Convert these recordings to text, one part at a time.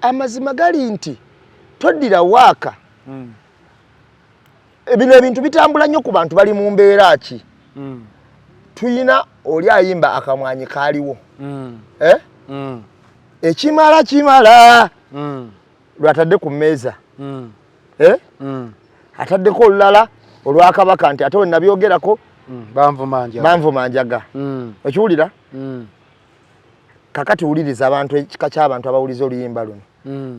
amazima gali nti toddira waaka bino ebintu bitambula nnyo ku bantu bali mu mbeera ki tuyina oli ayimba akamwanyi kaaliwo ekimala lwatadde ku mmeeza ataddeko olulala olwakabaka nti ate we nabyogerako banvu manjaga okiwulira kakati wuliriza abantu ekika ky'abantu abawuliza oluyimba luno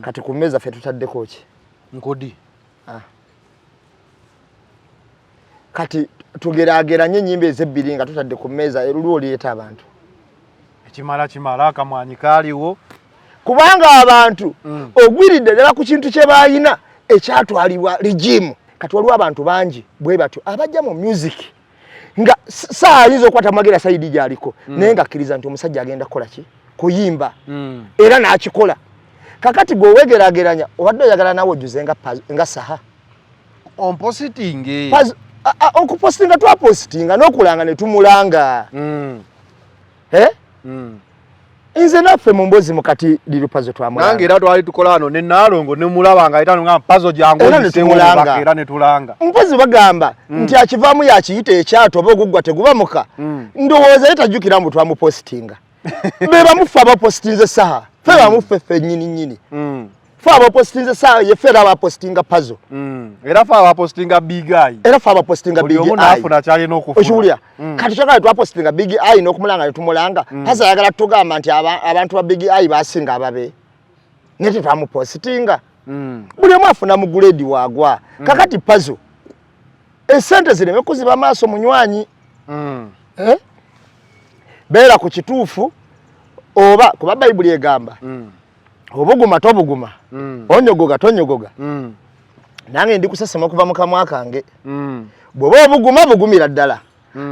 kati ku mmeeza ffe tutaddeko ki nkodi kati tugeraageranye ennyimba ezebbiri nga tutadde ku mmeeza erulwo olireeta abantu ekimala akamwanyi kaaliwo kubanga abantu ogwiridde ddala ku kintu kye baayina ekyatwalibwa rigimu kati waliwo abantu bangi bwe batyo abajja mu music nga saayinza okukwata magera sayidi gy'aliko naye nga akkiriza nti omusajja agenda kukola ki kuyimba era n'akikola kakati gwe wegeraageranya obadde oyagala nawe ojjuze nga saha ompositinge okupositinga twapositinga n'okulanga ne tumulanga nze naffe mu mbozi mukati lirupazo twamulanga nange era twali tukola wano ne Nalongo ne mulaba nga itano nga mpazo jangu era ne tulanga mpozi bagamba nti akivaamu yakiyita ekyato oba ogugwa tegubamuka ndowooza yetajjukira mbu twamupositinga be bamufa abapositinze saha fe bamufe ffe nnyini fe abapositinze saha ye fe era abapositinga pazo era fe abapositinga big eye era fe abapositinga big eye nafuna kyali n'okufuna okiwulira kati kyagala twapositinga big eye n'okumulanga ne tumulanga pazo ayagala tugamba nti abantu ba big eye basinga ababe ne tetwamupositinga buli omu afuna mu grade waagwa kakati pazo esente zireme kuziba maaso munywanyi beera ku kituufu oba kuba bayibuli egamba obuguma tobuguma onyogoga tonyogoga nange ndi kusesema okuva mu kamwa kange bw'oba obuguma bugumira ddala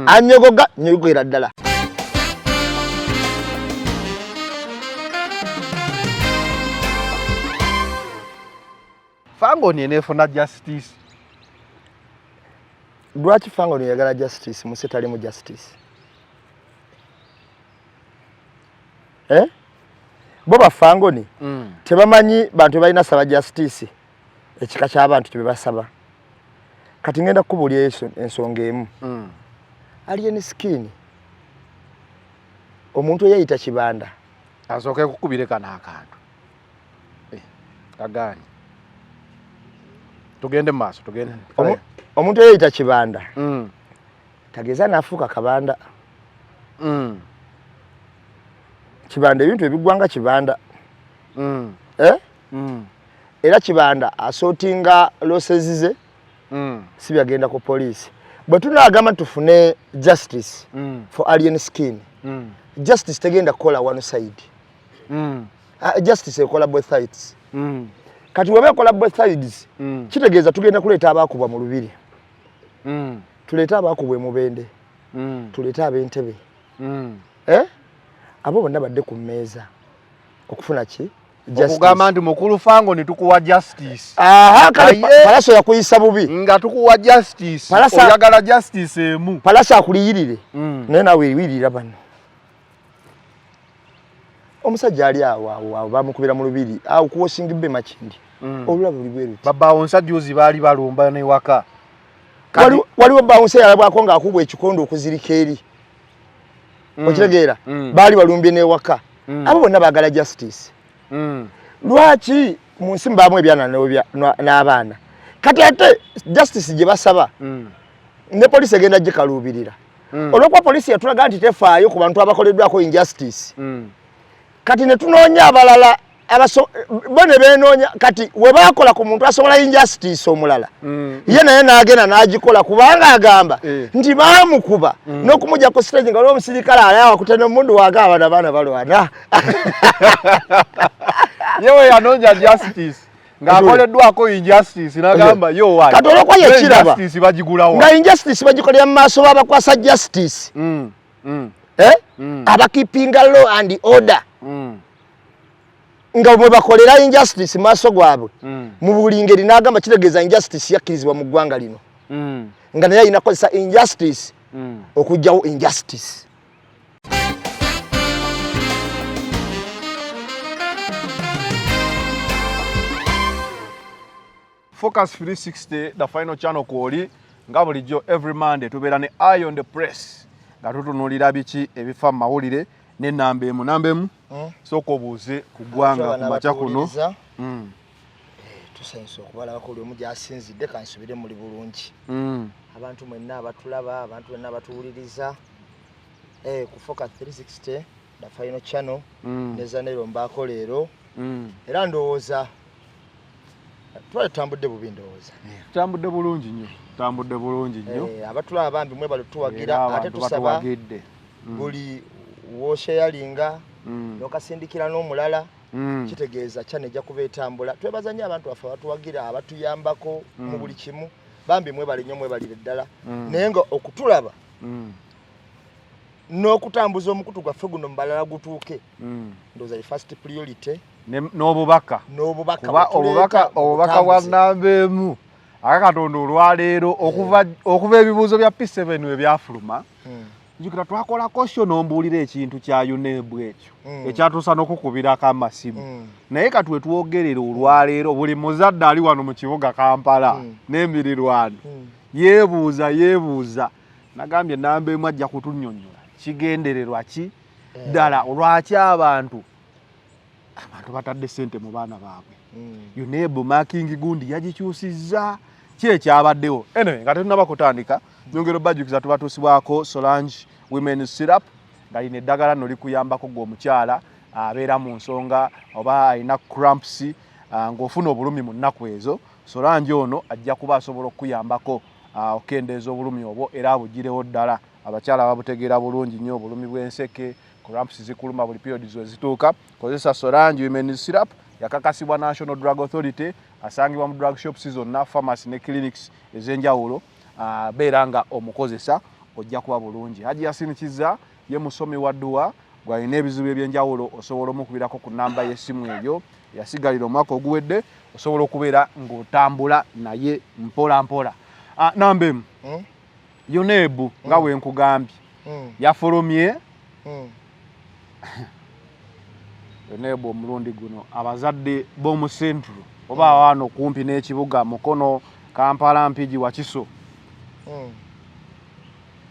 anyogoga nyogera ddala Fangoni enefuna justice lwaki Fangoni yagala justice musetali mu justice boba Fangoni tebamanyi bantu balina saba justice ekika ky'abantu kye basaba kati ngenda kubulya ensonga emu alien skin omuntu yayita kibanda asooke kukubire kana akantu kagani tugende maaso tugende omuntu yayita kibanda tageza nafuuka kabanda kibanda ebintu ebigwanga kibanda era kibanda asootinga losezize si byagenda ku poliisi bwe tunaagamba tufune justice for alien skin justice tegenda kukola one side justice ekola both sides kati weba ekola both sides kitegeeza tugenda kuleeta abaakubwa mu lubiri tuleete abaakubwa emubende tuleete ab'entebe abo bonna badde ku mmeeza okufuna ki okugamba nti mukulu Fangoni tukuwa justice palaso yakuyisa bubi nga tukuwa justice oyagala justice emu palaso akuliyirire naye nawe wirira bano omusajja ali awo bamukubira mu lubiri awo kuwosingibbe makindi olulabo buli bweruti babaawo nsajjuzi baali balumba newaka waliwo bawonse yalabwako ng'akubwa ekikondo okuzirika eri okitegeera baali balumbye newaka abo bonna baagala justice lwaki mu nsi mbaamu ebyana n'abaana kati ate justice gye basaba ne poliisi egenda gikaluubirira olw'okuba poliisi yatulaga nti tefaayo ku bantu abakoleddwako injustice kati ne tunoonya abalala bo ne beenoonya kati we baakola ku muntu asobola injustice omulala ye naye n'agenda n'agikola kubanga agamba nti baamukuba n'okumujja ku stage nga olw'omusirikale ali awo akutene omundu waagaba abaana balwana yewe yanoonya justice ng'akoleddwako injustice n'agamba yo waali kati olw'okuba yekiraba injustice bagigulawo nga injustice bagikolera mu maaso b'abakwasa justice abakeepinga law and order nga bwe bakolera injustice maaso gwabwe mu buli ngeri n'agamba kitegeeza injustice yakkirizibwa mu ggwanga lino nga naye alina kukozesa injustice okugyawo injustice Focus 360 the final channel kwoli nga bulijjo every Monday tubeera ne Eye on the Press nga tutunuulira biki ebifa mawulire ne namba emu sooka obuuze ku ggwanga ku makya kuno tusanyusa okubalaba ko omu gyasinzidde kansubire muli bulungi abantu mwenna abatulaba abantu mwenna abatuwuliriza ku Focus 360 the final channel nezanero mbaako leero era ndowooza twatambudde bubi ndowooza tambudde bulungi nnyo abatulaba bambi mwe balituwagira ate tusaba buli woshayalinga nokasindikira n'omulala kitegeeza channel ejja kuba etambula twebaza nnyo abantu baffe abatuwagira abatuyambako mu buli kimu bambi mwe bali nnyo mwe balire ddala naye nga okutulaba n'okutambuza omukutu gwaffe guno mu balala gutuuke ndowooza ye first priority n'obubaka bwa namba emu akakatonda olwaleero okuva ebibuuzo bya P7 we byafuluma njukira twakolako sho n'ombuulira ekintu kya UNEB ekyo ekyatuusa n'okukubirako amasimu naye katwe twogerera olwaleero buli muzadde ali wano mu kibuga Kampala n'emirirwano yeebuuza nagambye namba emu ajja kutunnyonnyola kigendererwa ki ddala olwaki abantu batadde ssente mu baana baabwe UNEB marking gundi yagikyusizza ki ekyabaddewo nga tetunaba kutandika nyongero bajjukiza tubatuusibwako Solange Women's Syrup nga lino eddagala nno likuyambako gwe omukyala abeera mu nsonga oba alina cramps ng'ofuna obulumi mu nnaku ezo Solange ono ajja kuba asobola okuyambako okendeeza obulumi obwo era abugirewo ddala abakyala babutegeera bulungi nnyo obulumi bw'enseke cramps zikuluma buli periods wezituuka kozesa Solange Women's Syrup yakakasibwa National Drug Authority asangibwa mu drug shops zonna pharmacy ne clinics ez'enjawulo beera nga omukozesa ojja kuba bulungi Haji Yasinikiza ye musomi wa dduwa gwalina ebizibu ebyenjawulo osobola omukubirako ku namba y'essimu eyo yasigalira omwaka oguwedde osobola okubeera ng'otambula naye mpola mpola namba emu UNEB nga wenkugambye yafulumye UNEB omulundi guno abazadde b'omu Central oba wano kumpi n'ekibuga Mukono Kampala Mpigi Wakiso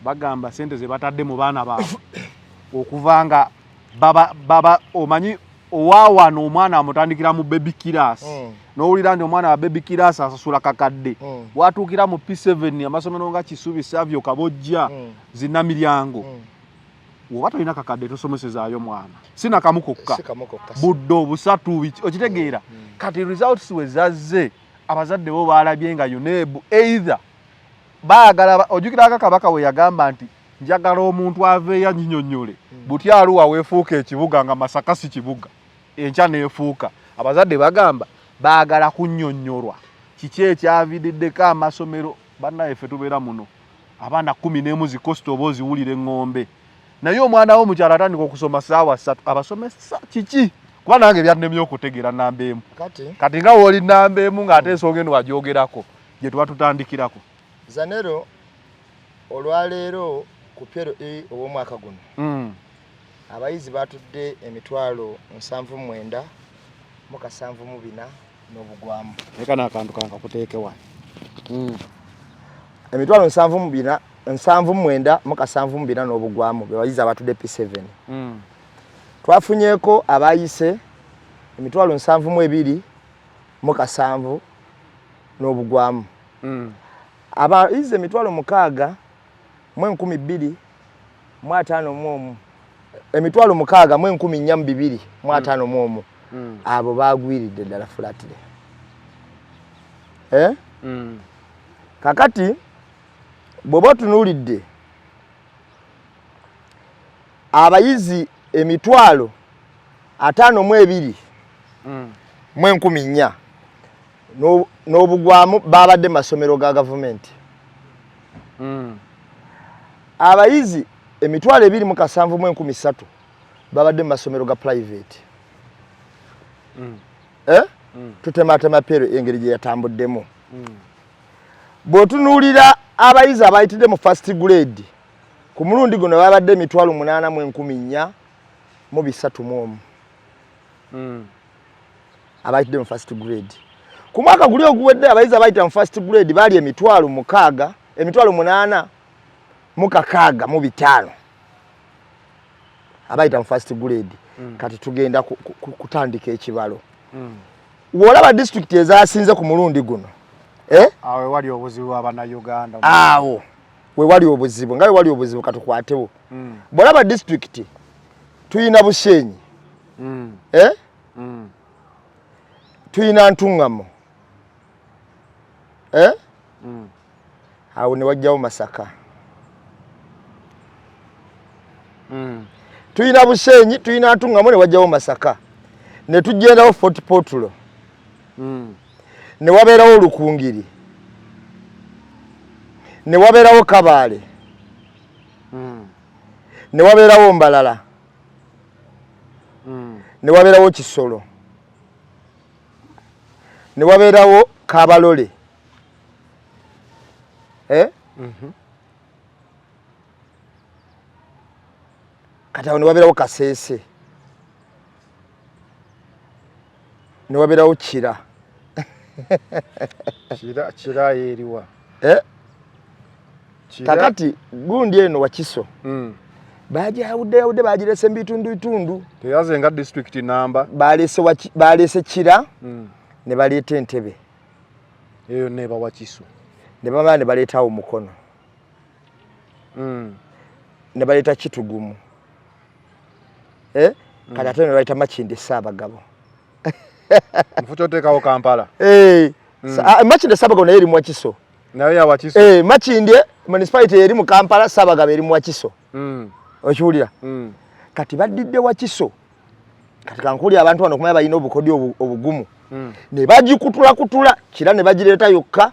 bagamba sente ze batadde mu baana baabwe okuva nga baba omanyi owawano omwana amutandikira mu baby class n'owulira nti omwana wa baby class asasula kakadde watuukira mu P7 amasomero nga Kisubi Savio Kabojja Zinamiryango oba tolina kakadde tosomesezaayo mwana sinakamu kokka buddo busatu okitegeera kati results we zazze abazadde bo baalabye nga UNEB either baagala ojjukira akakabaka we yagamba nti njagala omuntu aveeya nyinyonnyole butyaluwa weefuuka ekibuga nga Masaka si kibuga enkya neefuuka abazadde bagamba baagala kunnyonnyolwa kiki ekyaviiriddeko amasomero bannaffe tubeera muno abaana 11 zikosta oba oziwulire ng'ombe naye omwana wo mukyala atandika okusoma ssaawa 3 abasomesa kiki kuba nange byannemye okutegeera namba emu kati nga wooli namba emu ng'ate ensonga eno wagyogerako gye tuba tutandikirako Zanero olwaleero ku pyero ow'omwaka guno abayizi batudde emitwalo 79 mu 74 n'obugwamu eka n'akantu kanka kuteekewa emitwalo 79 mu 74 n'obugwamu be bayizi abatudde P7 twafunyeeko abayise emitwalo 72 mu 7 n'obugwamu abayizi emitwalo 6 mu 12 mu 5 emitwalo 6 mu 14 mu 5 abo bagwiridde ddala flatire kakati bw'oba tunuulidde abayizi emitwalo 52 mu 14 n'obugwamu babadde masomero ga gavumenti abayizi emitwalo 2 mu 7 mu 13 babadde masomero ga private tutematema pero engeri gye yatambuddemu bw'otunuulira abayizi abayitidde mu first grade ku mulundi guno babadde emitwalo 8 mu 14 mu 31 abayitidde mu first grade ku mwaka guli oguwedde abayizi abayita mu first grade bali emitwalo 8 mu kakaaga mu 5 abayita mu first grade kati tugenda kutandika ekibalo wolaba district ezasinze ku mulundi guno awe wali obuzibu abana Uganda awo we wali obuzibu ngawe wali obuzibu katukwatewo bolaba district tuyina Bushenyi tuyina Ntungamo awo ne wajjawo Masaka tuyina Bushenyi tuyina Ntungamo ne wajjawo Masaka ne tujendawo Fort Portal ne wabeerawo Lukungiri ne wabeerawo Kabale ne wabeerawo Mbalala ne wabeerawo Kisolo ne wabeerawo Kabalole kati awo ne wabeerawo Kasese ne wabeerawo Kira Kira eriwa kakati gundi eno Wakiso bajawudde bagirese bitundu teyaze nga district number balese Kira ne baleeta Entebbe eyo neba Wakiso ne bamala ne baleetawo Mukono ne baleeta Kitugumu kati ate ne baleeta Makinde Ssaabagabo mfucho tekawo Kampala Makinde Ssaabagabo naye eri mu Wakiso nayo ya Wakiso Makinde municipality eri mu Kampala Ssaabagabo eri mu Wakiso okiwulira kati baddidde Wakiso kati kankuli abantu bano kumanya balina obukodi obugumu ne bagikutula Kira ne bagireeta yokka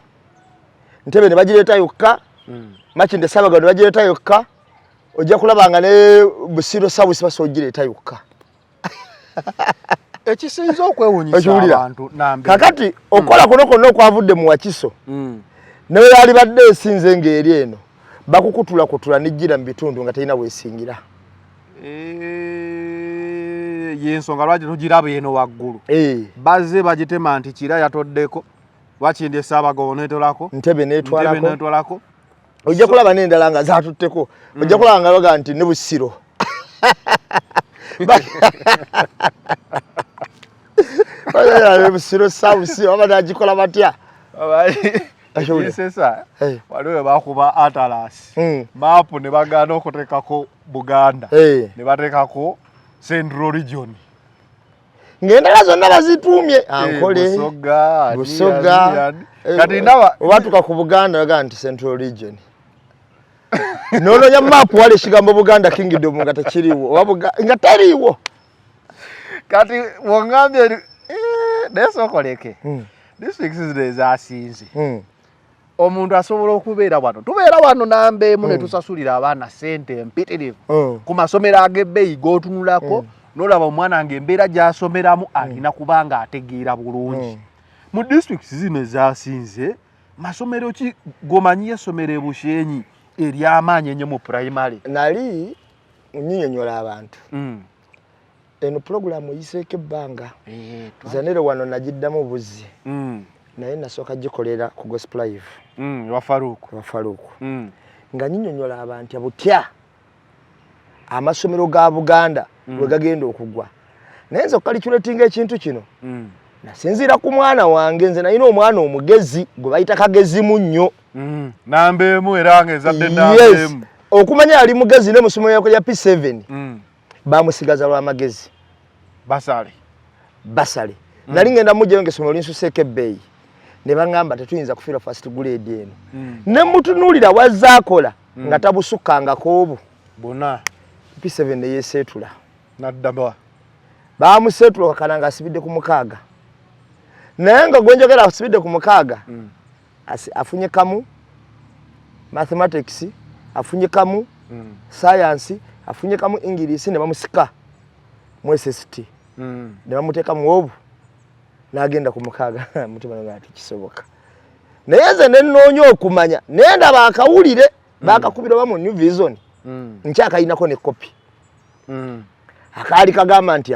Ntebbe ne bagireeta yokka Makinde Ssaabagabo ne bagireeta yokka ojja kulabanga ne Busiro South basogireeta yokka ekisinza okwewunyisa abantu nambe kakati okola kuno konna okwavudde mu Wakiso newe yali badde esinze ng'eri eno bakukutula n'ejjira mu bitundu nga talina weesingira yensonga lwaki tugiraba eno waggulu bazze bagitema nti Kira yatoddeko Wakinde Ssaabagabo netolako Ntebbe netwalako ojja kulaba n'endala nga zatutteko ojja kulaba nga baga nti ne Busiro Busiro South oba nagikola batya Sesa waliwe bakuba Atlas mapu ne bagana okutekako Buganda ne batekako Central Region ng'endala zonna bazitumye ankole Busoga kati nawa watuka ku Buganda baga nti Central Region nono ya mapu wale shigambo Buganda Kingdom nga tekiriwo nga teriwo kati wongambye nesokoleke districts ezasinze omuntu asobola okubeera wano tubeera wano nambeemu ne tusasulira abaana ssente empitirivu ku masomero ag'ebbeeyi g'otunulako n'olaba omwana ng'embeera gy'asomeramu alina kubanga ategeera bulungi mu districts zino ezasinze masomero ki gomanyi essomero e Bushenyi ery'amaanyi ennyo mu primary nali nyinyonyola abantu eno program oyiseeko ebbanga zanere wano nagiddamu buzzi naye nasooka gikolera ku Gospel Live wafaruuku nga nyinyonyola abantu butya amasomero ga Buganda bwe gagenda okugwa naye nze okukalikyulatinga ekintu kino nasinziira ku mwana wange nze nalina omwana omugezi gwe bayita Kagezimu nnyo nambeemu era ng'ezadde nambeemu okumanya yali mugezi ne musomero yako lya P7 bamusigaza lwa magezi basale nali ngenda mujjayo ng'essomero linsuseeko ebbeeyi ne baŋŋamba tetuyinza kufiira first grade eno ne mutunuulira wazaakola nga tabusukkangako obwo bonna P7 ne yeeseetula naddaba baamuseetula kakana nga asibidde ku 6 naye nga gwenjogera asibidde ku 6 afunye kamu mathematics afunye kamu science afunye kamu English ne bamusika mu SST ne bamuteeka mu obu n'agenda ku 6 mutima ngati kisoboka naye nze ne nnoonya okumanya nenda baakawulire baakakubira bamu New Vision nkyakayinako ne kopi akaali kagamba nti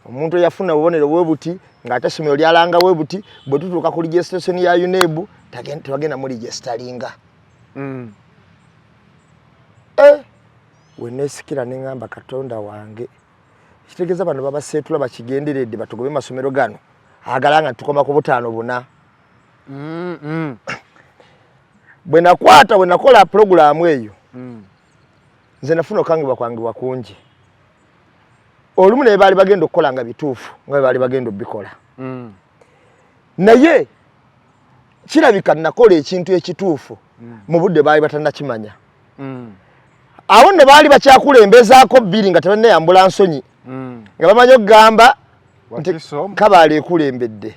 omuntu yafuna obubonero bwebuti ng'ate essomero lyalanga bwebuti bwe tutuuka ku registration ya UNEB tebagenda mu registeringa. We neesikira ne ŋŋamba Katonda wange kitegeeza bano babaseetula bakigenderedde batugobe masomero gano agala nga tukoma ku butaano buna. Bwe nakola purogulaamu eyo nze nafuna okangibwa kwangibwa kungi. Olumu naye baali bagenda okukola nga bituufu nga baali bagenda obbikola. Naye kirabika nakola ekintu ekituufu mu budde baali batannakimanya. Awo ne baali bakyakulembezaako bbiri nga tebanneyambula nsonyi nga bamanyi okugamba nti Kabaale ekulembedde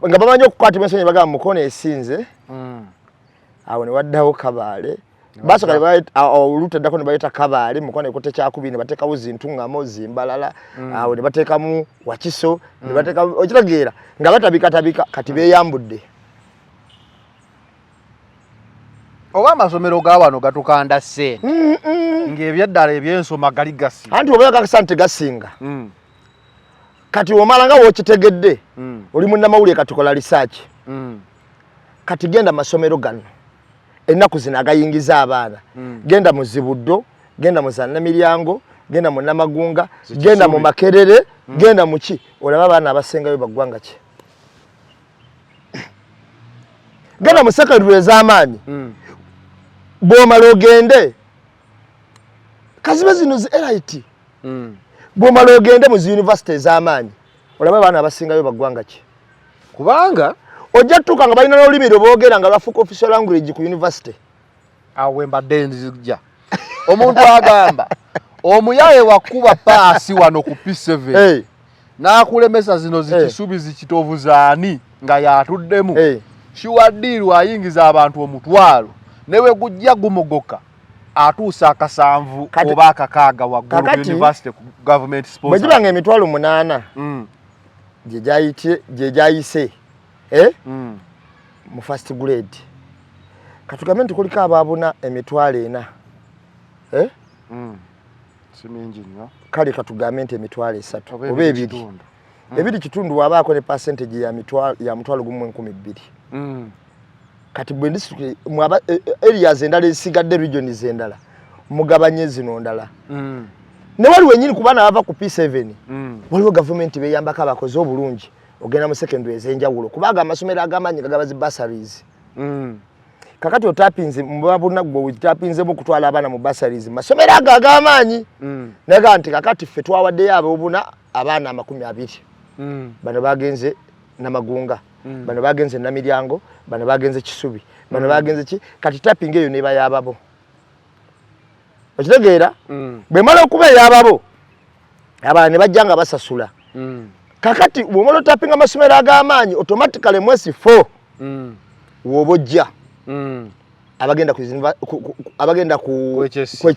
nga bamanyi okukwatibwa ensonyi bagamba Mukono esinze. Awo ne waddawo Kabaale basooka olutaddako ne bayita Kabaale Mukono ekote kyakubiri ne bateekawo Zintuŋŋamo Zimbalala awo ne bateekamu Wakiso ne bateekamu okitegeera nga batabikatabika kati beeyambudde. Oba amasomero ga wano gatukanda ssente ng'ebyaddala ebyensoma gali gasinga. Anti oba kakasante gasinga. Kati omala nga wookitegedde oli munnamawulire katukola research. Kati genda masomero gano ennaku zino agayingiza abaana genda mu Zibuddo, genda mu Zannamiryango, genda mu Namagunga, genda mu Makerere, genda mu ki olaba abaana abasengayo baggwanga ki. Genda mu secondary ez'amaanyi bw'omala ogende kazibe zino zi LIT bw'omala ogende mu zi university ez'amaanyi olaba abaana abasingayo baggwanga ki. Kubanga ojja tutuuka nga balina n'olulimi lwe boogera nga lwafuuka official language ku university. Awe mbadde nzijja omuntu agamba omuyaye wakuba paasi wano ku P7 n'akulemesa zino zikisuubizi kitovu zaani nga yatuddemu Shiwaddiru ayingiza abantu omutwalo newe gujja gumogoka atuusa akasanvu oba akakaaga waggulu university government sponsor. Bwe gibanga emitwalo 8 gye gyayise mu first grade katugambe nti kuliko abaabuna emitwalo 4 si mingi nnyo kale katugambe nti emitwalo 3 oba 2 ebiri kitundu wabaako ne percentage ya mutwalo gumu 12. Kati bwe district mwaba areas endala esigadde regions endala mugabanye zino ndala. Ne waliwo ennyini ku baana bava ku P7 waliwo government beyambako abakozi obulungi ogenda mu secondary ez'enjawulo kubanga amasomero agamanyi gagabazi bursaries. Kakati otapinze mbabuna gwe utapinzemu kutwala abaana mu bursaries masomero agamaanyi naga nti kakati ffe twawaddeyo abobuna abaana 20 bano bagenze Namagunga bano bagenze Namiryango bano bagenze Kisubi bano bagenze ki kati tapinga eyo neba yababo okitegeera bwe mala okuba yababo abaana ne bajjanga basasula kakati bw'omala tapinga amasomero agamaanyi automatically mwesi 4 wobojja abagenda ku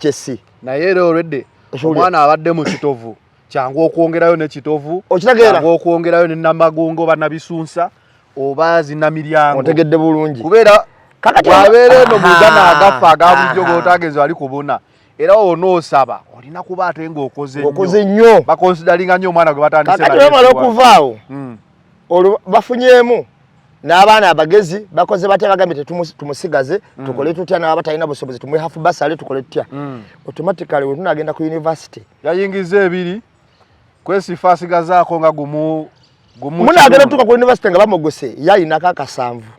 HSC naye era already omwana abadde mu kitovu kyangu okwongerayo ne kitovu okitegeera okwongerayo ne Namagungo banabisunsa oba Zinamiryango otegedde bulungi kubeera kakati abeere no mugana agafa agabulijjo gotageze ali kubona era onoosaba olina kuba ate ng'okoze nnyo bakonsideringa nnyo omwana gwe batandise kakati bamala okuvaawo bafunyemu n'abaana abagezi bakoze batya bagambye tumusigaze tukole tutya n'abatalina busobozi tumuwe half basale tukole tutya automatically we tunagenda ku university yayingiza ebiri kwesifa asigazaako nga gumu munagenda tuka ku university nga bamogose yayinako akasanvu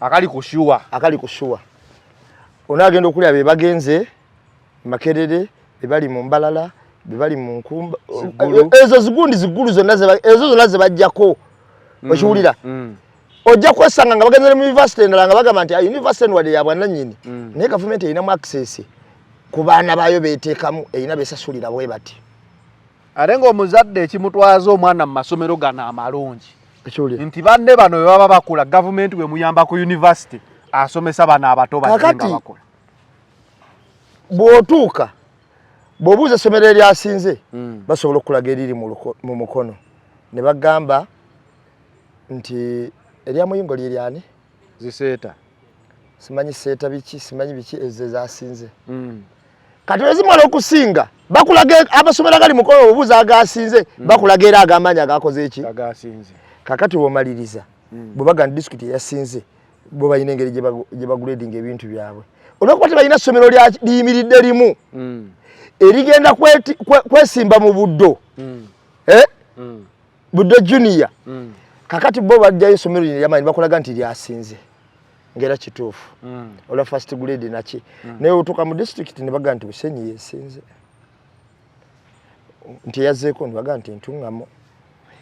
akali kushuwa onagenda okulya be bagenze Makerere be bali mu Mbalala be bali mu Nkumba ezo zigundi zonna ze bajjako okiwulira ojja kwesanga nga bagenze mu university endala nga bagamba nti university wadde yabwannannyini naye gavumenti erinamu access ku baana baayo beeteekamu erina besasulira bwe bati ate ng'omuzadde ekimutwaza omwana mu masomero gano amalungi nti banne bano bwe baba bakula gavumenti bwe muyamba ku university asomesa bano abato bajenga bakola bw'otuuka bw'obuuza essomero eryasinze basobola okulaga eriri mu Mukono ne bagamba nti erya Muyingo lyeryani ziseeta simanyi seeta biki simanyi biki ezo zasinze kati ezimala okusinga bakulage abasomera gali mukolo obuza agasinze bakulaga era agamanya agakoze eki agasinze kakati womaliriza bubaga district yasinze bo bayina engeri gye bagrading ebintu byabwe olwokuba bayina somero liyimiridde limu erigenda kwesimba mu buddo buddo junior kakati bo bajjayo somero lino yamanyi bakulaga nti lyasinze ngera kituufu olwa first grade naki naye otuka mu district ne baga nti Busenyi yesinze nti yazeeko ne baga nti Ntungamo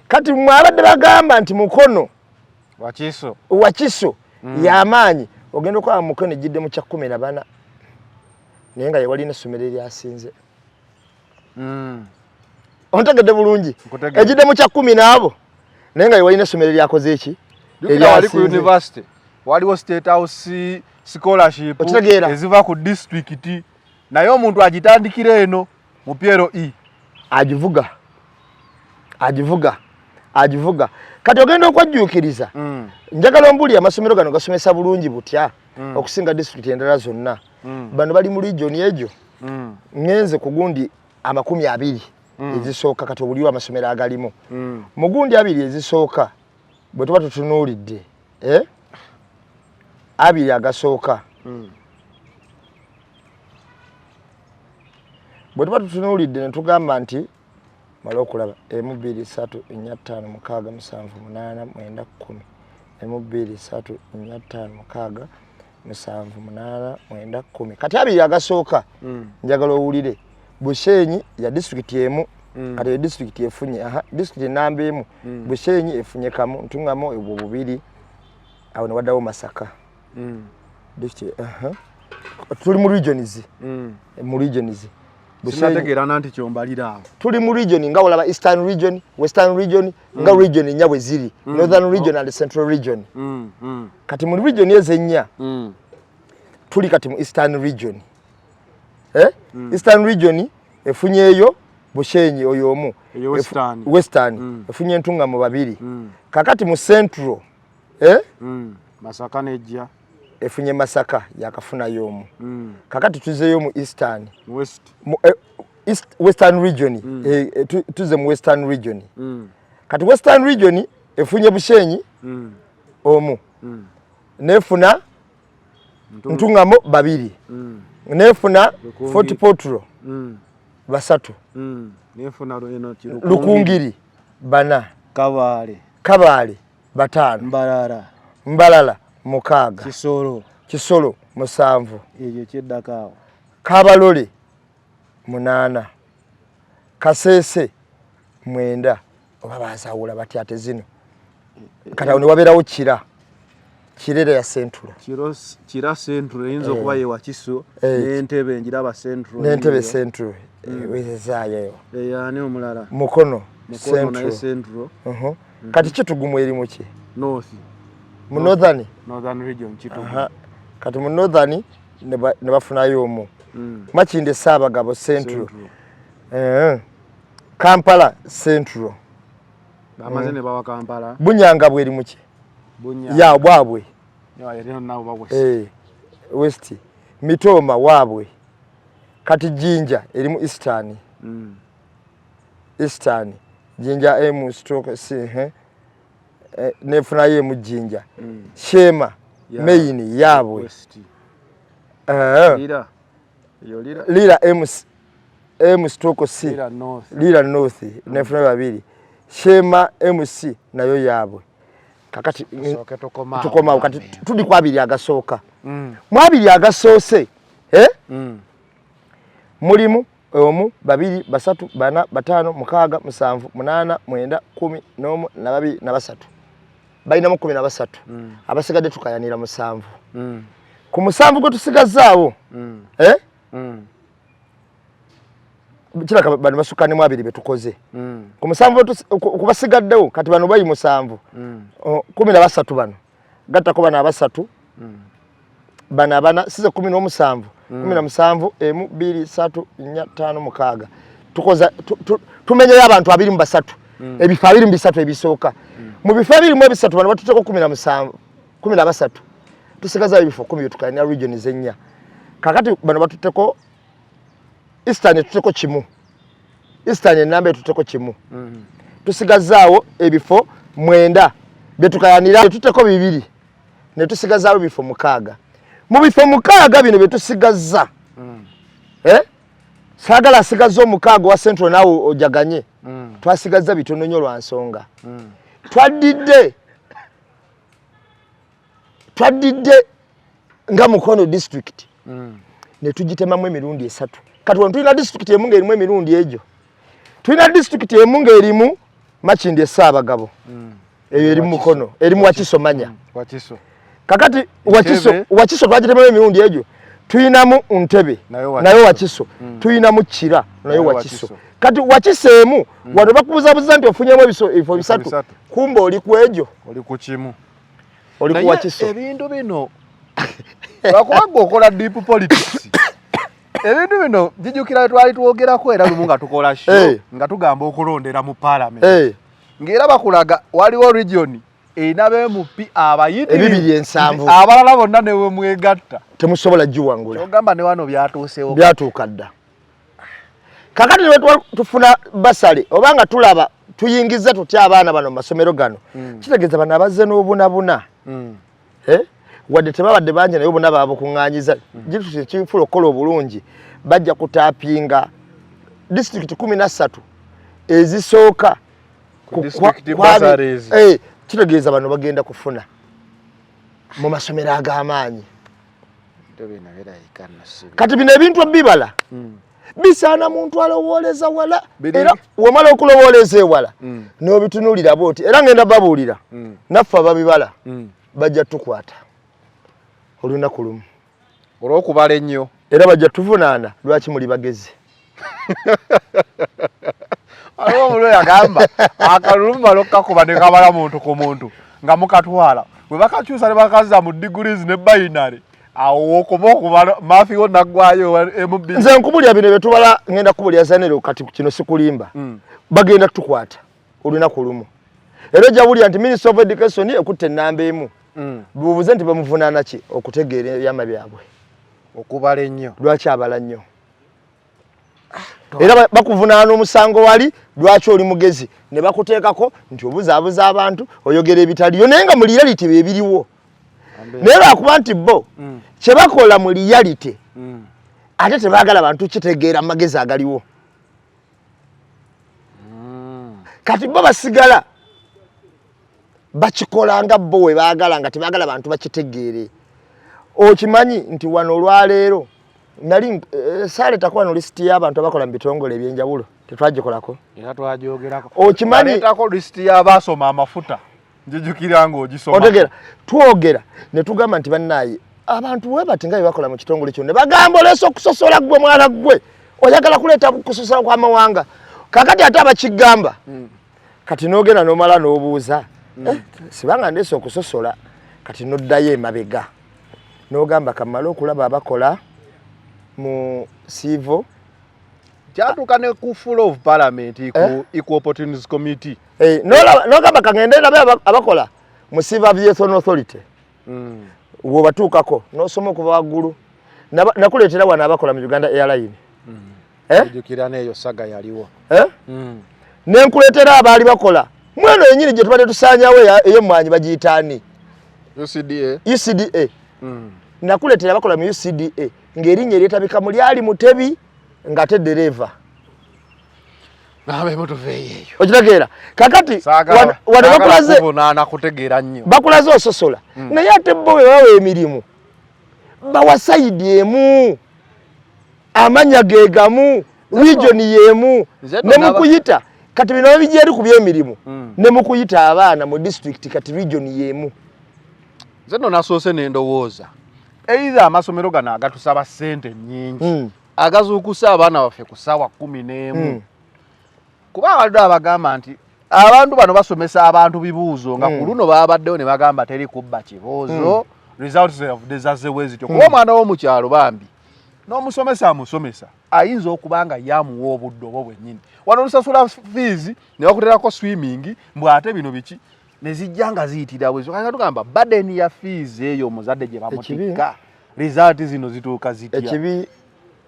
kati mwabadde bagamba nti Mukono wakiso y'amaanyi ogenda kwa Mukono ejidde mu kya 14 naye nga yewalina somero eryasinze ontegedde bulungi ejidde mu kya 10 n'abo naye nga yewalina somero eryakoze eki wali ku university waliwo state house scholarship eziva ku district naye omuntu agitandikira eno mu Piero E agivuga kati ogenda okwajjuukiriza njagala ombuli amasomero gano gasomesa bulungi butya okusinga district endala zonna bano bali mu region ejo ngenze ku gundi 20 ezisooka kati obuliwo amasomero agalimu mu gundi 2 ezisooka bwe tuba tutunuulidde abiri agasooka bwe tuba tutunuulidde ne tugamba nti mala okulaba 1 2 3 4 5 6 7 8 9 10 1 2 3 4 5 6 7 8 9 10 kati abiri agasooka njagala owulire Busenyi ya district emu kati district efunye district enamba emu Busenyi efunye kamu Ntungamo ebwo bubiri awo ne waddawo Masaka district tuli mu regions Busenyi nti kyombalira awo tuli mu region nga olaba Eastern region Western region nga region nyabwe ziri Northern region and Central region kati mu region ezennya tuli kati mu Eastern region Eastern region efunyeeyo Busenyi oyo omu Western efunye Ntungamo babiri kakati mu Central Masaka nejja efunye Masaka yakafuna yomu kakati tuzeyo mu Eastern Western region tuze mu Western region kati Western region efunye Busenyi omu nefuna Ntungamo babiri nefuna Fort Portal basatu nefuna Lukungiri bana Kabale batano Mbalala mukaaga Kisolo musanvu eyo kyeddakaawo Kabalole 8 Kasese 9 oba bazaawula batya ate zino kati awo ne wabeerawo Kirere ya Central Kira Central eyinza okuba ye Wakiso n'Entebe njiraba Central n'Entebe Central wezezaayo ani omulala Mukono Central kati kitugumu eri mu ki North mu Northern region kitugumu kati mu Northern ne bafunayo omu Makinde Saabagabo Central Kampala Central bamaze ne bawa Kampala Bunyanga bweri mu ki ya bwabwe West Mitoma wabwe kati Jinja eri mu Eastern Jinja emu stroke C nefuna ye mu Jinja Shema Main yabwe Lira M stroke C Lira North nefuna babiri Shema MC nayo yabwe kakati tukoma kati tuli kwa abiri agasooka mwabiri agasoose mulimu omu babiri basatu bana batano mukaaga musanvu munana mwenda 10 n'omu na babiri na basatu balina mu 13 abasigadde tukayanira musanvu ku musanvu gwe tusigazaawo kiraka bano basukane mu abiri betukoze ku musanvu kubasigaddewo kati bano bayi musanvu 13 bano gattako bana abasatu bana bana size 17 17 emu 2 3 4 5 mukaaga tukoza tumenyeyo abantu abiri mu basatu ebifa abiri mu bisatu ebisooka mu bifa abiri mu bisatu bano batuteko 17 13 tusigaza ebifo 10 tukayanira region zennya kakati bano batuteko Eastern tuteko kimu. Eastern enamba tuteko kimu. Tusigazaawo ebifo 9 betukayanira tuteko 2 ne tusigazaawo ebifo 6. Mu bifo 6 bino betusigazza. Sagala asigaza 6 wa Central nawo ojaganye. Twasigazza bitono nnyo lwa nsonga. Twadidde nga Mukono district. Ne tugitemamu emirundi 3. Kati wano tulina district emu ng'erimu emirundi egyo. Tulina district emu ng'erimu Makindye Ssaabagabo. Eyo erimu Mukono, erimu Wakiso manya. Wakiso. Kakati Wakiso twagitemamu emirundi egyo. Tulinamu Ntebe nayo Wakiso. Tulinamu Kira nayo Wakiso. Kati Wakiso emu wano bakubuzabuza nti ofunyemu ebifo 3. Kumba oli ku egyo. Oli ku kimu. Oli ku Wakiso. Ebintu bino bakuba okola deep politics. Ebintu bino jijukira twali tuwogerako era lumu nga tukola show nga tugamba okulondera mu parliament. Ngera bakulaga waliwo region erina bemupi abayitirivu 270 abalala bonna ne we mwegatta temusobola jiwangula. Ogamba ne wano byatuusewo byatuuka dda. Kakati ne tufuna basale obanga tulaba tuyingiza tutya abaana bano mu masomero gano kitegeeza bano abazze n'obunabuna. Wadde tebabadde bangi naye bonna babukuŋŋaanyiza gituse kifulo kola obulungi bajja kutaapinga district 13 ezisooka kitegeeza bano bagenda kufuna mu masomero ag'amaanyi. Kati bino ebintu ebibala bisaana muntu alowooleza wala era wamala okulowooleza ewala n'obitunuulira booti era ngenda babuulira naffe ababibala bajja tukwata olunaku lumu olw'okubala ennyo era bajja tuvunaana lwaki muli bagezi. Aliwo omuntu yagamba akaluluma lokkakuba ne kabala muntu ku muntu nga mukatwala bwe bakakyusa ne bakaza mu degrees ne binary awo okuba maafiwo naggwayo MB. Nze nkubulya bino bye tubala ngenda kubulya zanero kati kino sikulimba bagenda tukwata olunaku lumu era ojja bulya nti Minister of Education ekutte ennamba emu bubuze nti bamuvunaana ki okutegeera ebyama byabwe okubala ennyo lwaki abala nnyo era bakuvunaana omusango wali lwaki oli mugezi ne bakuteekako nti obuzaabuza abantu oyogera ebitaliyo naye nga mu reality bebiriwo naye lwakuba nti bo kye bakola mu reality ate tebaagala bantu kitegeera amagezi agaliwo kati bo basigala bakikolanga bo we baagala nga tebaagala bantu bakitegeere. Okimanyi nti wano olwaleero nali saaleta kwano lisiti y'abantu abakola mu bitongole ebyenjawulo tetwagikolako era twagyogerako. Okimanyi naleetako lisiti y'abaasoma amafuta njijukira ng'ogisoma otegera twogera ne tugamba nti bannaaye abantu we bati nga bye bakola mu kitongole kyo ne bagamba oleesa okusosola gwe mwana gwe oyagala kuleeta kusosola kw'amawanga kakati ate abakigamba kati n'ogenda n'omala n'obuuza sibanga ndeesa okusosola kati n'oddayo emabega n'ogamba kamala okulaba abakola mu civil kyatuuka ne ku full of parliament equal opportunities committee n'ogamba kangende nabe abakola mu civil aviation authority wobatuukako n'osoma okuva waggulu nakuleetera wano abakola mu Uganda Airline jukira neeyo saga yaliwo nenkuleetera abaali bakola mweno yenyini gye tubadde tusaanyawo ey'emmwanyi bagiyitaani UCDA nakuleetera abakola mu UCDA ng'erinnya eryetabika mu lyali Mutebi ng'ate dereva okitegeera kakati wano bakulaze ososola naye ate bo bwe bawa emirimu bawa sayidi emu amanya ge gamu region yemu ne mukuyita kati bino bijeri ku by'emirimu ne mukuyita abaana mu district kati region yemu zeno nasoose n'endowooza either amasomero gano agatusaba ssente nnyingi agazuukusa abaana baffe ku ssaawa 11 kuba abadde abagamba nti abantu bano basomesa abantu bibuuzo nga ku luno babaddewo ne bagamba teri kubba kibuuzo results of dezazewe zityo kuba omwana w'omukyalo bambi n'omusomesa amusomesa ayinza okuba nga yamuwa obudde obwo bwennyini wano olusasula fees ne bakuterako swimming mbw'ate bino biki ne zijja nga ziyitira bwezo kanga tugamba burden ya fees eyo omuzadde gye bamutikka result zino zituuka zitya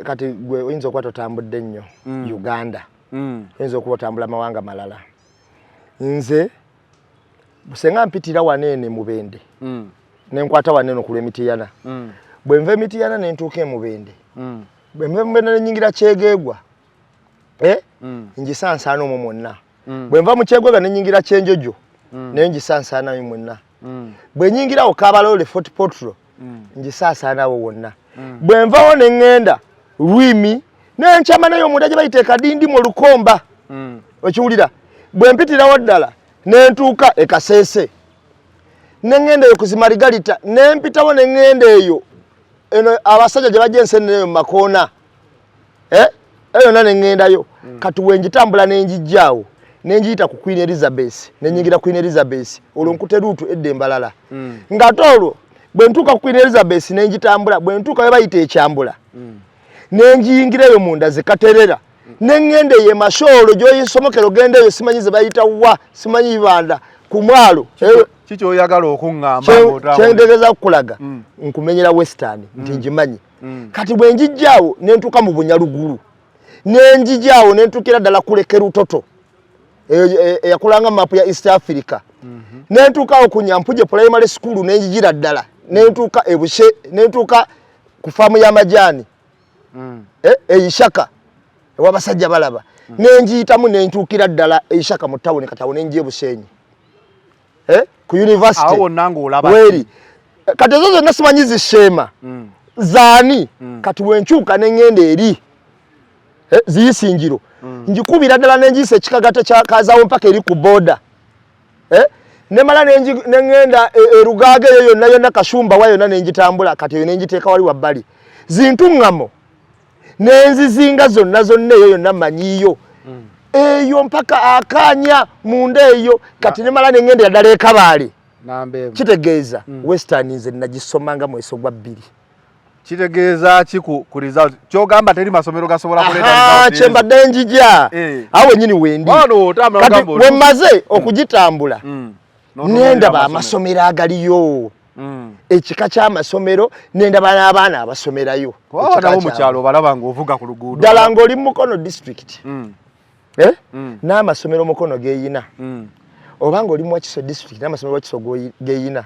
kati gwe oyinza okuba totambudde nnyo Uganda oyinza okuba otambula mawanga malala nze busenga mpitira wanene Mubende nenkwata wanene okulwa Emitiyana bwe nve Emitiyana nentuuka e Mubende bwe nve Mubende nenyingira Kyegeegwa njisansaana omwo mwonna bwe nva mu Kyegeegwa nenyingira Kyenjojo naye njisansaana yo mwonna bwe nyingirawo Kabalole Fort Portal njisansaanawo wonna bwe nvawo ne ŋŋenda Lwimi nenkyama nayo omunda gye bayita Kadindi mu Lukomba okiwulira bwe mpitirawo ddala nentuuka e Kasese neŋŋenda eyo ku Zimarigalita nempitawo neŋŋenda eyo eno abasajja gye bajja ensenene mu Makoona eyo na neŋŋendayo kati wenjitambula nenjijjaawo nenjiyita ku Queen Elizabeth nenyingira Queen Elizabeth olwo nkute ruutu edde embalala ngate olwo bwe ntuuka ku Queen Elizabeth nenjitambula bwe ntuuka bayita ekyambula nenjiyingirayo munda Zikaterera neŋŋenda eyo Mashoolo gyoyisomokero genda eyo simanyi ze bayita wa simanyi Ibanda ku mwalo kiki oyagala okuŋŋamba kyentegeza okulaga nkumenyera Western nti njimanyi kati bwe njijjaawo nentuuka mu Bunyaluguru nenjijjaawo nentuukira ddala kuleke Rutoto eyakulanga mapu ya East Africa nentuukawo ku Nyampuje Primary School nenjijira ddala nentuuka ebushe nentuuka ku faamu y'amajaani Eishaka ewabasajja balaba nenjiyitamu nentuukira ddala Eishaka mu tawuni katawo nenjye Bushenyi ku university awo nango olaba weri kati ezo zonna simanyi zishema zaani kati wenkyuka neŋŋenda eri ziyisingiro njikubira ddala nenjiyisa ekikagata kya Kazaawo mpaka eri ku boda nemala neŋŋenda Rugage eyo yonna yonna Kashumba wa yonna nenjitambula kati eyo nenjiteeka wali wabbali zintuŋŋamo nenzizinga zonna eyo yonna manyiyo eyo mpaka Akanya munda eyo kati nemala neŋŋenda ddala e Kabaale kitegeeza Western nze nagisomanga mweso gwa 2 kitegeeza kiku ku result kyogamba teri masomero gasobola kuleta result kyembadde njija awo nyini wendi kati wemaze okugitambula nendaba amasomero agaliyo ekika ky'amasomero nendaba n'abaana abasomerayo nabo mu kyalo balaba ng'ovuga ku luguudo ddala ng'oli mu Mukono district n'amasomero Mukono geeyina oba ng'oli mu Wakiso district n'amasomero Wakiso geeyina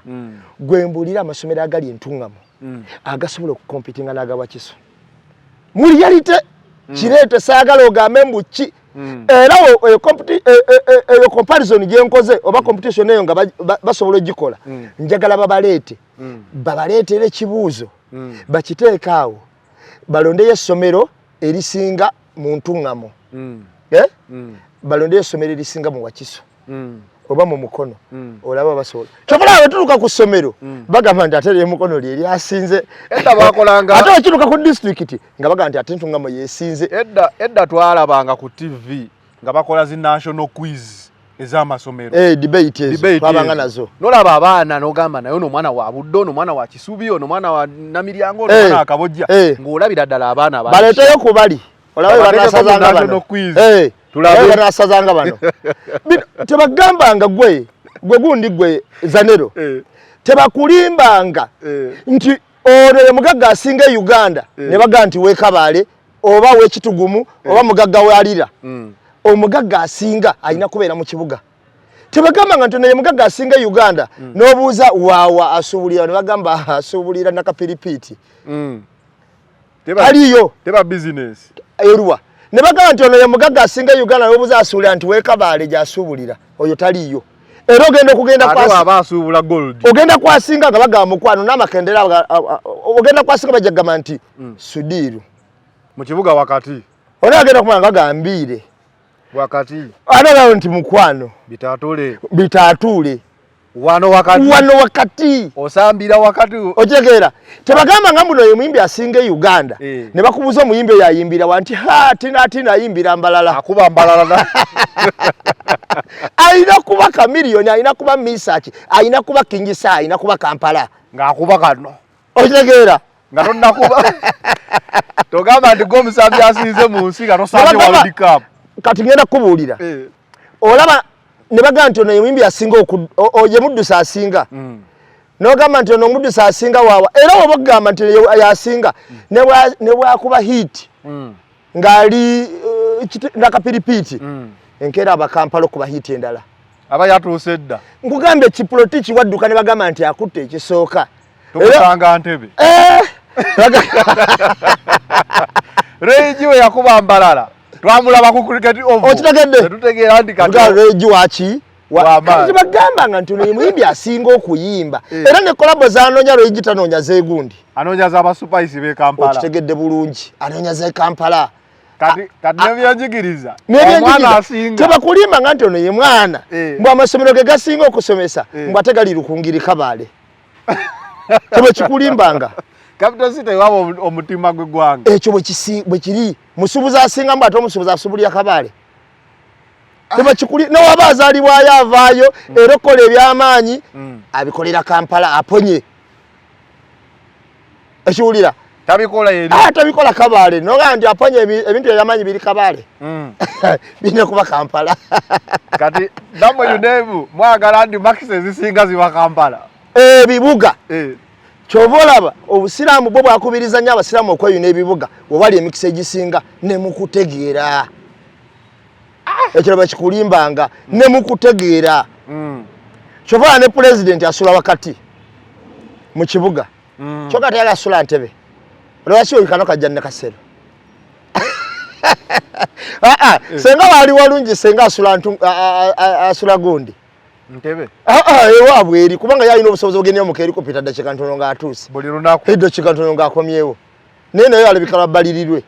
gwembulira amasomero agali entuŋŋamo agasobola okukompitinga n'aga Wakiso muli yalite kireete saagala ogambe mbuki era eyo comparison gyenkoze oba competition eyo nga basobola ogikola njagala babaleetere ekibuuzo bakiteeke awo balondeyo essomero erisinga mu ntuŋŋamo balondeyo essomero erisinga mu Wakiso oba mu Mukono olaba basobola kyokolawe wetutuuka ku ssomero bagamba nti ate Mukono lye lyasinze edda bakolanga ate wekituuka ku district nga bagamba nti ate entuŋŋamo yesinze edda twalabanga ku TV nga bakola zi national quiz ez'amasomero debate twabanga nazo nolaba abaana nogamba naye ono mwana wa Buddo ono mwana wa Kisubi ono mwana wa Namiryango ono mwana akabojja ng'olabira ddala abaana baleeteyo ku bali olabe banasazanga bano tulabe banasazanga bano tebagambanga gwe gundi gwe Zanero tebakulimbanga nti ono ye mugagga asinga e Uganda ne baga nti Wekabaale oba Wekitugumu oba mugagga walira omugagga asinga alina kubeera mu kibuga tebagambanga nti ono ye mugagga asinga e Uganda n'obuuza waawa asuubulira ne bagamba asuubulira nakapiripiiti aliyo teba business eruwa ne bagamba nti ono ye mugagga asinga Uganda n'obuuza asuubulira nti Wekabaale gy'asuubulira oyo taliyo era ogenda kwasinga nga bagamba mukwano n'amakendera ogenda kwasinga bajja gamba nti Sudiru mu kibuga wakati ona agenda kumanga bagambire wakati anaga nti mukwano bitatule wano wakati osambira wakati otegeera tebagamba nga mbuno ye muyimbi asinga Uganda ne bakubuza omuyimbi yayimbira wanti tina ayimbira mbalala akuba mbalala ayina kuba Kamiliyoni ayina kuba Misaki ayina kuba Kingisa ayina kuba Kampala ng'akuba kano otegeera nga tonnakuba togamba nti g'omusambi asinze mu nsi nga tosambye World Cup kati ngenda kubuulira olaba ne bagamba nti ono ye muyimbi asinga ye Muddusa asinga n'ogamba nti ono Muddusa asinga waawa era oba ogamba nti yasinga ne bwakuba hit ngali nakapiripiti enkera abakampala okuba hiti endala aba yatuusedda ngugambe kiploti kiwadduka ne bagamba nti akutte ekisooka tumusanga Ntebe Reji we yakuba mbalala twamulaba ku cricket ovu okitegedde tutegeera ndi kati Reji wachi kati bagamba nga nti muyimbi asinga okuyimba era ne kolabo zanoonya Reji tanoonya zeegundi anoonya za Spice be Kampala okitegedde bulungi anoonya ze Kampala kati nebyenjigiriza omwana asinga tebakulimba nga nti ono ye mwana mbw amasomero ge gasinga okusomesa mbw ate gali Lukungiri Kabale tebe kikulimbanga Capital City wabo omutima gwe gwange ekyo bwe kiri musubuza asinga mbw ate omusubuza asubulya Kabale tebe kikuli n'owaba azaalibwayo avaayo era okola ebyamaanyi abikolera Kampala aponye ekiwulira tabikola eri tabikola Kabale noga nti aponye ebintu ebyamanyi biri Kabale bine kuba Kampala kati namwe yunevu mwagala ndi makise zisinga ziba Kampala ebibuga kyova olaba obusiraamu bwo bwakubiriza nnyo abasiraamu okweyuna ebibuga webali emikisa egisinga ne mukutegeera ekyo bakikulimbanga ne mukutegeera kyova ne pulezidenti asula wakati mu kibuga kyokka teyali asula Ntebe lwaki oyo kano kajja ne Kasero senga wali walungi senga asula gundi Ntebe ewaabwe eri kubanga yalina obusobozi ogenda omukeeri kupita dakiika ntono ng'atuuse buli lunaku dakiika ntono ng'akomyewo naye naye alabika lwabbalirirwe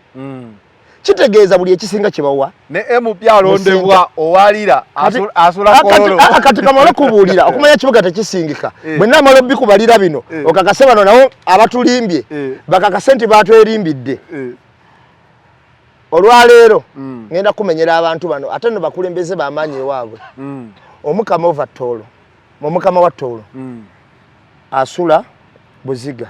kitegeeza buli ekisinga kibawa ne MP alondebwa owalira asula kololo kati kamala kubuulira okumanya ekibuga tekisingika bwe naamala obbikubalira bino okakase bano nawo abatulimbye bakakase nti batwerimbidde olwaleero ngenda kumenyera abantu bano ate no bakulembeze bamaanyi ewaabwe omukama ova Toolo omukama wa Toolo asula Buziga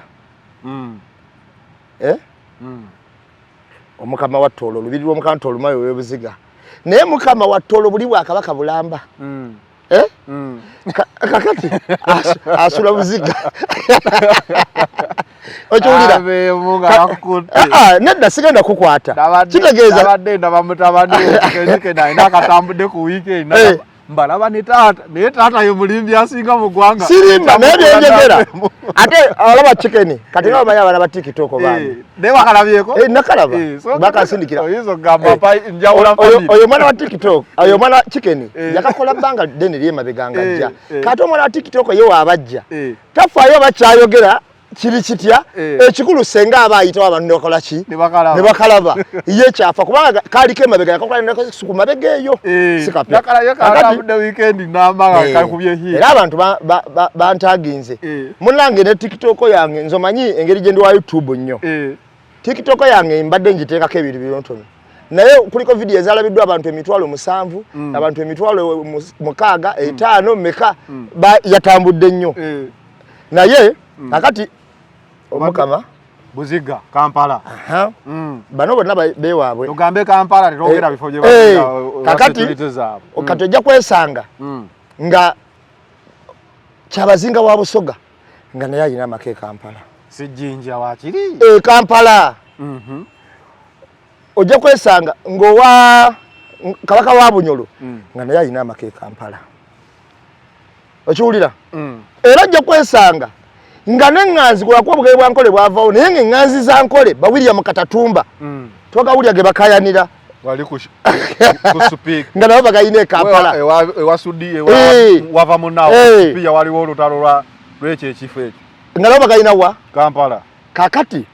omukama wa Toolo lubiri lw'omukama Toolo mayo w'Ebuziga naye mukama wa Toolo buli bwakabaka bulamba kakati asula Buziga okiwulira nedda sigenda kukwata kitegeeza abadde ndabamutabani okenzike naye nakatambudde ku weekend mbalaba ne taata naye taata ye mulimbi asinga mu ggwanga sirimba naye byenjogera ate alaba chicken kati nga bamanya abana ba TikTok bandi naye wakalabyeko nakalaba bakasindikira oyizo gamba pa njawula family oyo mwana wa TikTok oyo mwana chicken yakakola bbanga ddene lye mabeganga ajja kati omwana wa TikTok ye waabajja tafaayo bakyayogera kiri kitya ekikulu senga abayitawo abantu ne bakola ki ne bakalaba ye kyafa kubanga kaliko emabega yakola ku mabega eyo sikapi yakala weekend n'amanga kakubye hii era abantu bantaginze munnange ne TikTok yange nzomanyi engeri gye ndi wa YouTube nnyo TikTok yange mbadde ngiteekako ebintu birontono naye kuliko video ezalabiddwa abantu 7,000 abantu 6,000 5 meka yatambudde nnyo naye kakati omukama Buziga Kampala bano bonna bewaabwe ogambe Kampala tetogera bifo gye kakati kati ojja kwesanga nga kyabazinga wa Busoga nga naye alina amaka Kampala sijjinja wakiri Kampala ojja kwesanga ng'owa kabaka wa Bunyolo nga naye alina amaka Kampala okiwulira era ojja kwesanga nga n'enganzi kulwakuba obugere bwa Nkole bwavaawo naye ng'enganzi za Nkole ba William Katatumba twagawulya ge bakayanira wali ku speak nga nabo bagayina Kampala ewasudi wava munawo pia waliwo olutalo lwekyo ekifo ekyo nga nabo bagayina wa Kampala kakati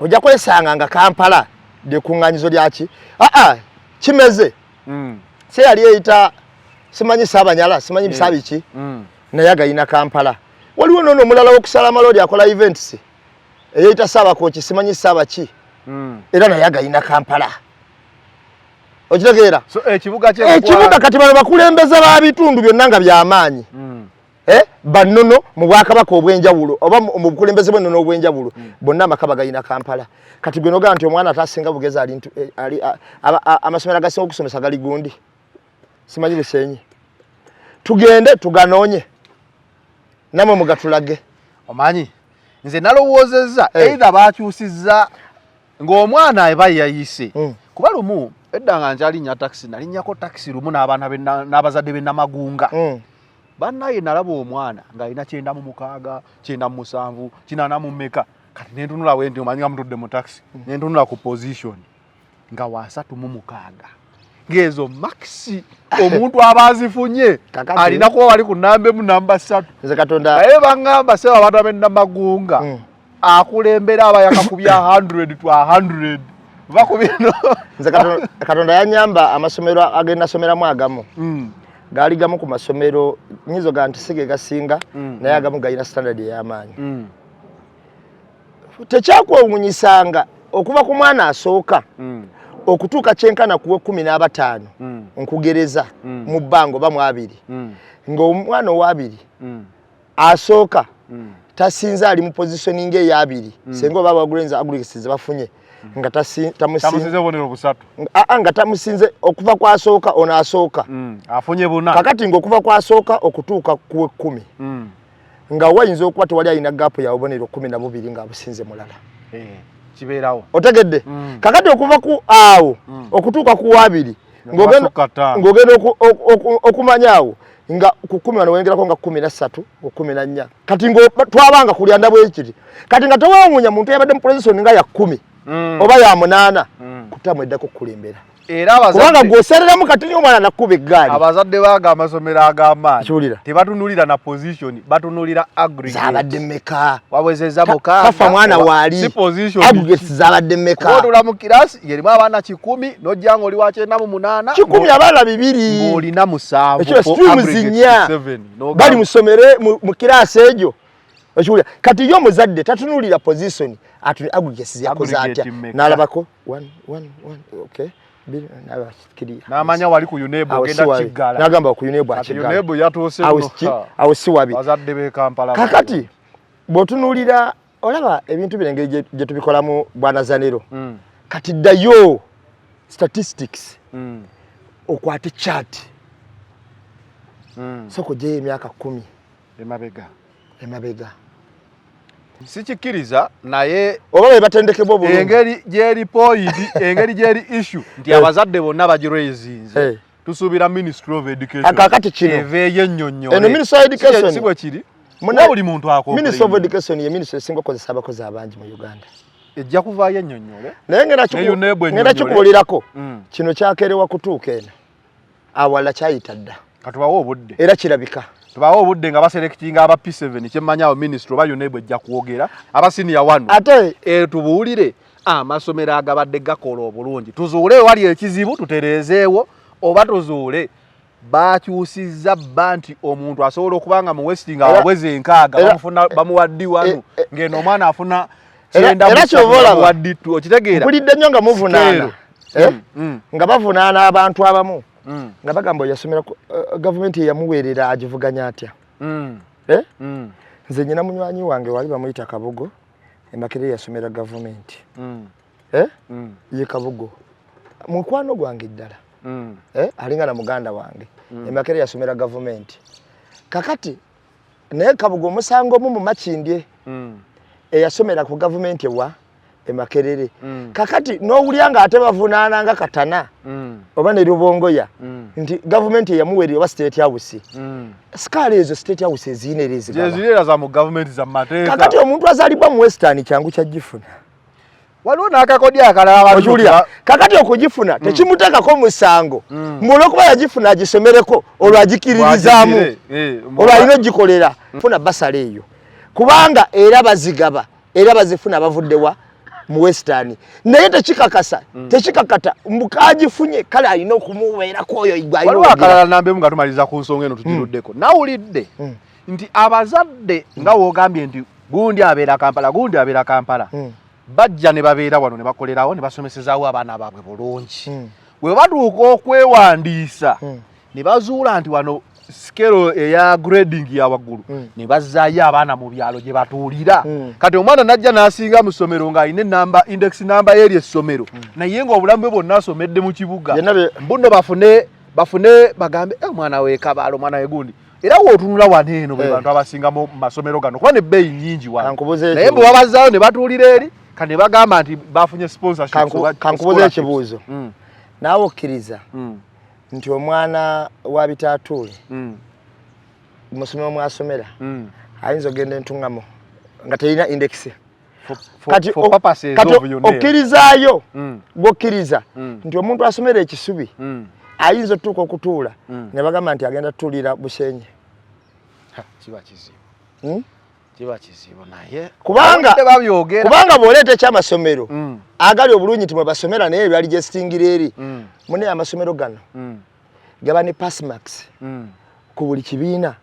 ojja kwesanga nga Kampala de kuŋŋaanyizo lyaki kimeze se yali eyita simanyi Saabanyala simanyi Bisaabiki naye agayina Kampala waliwo nono omulala w'okusala amalodi akola events eyita Saabakooki simanyi Saabaki era naye agayina Kampala okitegeera ekibuga kati bano bakulembeza ba bitundu byonna nga byamaanyi bannono mu Bwakabaka obw'enjawulo oba mu bukulembeze bwennono obw'enjawulo bonna amaka bagayina Kampala kati gwe nogaa nti omwana atasinga bugezi ali amasomero agasinga okusomesa gali gundi simanyi Lusenyi tugende tuganoonye namwe mugatulage omanyi nze nalowoozezza either baakyusizza ng'omwana eba yayise kuba lumu edda nga nkyalinya taxi nalinnyako taxi lumu n'abaana n'abazadde be Namagunga bannaye nalaba omwana ng'alina 96, 97, 88 kati nentunula we nti omanyi nga mutudde mu taxi nentunula ku position nga wa 36 ngezo maxi omuntu abazifunye alina kuba wali ku namba emu namba 3 nze Katonda naye bangamba seba abantu abe Namagunga akulembera abayaka kubya 100 to 100 bakubino nze Katonda yanyamba amasomero agenda someramu agamu gali gamu ku masomero nyizo ga ntisige gasinga naye agamu galina standard y'amaanyi tekyakwewuunyisanga okuva ku mwana asooka okutuuka kyenkana kuwe 15 nkugereza mu bbango ba mu 2 ng'omwana ow'abiri asooka tasinza ali mu positioning ey'abiri senga oba abagulenzi agulisize bafunye nga tamusinze bonero busatu nga tamusinze okuva kwasooka ono asooka afunye buna kakati ng'okuva kwasooka okutuuka kuwe 10 nga wayinza okuba tewali alina gaapu ya obubonero 12 nga abusinze mulala kibeerawo otegedde kakati okuva ku awo okutuuka ku 2 ng'ogenda okumanyaawo nga ku 10 wano wengerako nga 13 ku 14 kati twabanga kulyanda bwekiti kati nga tewawunya muntu yabadde mu position nga ya 10 oba ya 8 kutamu eddako kulembera era kubanga gwosereramu kati nyo omwana nakuba eggaali abazadde baga amasomero ag'amaanyi tebatunulira na position batunulira aggregate zabadde mmeka wabwezeza muka kafa mwana waali si position aggregate zabadde mmeka kodula mu kirasi yerimu abaana 10 nojjanga oli wa 98 10 abaana 2 ng'olina 7 ekyo streams nnya bali musomere mu kirasi egyo Ochulia kati yo muzadde tatunulira position atuli aggregates yakoze atya nalabako 1 okay namanya wali ku UNEB ogenda kigala nagamba ku UNEB akigala UNEB yatuuse awo si wabi bazadde be Kampala kakati botunulira olaba ebintu birengeri gye tubikolamu bwana Zanero kati ddayo statistics okwate chart soko je emyaka 10 emabega sichikiriza naye obawe batendekebwa bulungi engeri gyeri point engeri gyeri issue nti abazadde bonna bagirwezinze tusubira Ministry of Education akakati kino eveye nnyonnyole eno Ministry of Education sigwe kiri muna buli muntu ako Ministry of Education ye ministry singo kozesa abakozi abangi mu Uganda ejja kuvaayo nnyonnyole naye ngenda kikubuulirako kino kyakerewa kutuuka eno awala kyayitadda katubawo obudde era kirabika tubawo obudde nga baselektinga aba P7 kyemmanyawo ministry oba UNEB ejja kwogera aba senior 1 ate tubuulire amasomero agabadde gakola obulungi tuzuule wali ekizibu tutereezeewo oba tuzuule bakyusizza banti omuntu asobola okubanga mu West nga wabweze enkaaga bamufuna bamuwaddi wanu ngeno omwana afuna era kyovola waddi tu okitegeera kulidde nnyo nga muvunaana nga bavunaana abantu abamu nga bagamba yasomera government yamuweerera agivuganya atya nze nyina munywanyi wange wali bamuyita Kabugo emakere yasomera government ye Kabugo mukwano gwange ddala alinga na muganda wange emakere yasomera government kakati naye Kabugo musango mu Makindye eyasomera ku government ewa emakerere kakati n'owulyanga ate bavunaana nga Katana oba ne Rubongoya nti government yamuweerera wa state house skale ezo state house ezirera za mu government za mateeka kakati omuntu azalibwa mu Western kyangu kyagifuna waliwo n'akakodi akalala Julia kakati okugifuna tekimuteekako musango ng'olwokuba yagifuna agisomereko olwo agikiririzaamu olwo alina ogikolera funa basala eyo kubanga era bazigaba era bazifuna bavuddewa mu Western naye tekikakata mbukagifunye kale alina okumuweerako oyo igwayo waliwo akalala nambemu nga tumaliriza ku nsonga eno tugiruddeko nawulidde nti abazadde nga woogambye nti gundi abeera Kampala bajja ne babeera wano ne bakolerawo ne basomesezaawo abaana baabwe bulungi bwe batuuka okwewandiisa ne bazuula nti wano skero eya grading ya waggulu ne bazzaayo abaana mu byalo gye batuulira kati omwana najja n'asinga mu ssomero ng'alina namba index namba eri essomero naye ng'obulamu bwe bwonna asomedde mu kibuga mbuno bafune bagambe omwana weekabaala omwana we gundi era wootunula wano eno bwe bantu abasinga mu masomero gano kuba n'ebbeeyi nnyingi wano naye bwe babazzaayo ne batuulira eri kane bagamba nti bafunye sponsorship kankubuza ekibuuzo naawe okkiriza nti omwana wa Bitaatule musomero mwasomera ayinza ogenda entungamo nga terina index kati okkirizaayo gwokkiriza nti omuntu asomera ekisubi ayinza otuuka okutuula ne bagamba nti agenda tutuulira Bushenyi kiba kizibu naye kubanga bw'oleeta ekyamasomero agali obulungi nti mwe basomera naye byali gyesingira eri mune amasomero gano gaba ne passmax ku buli kibiina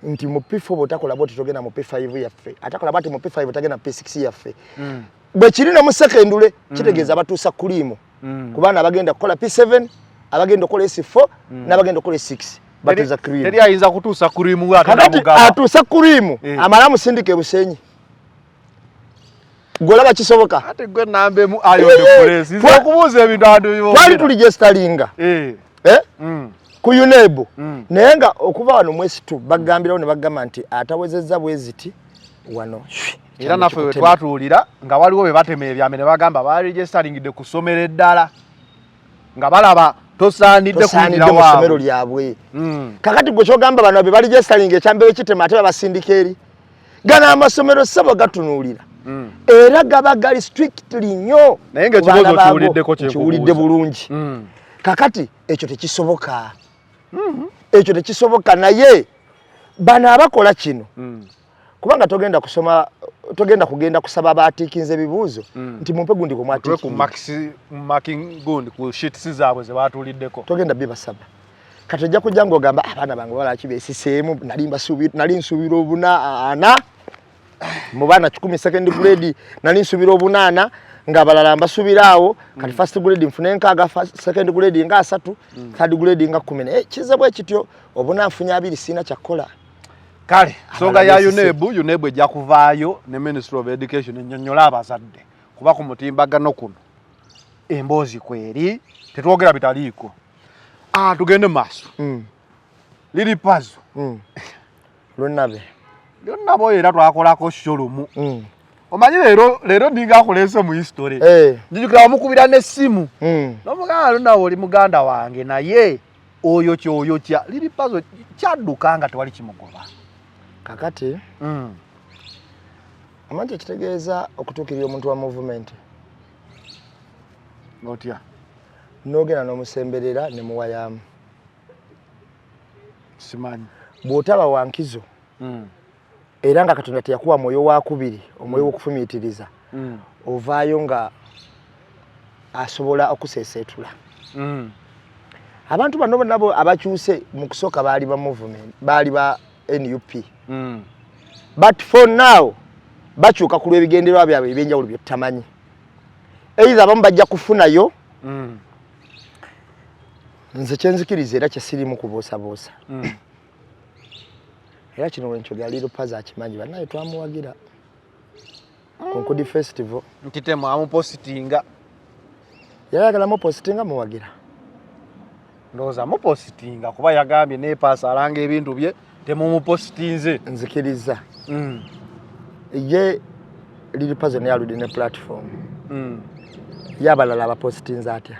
nti mu P4 botakola boti togenda mu P5 yaffe atakola bati mu P5 tagenda P6 yaffe bwe kirina mu sekendule kitegeeza batuusa kulimu kubana abagenda kukola P7 abagenda kukola S4 n'abagenda kukola S6 batuza krimu teri ayinza kutuusa kurimu kakati atuusa kurimu amala musindike Bushenyi golaba kisoboka ate gwe nambe mu ayonde polisi nze okubuuza ebintu ando twali tuligestalinga ku UNEB naye nga okuva wano mwezi tu bagambirawo ne bagamba nti atawezezza bweziti wano era naffe we twatuulira nga waliwo be batema ebyame ne bagamba baregistalingidde kusomera eddala nga balaba tosaanidde kugira mu ssomero lyabwe kakati gwe kyogamba bano be baregistalinga ekyambere kitema ate babasindika eri gana amasomero ssebo gatunuulira era gaba gali strictly nnyo naye ng'ekibuuzo kiwuliddeko kiwulidde bulungi kakati ekyo tekisoboka ekyo tekisoboka naye bano abakola kino kubanga togenda kugenda kusaba baatiikinze ebibuuzo nti mumpe gundi ku marking gundi ku sheets zaabwe ze baatuuliddeko togenda bibasaba kati ojja kujja ng'ogamba abaana bange balaki beesiseemu nali nsuubira obunaana mu baana 10 second grade nali nsuubira obunaana ng'abalala mbasuubiraawo kati first grade nfune nkaaga second grade nga 3 third grade nga 10 kize bwe kityo obunanfunya 2 sina kyakola kale songa ya UNEB ejja kuvaayo ne Ministry of Education ennyonnyola abazadde kuba ku mutimbagano kuno emboozi kweri tetwogera bitaliiko tugende maaso liri pazo Lunnabo era twakolako showroom omanyi leero ndinga akulese mu history njijukira omukubira n'essimu n'omuganda Lunnabo oli muganda wange naye oyo kyoyo kya liri pazo kyadduka nga tewali kimugoba kakati amanyi ekitegeeza okutuukirira omuntu wa movement otya n'ogenda n'omusemberera ne muwayamu simanyi bw'otaba wankizo era nga Katonda teyakuwa mwoyo wa kubiri omwoyo w'okufumiitiriza ovaayo nga asobola okuseeseetula abantu bano nabo abakyuse mu kusooka baali ba movement baali ba NUP but for now bakyuka ku lw'ebigendererwa byabwe ebyenjawulo bye tutamanyi either abamu bajja kufunayo nze kyenzikiriza era kyesirimu kubuusaboosa era kino wenkyogera Little Pazo akimanyi bannaye twamuwagira Konkudi Festival nkitemu amupositinga yayagala mupositinga muwagira ndowooza mupositinga kuba yagambye neepaasa alanga ebintu bye temumupositinze nzikiriza ye Little Pazo naye aludde ne platform ye abalala abapositinze atya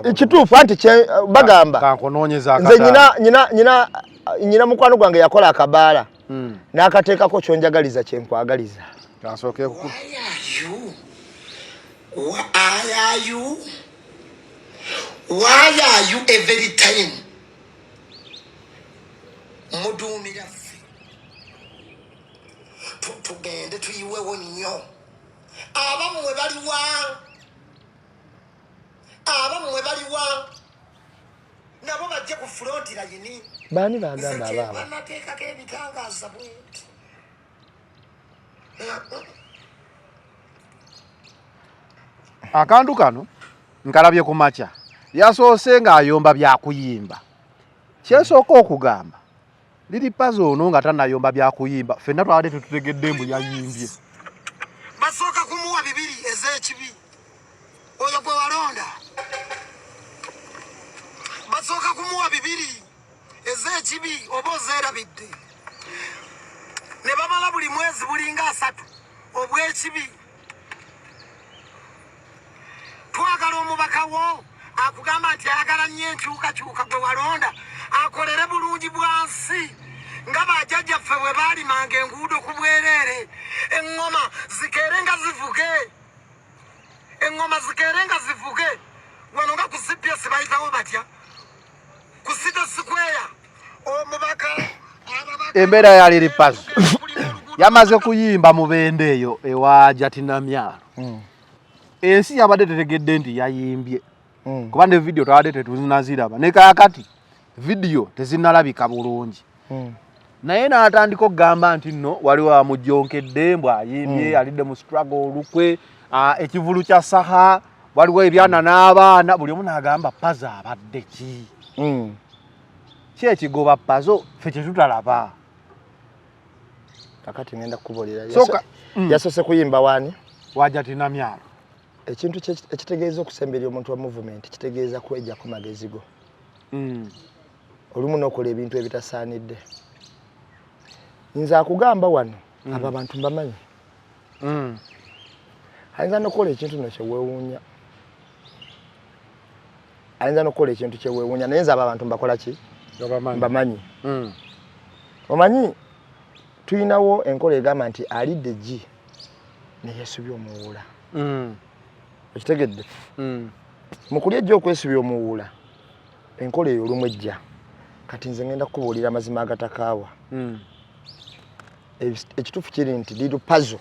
ekituufu anti bagamba kankonoonyeza nze nyina mukwano gwange yakola akabaala n'akateekako kyonjagaliza kyenkwagaliza kansooke Why are you every time muduumira ffe tugende tuyiwewo nnyo abammwe baliwa nabo bajje ku front layini baani bagamba abaabo banateekako ebitangaaza bweti akantu kano nkalabye ku makya yasoose ng'ayomba byakuyimba kyesooka okugamba Little Pazo ono nga tanayomba byakuyimba ffenna twabadde tetutegedde mbu yayimbye basooka kumuwa 2 ez'ekibi oyo gwe walonda basooka kumuwa 2 ez'ekibi oba ozeerabidde ne bamala buli mwezi bulinga 3 obw'ekibi. Twagala omubaka wo akugamba nti ayagala nnyo enkyukakyuka gwe walonda akolere bulungi bwansi nga bajjajjaffe bwe baalimanga enguudo ku bwereere. Eŋŋoma zikeere nga zivuge, eŋŋoma zikeere nga zivuge. Wano nga ku CPS bayitawo batya, ku City Square omubaka embeera yali lipazo yamaze kuyimba mu bende eyo ewa Jatinamyalo. Ensi yabadde tetegedde nti yayimbye kuba ne video twabadde tetuzinaziraba ne kaakati video tezinnalabika bulungi. Naye n'atandika okugamba nti nno waliwo amujjonkedde mbw ayimbye alidde mu struggle olukwe ekivulu kya saha waliwo ebyana n'abaana buli omu n'agamba pazo abadde ki ki ekigoba pazo ffe kyetutalaba. Kakati ngenda kukubuulira Soka yasose kuyimba wani wa Jatinamyalo. Ekintu ekitegeeza okusembera omuntu wa movement kitegeeza kwejjako magezi go. Olumu n'okola ebintu ebitasaanidde. Nze akugamba wano abo abantu mbamanyi. Ayinza n'okola ekintu nekyeweewuunya. Ayinza n'okola ekintu kyeweewuunya naye nze abo abantu mbakola ki? Mbamanyi. Omanyi tuyinawo enkola egamba nti alidde eggi ne yeesubya omuwuula. Okitegedde? Mu kulya ejja okwesubya omuwuula enkola eyo olumu ejja. Kati nze ngenda kukubuulira amazima agatakaawa. Ekituufu kiri nti Little Puzzle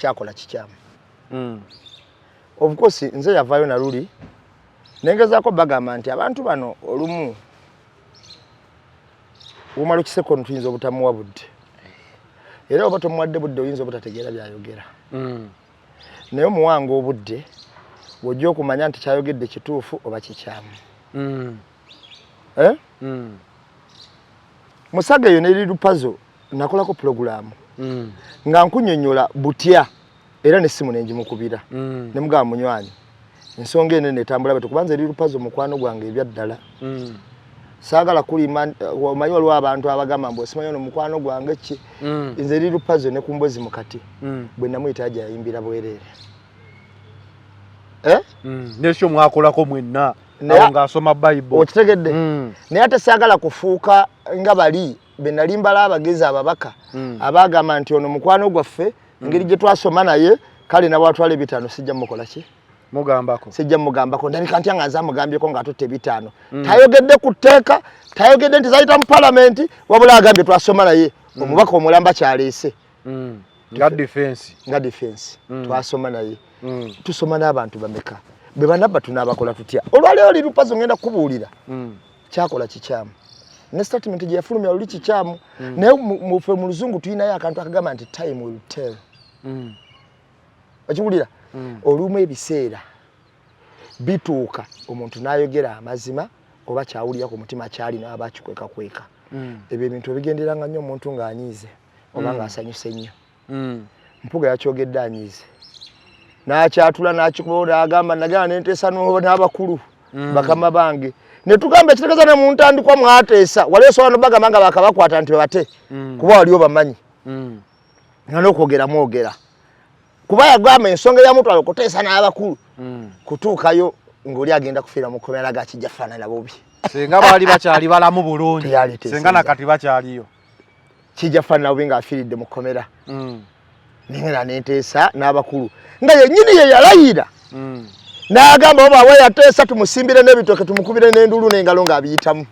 kyakola kikyamu. Of course nze yavaayo na luli nengezaako bagamba nti abantu bano olumu umalo kisekono tuyinza obutamuwa budde. Era oba tomuwadde budde oyinza obutategeera byayogera. Naye omuwanga obudde bw'ojja okumanya nti kyayogedde kituufu oba kikyamu. Musaga eyo ne Little Puzzle nakolako pulogulaamu nga nkunyonnyola butya era n'essimu ne ngimukubira ne mugamba munywanyi ensonga eno etambula bwe tukubanza Little Puzzle mukwano gwange ebyaddala. Saagala kulima omanyi waliwo abantu abagamba mbu osimanyi ono mukwano gwange ki. Nze Little Puzzle ne ku Mbozi mukati bwe namuyita ajja yayimbira bwereere. Nekyo mwakolako mwenna awo ng'asoma Bible. Okitegedde? Naye ate saagala kufuuka nga bali be nali mbala abagezi ababaka abaagamba nti ono mukwano gwaffe engeri gye twasoma naye kale na bwatwala ebitaano sijja mukola ki? Mugambako. Sijja mugambako ndabika ntya nga nzamugambyeko ng'atutte ebitaano. Tayogedde ku tteeka, tayogedde nti zayita mu palamenti wabula agambye twasoma naye omubaka omulamba kyaleese. Nga defense. Nga defense. Twasoma naye. Tusoma n'abantu bameka. Be banabba tunaabakola tutya. Olwaleero Little Puzzle ngenda kubuulira. Kyakola kikyamu. Ne statement gye yafulumya oli kikyamu. Naye mufe mu luzungu tuyinayo akantu akagamba nti time will tell. Okiwulira? Olumu ebiseera bituuka omuntu n'ayogera amazima oba kyawulira ku mutima kyalina aba akikwekakweka. Ebyo ebintu ebigenderanga nnyo omuntu ng'anyiize oba ng'asanyuse nnyo. Mpuga yakyogedde anyiize. N'akyatula n'akikubawo n'agamba nagala nenteesa n'abakulu bakama bange. Ne tugamba ekitegeeza ne mu ntandikwa mwateesa wali osobola n'obagamba nga bakabakwata nti bate kuba waliwo bamanyi. Nga n'okwogera mwogera. Kuba yagamba ensonga ya mutwalo kuteesa n'abakulu kutuukayo ng'oli agenda kufiira mu kkomera ga kijja faanana bubi. Senga baali bakyali balamu bulungi. Senga nakati bakyaliyo. Kijja faanana bubi ng'afiiridde mu kkomera. Nengera nenteesa n'abakulu. Nga yennyini ye yalayira. N'agamba oba we yateesa tumusimbire n'ebitooke tumukubire n'endulu n'engalo ng'abiyitamu.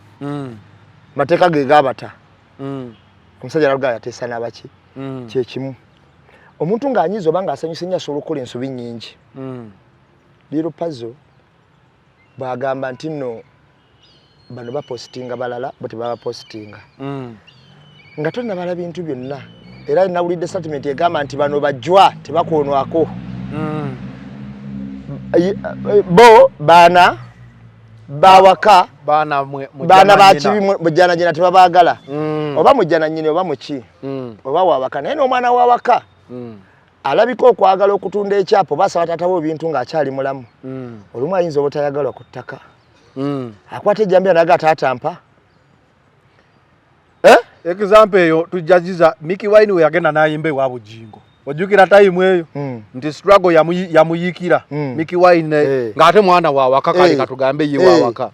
Mateeka ge gaabata. Omusajja nalugala yateesa n'abaki. Kye kimu. Omuntu ng'anyiiza oba ng'asanyuse nnyo asobola okukola ensobi nnyingi. Little Puzzle bw'agamba nti nno bano bapositinga balala bo tebabapositinga. Nga tonnabala bintu byonna. Era nawulidde statement egamba nti bano bajjwa tebakoonwako. Bo baana bawaka baana bakibi mujjana jina tebabaagala. Oba mujjana nnyini oba muki oba wawaka naye n'omwana wawaka alabika okwagala okutunda ekyapo basaba taatawo ebintu ng'akyali mulamu. Olumu ayinza obutayagalwa ku ttaka. Akwata ejjambiya naga taatampa. example eyo tujajiza Mickey Wine we yagenda nayimbe wa Bujingo ojukira time eyo nti struggle yamuyikira Mickey Wine ngate mwana wa wakakali katugambe ye wa waka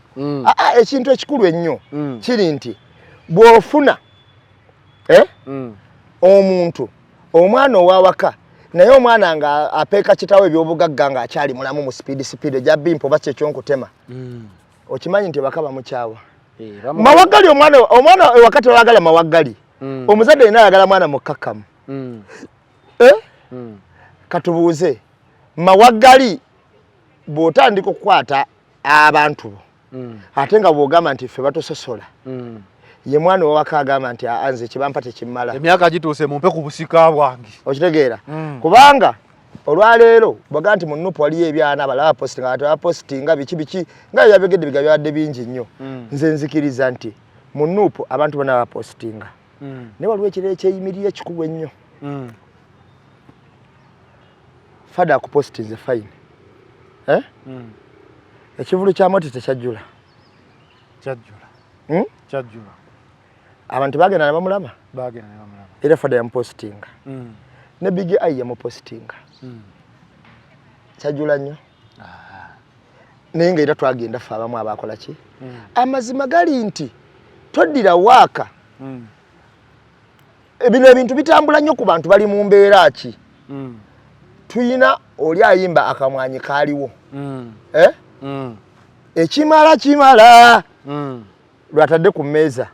ekintu ekikulu ennyo kiri nti bwofuna omuntu omwana owawaka naye omwana nga apeeka kitawe ebyobugagga nga akyali mulamu mu speed jabimpo bache kyonkutema okimanyi nti bakaba mukyawa mawagali omwana wakati wagala mawagali omuzadde ina yagala mwana mukakamu katubuuze mawagali bw'otandika okukwata abantu ate nga bw'ogamba nti ffe batososola ye mwana owaka agamba nti anze kibampa tekimmala emyaka gituuse mumpe ku busika bwange okitegeera kubanga olwaleero bwaga nti mu Nuupu waliyo ebyana balaba postinga abantu bapostinga biki nga byabegedde bigabadde bingi nnyo nze nzikiriza nti mu Nuupu abantu bonna bapostinga ne waliwo ekirere ekyeyimirira ekikulu ennyo fada akupostinze fine ekivulu kya moti tekyajjula kyajjula abantu bagenda nabamulama era fada yamupostinga ne Big Eye yamupostinga kyajjula nnyo naye nga era twagenda ffe abamu abakola ki amazima gali nti toddira waaka bino ebintu bitambula nnyo ku bantu bali mu mbeera ki tuyina oli ayimba akamwanyi kaaliwo ekimala lwatadde ku mmeeza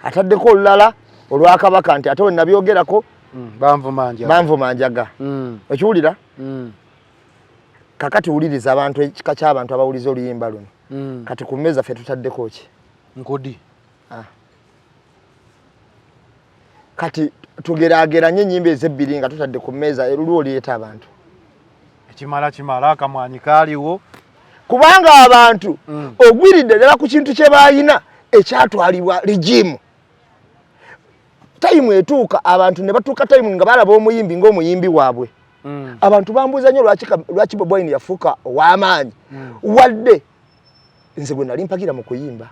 ataddeko olulala olwakabaka nti ate we nabyogerako banvumanjaga okiwulira kakati wuliriza abantu ekika ky'abantu abawuliza oluyimba luno kati ku mmeeza ffe tutaddeko ki nkodi kati tugeraageranye ennyimba ezebbiri nga tutadde ku mmeeza erulwo olireeta abantu ekimala akamwanyi kaaliwo kubanga abantu ogwiridde ddala ku kintu kye baayina ekyatwalibwa rigimu tayimu etuuka abantu ne batuuka tayimu nga balaba omuyimbi ng'omuyimbi waabwe abantu bambuuza nnyo lwaki Bobi Wine yafuuka ow'amaanyi wadde nze gwe nali mpagira mu kuyimba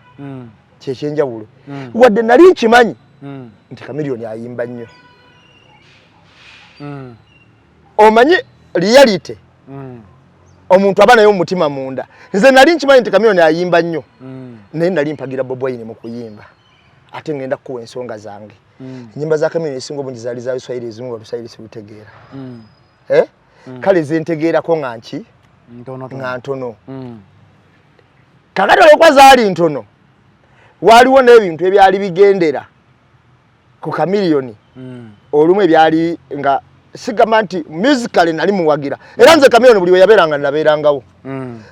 kyekyenjawulo wadde nali nkimanyi nti Chameleone ayimba nnyo omanyi reality omuntu aba naye omutima munda nze nali nkimanyi nti Chameleone ayimba nnyo naye nali mpagira Bobi Wine mu kuyimba ate ngenda kuwa ensonga zange ennyimba za Chameleone esinga obungi zaali za Luswayiri ezimu nga Luswayiri sibutegeera kale zentegeerako nga nki nga ntono kakati olwokuba zaali ntono waaliwo n'ebintu ebyali bigendera ku Chameleone olumu ebyali nga sigamba nti musically nali muwagira era nze Chameleone buli we yabeeranga nabeerangawo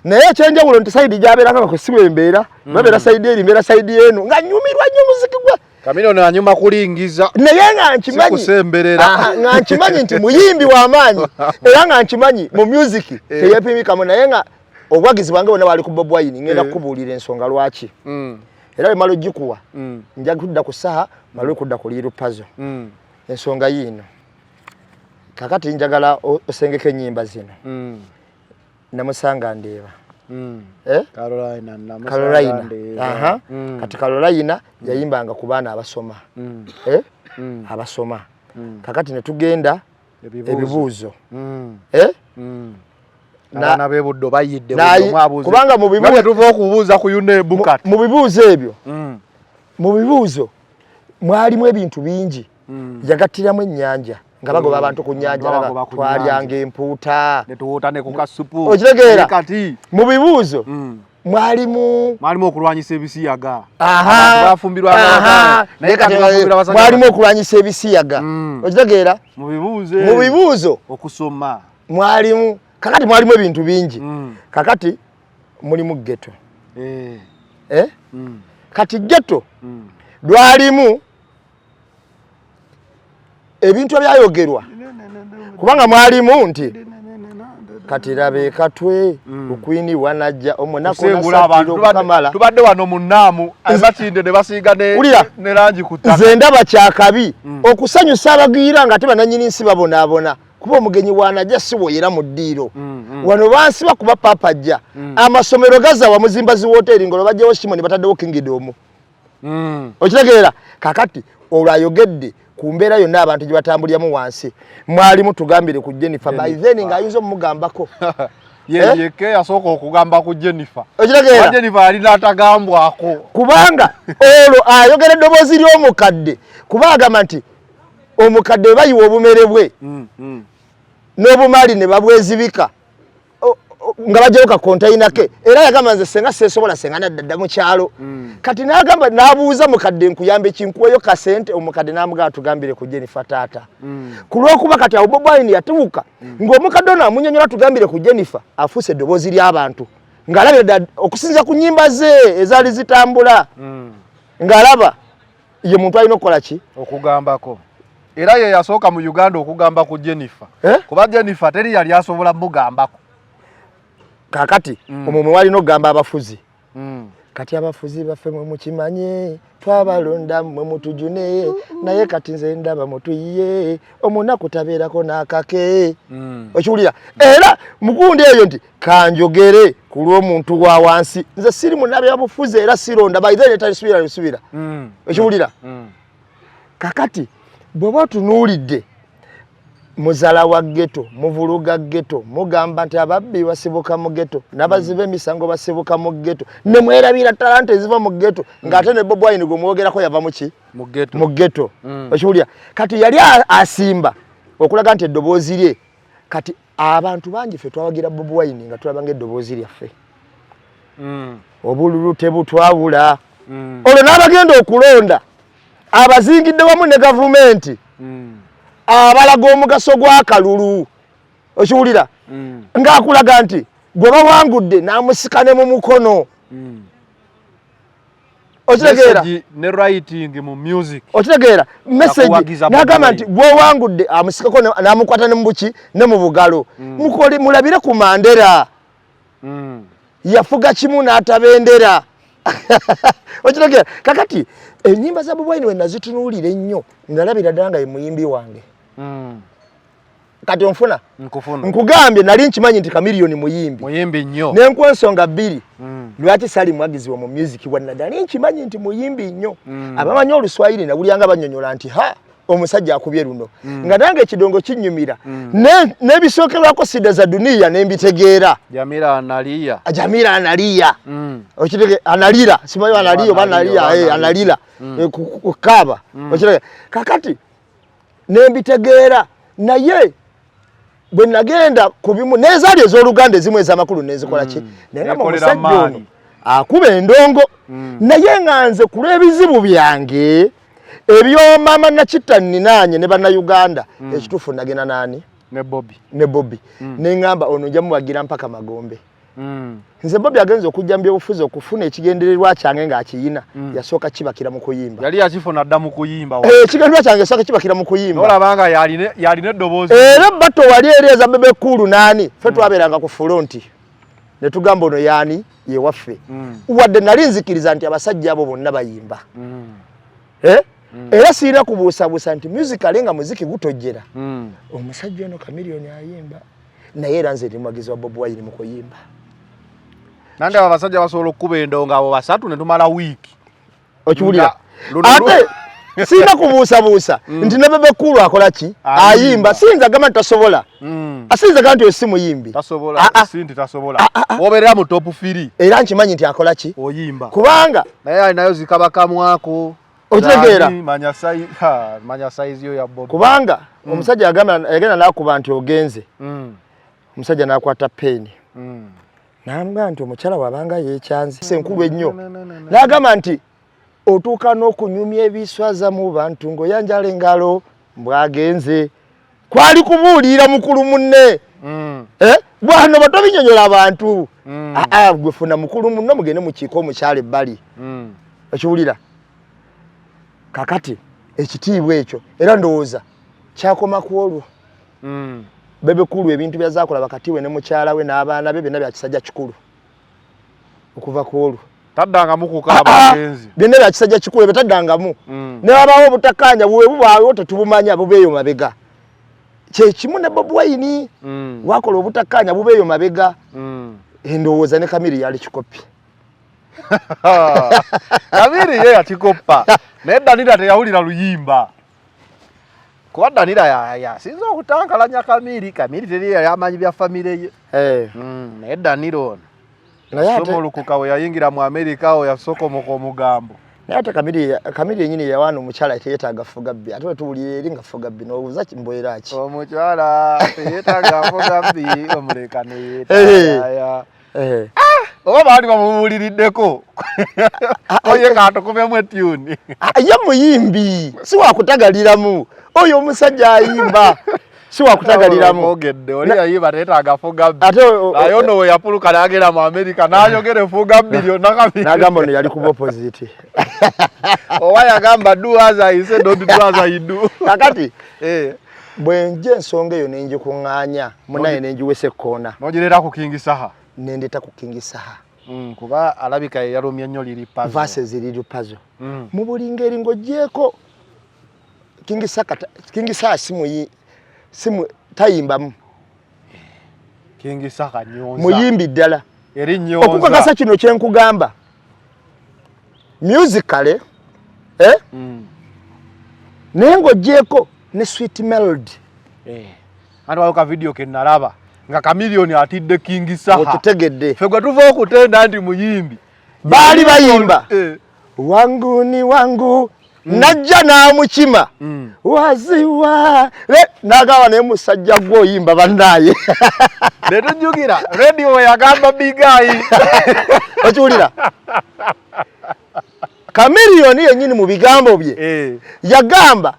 naye ekyenjawulo nti sayidi gyabeeranga nga si bwembeera babeera sayidi eri mbeera sayidi eno nga nyumirwa nnyo muziki gwe Chameleone anyuma kulingiza naye nga nkimanyi nga nkimanyi nti muyimbi w'amaanyi era nga nkimanyi mu music teyepimikamu naye nga obwagizi bwange bwonna bwali ku Bobi Wine ngenda kukubuulira ensonga lwaki era bemala ogikuwa nja kudda ku saha malwe kudda ku liiru puzzle ensonga yiino kakati njagala osengeka ennyimba zino namusanga ndeeba Carolina kati Carolina yayimbanga ku baana abasoma abasoma kakati ne tugenda ebibuuzo na bebuddo bayidde kubanga tuva okubuuza ku Yunebu kati mu bibuuzo ebyo mu bibuuzo mwalimu ebintu bingi yagattiramu ennyanja nga bagoba abantu ku nnyanja twalyanga empuuta netuwotane ku kasupu okitegeera mu bibuuzo mwalimu okulwanyisa ebisiyaga bafumbirwa mwalimu okulwanyisa ebisiyaga okitegeera mu bibuuzo okusoma mwalimu kakati mwalimu ebintu bingi kakati mulimu ghetto kati ghetto lwalimu ebintu ebyayogerwa kubanga mwalimu nti kati rabe katwe ukwini wanajja omonako nakamala tubadde wano munaamu abatinde ne basiga ne rangi kutaka nze ndaba kyakabi okusanyusa abagira nga teba nanyini nsi babonabona kuba omugenyi wanajja siwoyera mu ddiiro wano bansi bakuba papajja amasomero gaza wa muzimbazi hoteli ngolo bajjawo Shimoni bataddewo Kingdom okitegeera kakati olwayogedde ku mbeera yonna abantu gye batambuliramu wansi mwalimu tugambire ku Jennifer by then ng'ayinza omugambako yeke yasooka okugamba ku Jennifer okitegeera Jennifer alina atagambwako kubanga olwo ayogera eddoboozi ly'omukadde kuba agamba nti omukadde bayiwa obumere bwe n'obumaali ne babwezibika nga bajjayo ka konteyina ke era yagamba nze senga seesobola senga nadda mu kyalo kati n'agamba n'abuuza mukadde nkuyambe kinkuweyo ka sente omukadde n'amugamba tugambire ku Jennifer taata ku lw'okuba kati awo Bobi Wine yatuuka ng'omukadde ono amunnyonnyola tugambire ku Jennifer afuuse eddoboozi ly'abantu ng'alabira okusinza ku nnyimba ze ezaali zitambula ng'alaba ye muntu alina okukola ki okugambako era ye yasooka mu Uganda okugamba ku Jennifer kuba Jennifer teri yali asobola mugambako kakati omumwe walina okugamba abafuzi kati abafuzi baffe mwe mukimanye twabalonda mwe mutujune naye kati nze ndaba mutuyiye omunaku tabeerako n'akake okiwulira era mugundi eyo nti kanjogere ku lw'omuntu wa wansi nze siri munabe yabufuzi era sironda bayize talisubira okiwulira kakati bw'oba otunuulidde muzala wa ghetto muvuluga ghetto mugamba nti ababbi basibuka mu ghetto nabazibe emisango basibuka mu ghetto ne mwerabira talante ziva mu ghetto ng'ate ne Bobi Wine gw'omwogerako yava muki mu ghetto okiwulira kati yali asimba okulaga nti eddoboozi lye kati abantu bangi ffe twawagira Bobi Wine nga tulaba ng'eddoboozi lyaffe obululu tebutwabula olwo n'abagenda okulonda abazingidde wamu ne gavumenti abalaga omugaso gw'akalulu okiwulira ng'akulaga nti gwe bawangudde n'amusikane mu mukono okitegeera ne writing mu music okitegeera message n'agamba nti gw'owangudde amusikako n'amukwata ne mu buki ne mu bugalo mulabire ku Mandela yafuga kimu n'atabendera okitegeera kakati ennyimba za Bobi Wine we nazitunuulira ennyo ngalabira ddala nga ye muyimbi wange kati onfuna nkugambye nali nkimanyi nti Chameleone muyimbi nnyo nenkuwa ensonga bbiri lwaki sali mwagiziwa mu music wadde nali nkimanyi nti muyimbi nnyo abamanyi Oluswayiri nawulyanga bannyonnyola nti omusajja akubye luno nga nange ekidongo kinnyumira n'ebisookerwako sida za duniya nembitegeera Jamila analiya okitege analira simanyi analiyo banaliya analira kukaaba okitege kakati nembitegeera naye bwe nagenda ku bimu nezaali ez'Oluganda ezimu ez'amakulu nezikola ki naye nga omusajja ono akuba endongo naye nga nze ku lw'ebizibu byange ebyomama Nakitta Ninaanye ne bannayuganda ekituufu nagenda nani ne Bobi neŋŋamba ono nja muwagira mpaka Magombe nze Bobi agenza okujja mu byobufuzi okufuna ekigendererwa kyange ng'akiyina yasooka kibakira mu kuyimba yali yakifuna dda mu kuyimba ekigendererwa kyange yasooka kibakira mu kuyimba olabanga yalina eddoboozi era bato wali ereeza Bebe Cool nani ffe twabeeranga ku fulonti ne tugamba ono yaani ye waffe wadde nali nzikiriza nti abasajja abo bonna bayimba era sirina kubuusabuusa nti musically nga muziki gutojjera omusajja ono Chameleone ayimba naye era nze ndi mwagizi wa Bobi Wine mu kuyimba nandi abo abasajja basobola okukuba endongo abo basatu ne tumala wiiki okiwulira ate sirina kubuusabuusa nti ne Bebe Cool akola ki ayimba siyinza gamba nti tasobola asiyinza gamba nti oyo si muyimbi tasobola obeerera mu top 3 era nkimanyi nti akola ki oyimba kubanga naye alinayo zikabakamwako otegeera manya size yo ya Bobi kubanga omusajja yagenda n'akuba nti ogenze omusajja n'akwata peni n'amugamba nti omukyala wabanga yeekyanze senkulu ennyo n'agamba nti otuuka n'okunyumya ebiswaza mu bantu ng'oyanjala engalo bwagenze kwali kubuulira mukulu munne bwano batobinyonyola abantu gwe funa mukulu munno mugende mukiiko omukyala ebbali okiwulira kakati ekitiibwa ekyo era ndowooza kyakoma ku olwo Bebe Cool ebintu byazaakola bakati we ne mukyala we n'abaana be byonna bya kisajja kikulu okuva ku olwo taddangamu kukaaba agenzi byonna bya kisajja kikulu betaddangamu ne wabaawo obutakkaanya buwe bubaawo tetubumanya bubeeyo mabega kyekimu ne Bobi Wine wakola obutakkaanya bubeeyo mabega endowooza ne Chameleone yali kikopi Kamiri ye atikopa. Naye Danira teyawulira luyimba. Kuba Danira ya sinza okutankalanya Kamiri. Kamiri teri yamanyi bya famire ye. Naye Danira ono. Somo lukuka we yayingira mu America o yasokomoka omugambo. Naye ate Kamiri yenyini yawana omukyala teyetaaga Fugabbi. Ate tuwulira eri nga Fugabbi n'obuuza kimboera ki. Omukyala teyetaaga Fugabbi omuleka ne yeetaaga. Oba baali bamubuuliriddeko. Oye katukubemu etuni. Ye muyimbi si wakutagaliramu. Oyo omusajja ayimba. Si wakutagaliramu. Ogedde oli yayiba teyetaaga Fugabbi. Naye ono we yapuluka n'agenda mu America n'ayogera Fugabbi lyonna Kamiri. N'agamba ono yali ku opposite. Owa yagamba do as I say, don't do as I do. Kakati bwe nje ensonga eyo nenjikuŋŋaanya munaye nenjiwese ekkoona. N'ogireeta ku King Saha. Nendeta ku King Saha. Kuba alabika yalumya nnyo liri puzzle. Verses liri puzzle. Mu buli ngeri ng'oggyeko King Saha simu tayimbamu. King Saha nyonza. Muyimbi ddala. Eri nyonza. Okukakasa kino kye nkugamba. Musically naye ng'oggyeko ne Sweet Melody. Andi waliwo ka video ke nalaba nga Chameleone atidde King Saha. Okitegedde. Ffe gwe tuva okutenda nti muyimbi. Baali bayimba. Wangu ni wangu. Najja n'amukima. Waziwa. N'agamba naye musajja gw'oyimba bannaye. Ne tujjukira radio yagamba bigayi. Okiwulira? Chameleone yennyini mu bigambo bye yagamba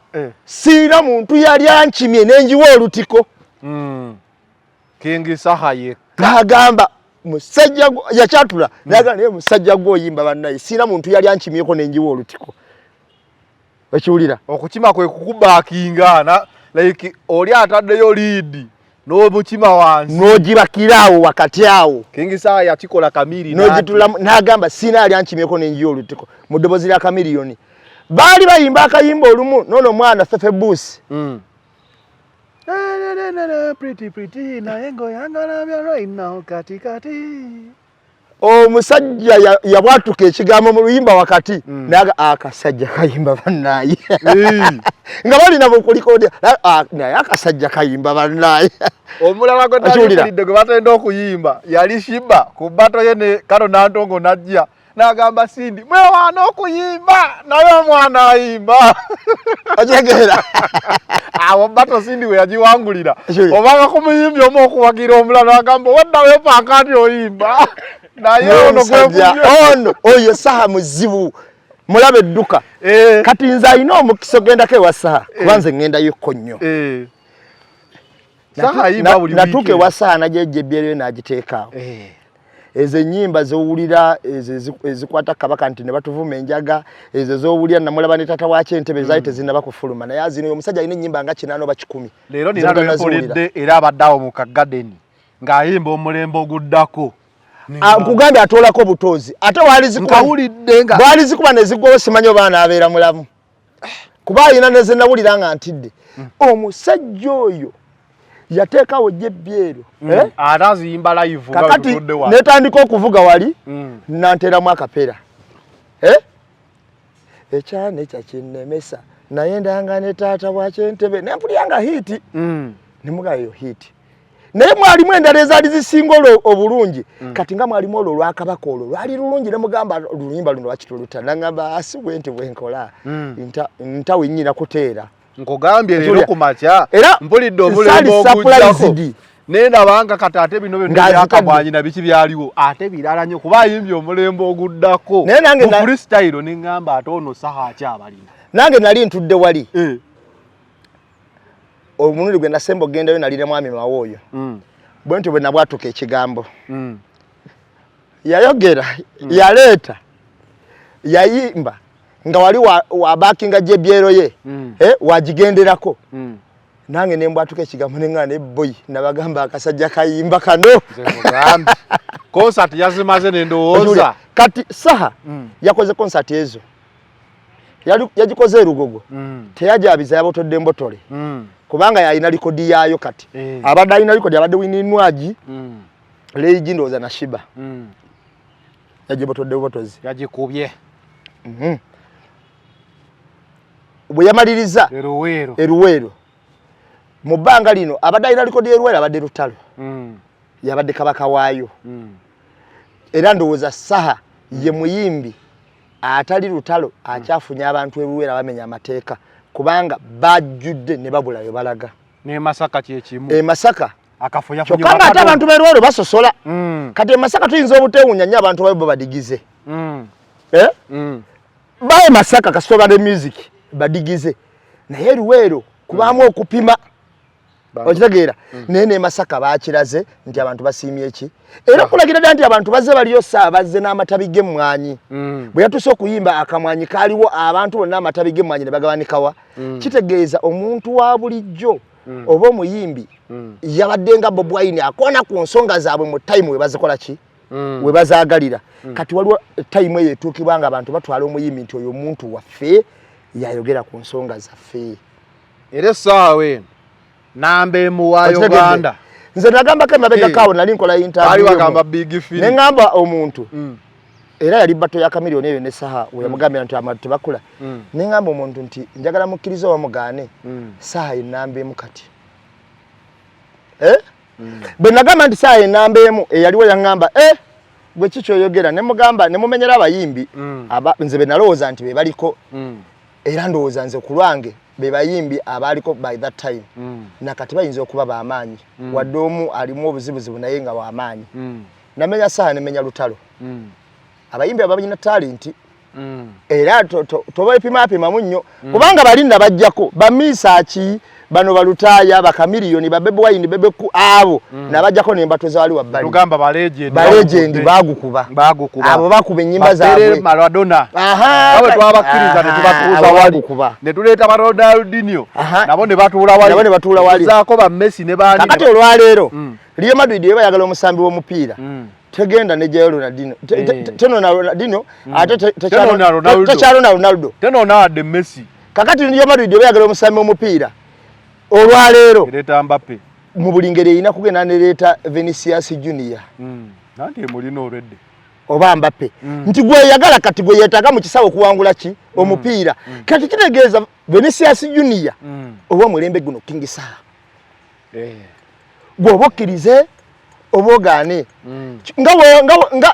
siina muntu yali ankimye nenjiwa olutiko. King Saha ye n'agamba musajja yakyatula n'agamba naye musajja gw'oyimba bannaye siina muntu yali ankimyeko nenjiwa olutiko. Okiwulira? Okukima kwe kukubaakingana like oli ataddeyo lead n'omukima wansi n'ogibakira awo wakati awo. King Saha yakikola Kamiri n'agamba siina yali ankimyeko nenjiwa olutiko mu ddoboozi lya Chameleone. Baali bayimba akayimba olumu n'ono mwana Fefe Buusi. Pretty naye ng'oyagala bya right now katikati. Omusajja yabwatuka ekigambo mu luyimba wakati naga akasajja kayimba bannaye. Nga balina bukulikoodya naye akasajja kayimba bannaye. Omulala gwe talidde gwe batenda okuyimba yali Shiba ku bato ye ne Karo Nantongo najja n'agamba Sindi mwewaana okuyimba naye omwana ayimba. Ojegeera. Awo bato Sindi we yagiwangulira. Obanga kumuyimbi omu okuwagira omulala agamba weddayo pankati oyimba. Naye ono ono oyo Saha muzibu mulabe edduka. Kati nze alina omukisa ogendako ewa Saha kubanze ŋŋendayo nnyo. Saha ayimba buli wiiki. Natuuka ewa Saha najja ebyeryo n'agiteekaawo. Ezo ennyimba z'owulira ezikwata Kabaka nti ne batuvuma enjaga ezo z'owulira Namulaba ne tata wa Kyentebe zaali tezinnaba kufuluma naye azino omusajja alina ennyimba nga 9 oba 10. Leero nina lwempulidde era abadde awo mu kagadeni ng'ayimba omulembe oguddako. Nkugambye atoolako butozi ate waali zikuba ne ziggwawo simanyi oba anaabeera mulamu kuba alina ne ze nawulira nga ntidde. Omusajja oyo yateekawo jjebyero ate aziyimba live kakati netandika okuvuga wali nanteeramu akapera ekyana ekyo kinnemesa naye ndanga ne taata wa Kyentebe nempulyanga hiiti nemugayo hiiti naye mwalimu endala ezaali zisinga obulungi kati nga mwalimu olwo lwa Kabaka olwo lwali lulungi ne mugamba oluyimba luno lwakituluta nangamba asibwe nti bwenkola ntawe nnyina kuteera nkugambye leero ku makya mpulidde omulembe ogujjako nendabanga kati ate bino byakabwanyi na biki byaliwo ate birala nnyo kuba ayimbye omulembe oguddako mu freestyle neŋŋamba ate ono Saha akyabalina. Nange nali ntudde wali omulundi gwe nasemba ogendayo nalina mwami Mawooyo bwe ntyo bwe nabwatuka ekigambo yayogera yaleeta yayimba nga wali wabakinga jebyero ye wagigenderako nange nembwatuka ekigambo neŋŋana ne boy nabagamba akasajja kayimba kano concert yazimaze nendowooza kati Saha yakoze concert ezo yagikoze erugogo teyajabiza yabotodde embotole kubanga yalina likodi yaayo kati abadde alina likodi abadde Winnie Nwagi Leigi ndowooza na Shiba yagibotodde bubotozi yagikubye bwe yamaliriza eruweero mu bbanga lino abadde alina likodi y'eruweero abadde Lutalo yabadde kabaka waayo era ndowooza saha ye muyimbi atali Lutalo akyafunye abantu eruweero abamenya amateeka kubanga bajjudde ne babulayo balaga ne Masaka kyekimu Masaka akafo yafunye kyokka ate abantu beruweero basosola kati Masaka tuyinza obutewunya nnyo abantu babo badigize baye Masaka kasoba ne music badigize naye eruweero kubaamu okupima okitegeera nene Masaka baakiraze nti abantu basiimye eki era kulagira ddala nti abantu bazze baliyo bazze n'amatabi g'emmwanyi bwe yatuuse okuyimba akamwanyi kaaliwo abantu bonna amatabi g'emmwanyi ne bagabanikawa kitegeeza omuntu wa bulijjo oba omuyimbi yabadde nga Bobi Wine akoona ku nsonga zaabwe mu time we bazikola ki we bazaagalira kati waliwo time eyo etuukibwa nga abantu batwala omuyimbi nti oyo omuntu waffe yayogera ku nsonga zaffe era essaawa eno Nambe muwa Uganda nze nagamba ke mabega kawo nali nkola interview ali bagamba big film ne ngamba omuntu era yali bato ya kamilioni eyo ne saha we yamugambira nti amatu bakula ne ngamba omuntu nti njagala mukkirizo wamugane saha enambe mu kati bwe nagamba nti saha enambe mu eyaliwo yangamba gwe kicho yogera ne mugamba ne mumenyera abayimbi nze be nalowooza nti be baliko era ndowooza nze ku lwange be bayimbi abaliko by that time nakati bayinza okuba b'amaanyi wadde omu alimu obuzibuzibu naye nga w'amaanyi namenya saha nemenya Lutalo abayimbi abalina talenti era tobapimapimamu nnyo kubanga balinda bajjako bamisaaki bano balutaaya bakamiliyoni Bobi Wine bebeku abo nabajjako nembatoza wali wabbali tugamba balegendi bagukuba abo bakuba ennyimba zaabwe Maradona abo twabakiriza ne tubatuuza wali ne tuleeta Ronaldinho nabo ne batuula wali zaako ba Messi ne baani kakati olwaleero Real Madrid bayagala omusambi w'omupiira tegenda ne jayo Ronaldinho teno na Ronaldinho ate techalo na Ronaldo teno na de Messi kakati Real Madrid bayagala omusambi w'omupiira olwaleero leta Mbappe mu bulingere ina kugenda ne leta Vinicius Junior nanti mulino already oba Mbappe nti gwe yagala kati gwe yetaga mu kisawo kuwangula ki omupiira kati kitegeeza Vinicius Junior oba mulembe guno King Saha gwe obokkirize obogane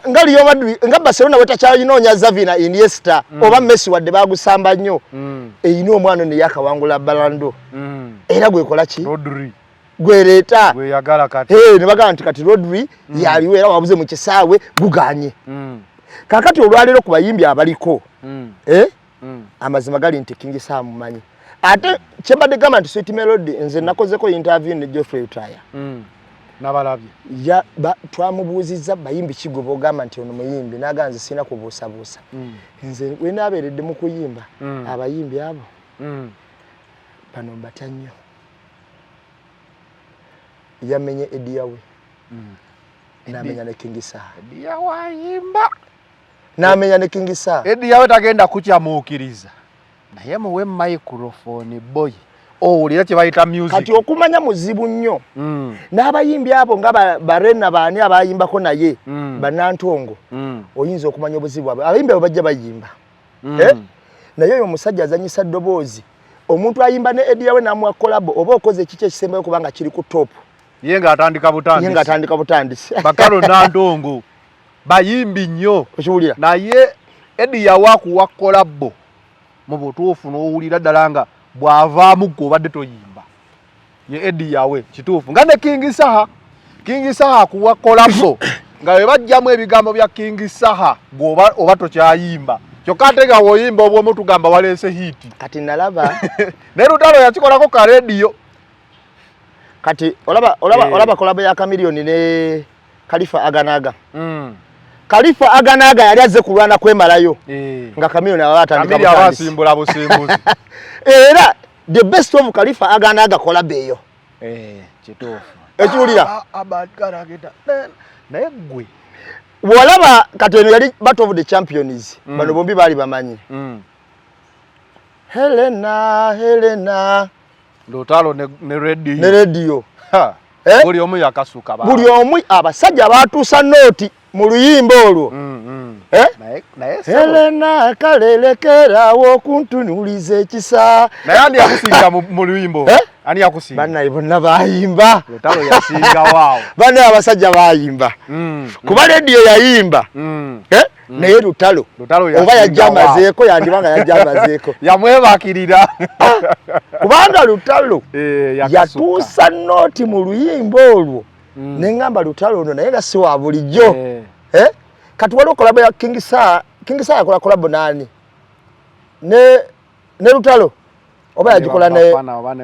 nga Real Madrid nga Barcelona wetakyayinoonya Xavi na Iniesta oba Messi wadde bagusamba nnyo eyina omwana ne yakawangula Balando era gwekola ki Rodri gwereeta gwe yagala kati ne bagamba nti kati Rodri yaliwo era wabuze mu kisaawe guganye kakati olwaleero ku bayimbi abaliko amazima gali nti King Saha mumanyi ate kyembadde gamba nti Sweet Melody nze nakozeko interview ne Geoffrey Utaya nabalabye ya twamubuuzizza bayimbi kigo bogamba nti ono muyimbi naganze sina kubuusabuusa nze we nabeeredde mu kuyimba abayimbi abo bano mbatya nnyo yamenye Ediyawe namenya ne King Saha Ediyawe ayimba namenya ne King Saha Ediyawe tagenda kukyamuukiriza naye muwe microphone boy owulira kye bayita music kati okumanya muzibu nnyo n'abayimbi abo nga barena baani abayimbako naye banantongo oyinza okumanya obuzibu bwabwe abayimbi abo bajja bayimba naye oyo omusajja azanyisa ddoboozi omuntu ayimba ne Ediyawe n'amuwa kolabo oba okoze ekiki ekisembayo kubanga kiri ku top ye ng'atandika butandisi bakalo nantongo bayimbi nnyo okiwulira naye Ediyawe akuwa kolabo mu butuufu n'owulira ddala nga bwavaamu gwe obadde toyimba ye Ediyawe kituufu nga ne King Saha akuwa kolabo nga we bajjamu ebigambo bya King Saha gwe oba tokyayimba kyokka ate nga woyimba obwomu tugamba waleese hiiti kati nalaba ne Lutalo yakikolako ka rediyo kati olaba kolabo ya Kamiliyoni ne Khalifa Aganaga Khalifa Aganaga yali azze kulwana kwemalayo nga Kamiliyoni abasimbula busimbuzi era the best of Khalifa Aganaga kolabo eyo kituufu ekiwulira abagarageta naye gwe walaba kati eno yali battle of the champions bano bombi baali bamanyi Helena Lutalo ne radio buli omu yakasuka buli omu abasajja batuusa nooti mu luyimba olwo Helena kalelekerawo kuntunuliza ekisa naye ani yakusinga mu luyimbo ani yakusinga bannaye bonna bayimba Lutalo yasinga waawo bannaye abasajja bayimba kuba radio yayimba naye Lutalo oba yajamazeeko yandibanga yajamazeeko yamwebakirira kubanga Lutalo yatuusa noti mu luyimba olwo neŋŋamba Lutalo ono naye nga si wa bulijjo kati waliwo kolabo ya King Saa yakola kolabo nani ne Lutalo oba yagikola ne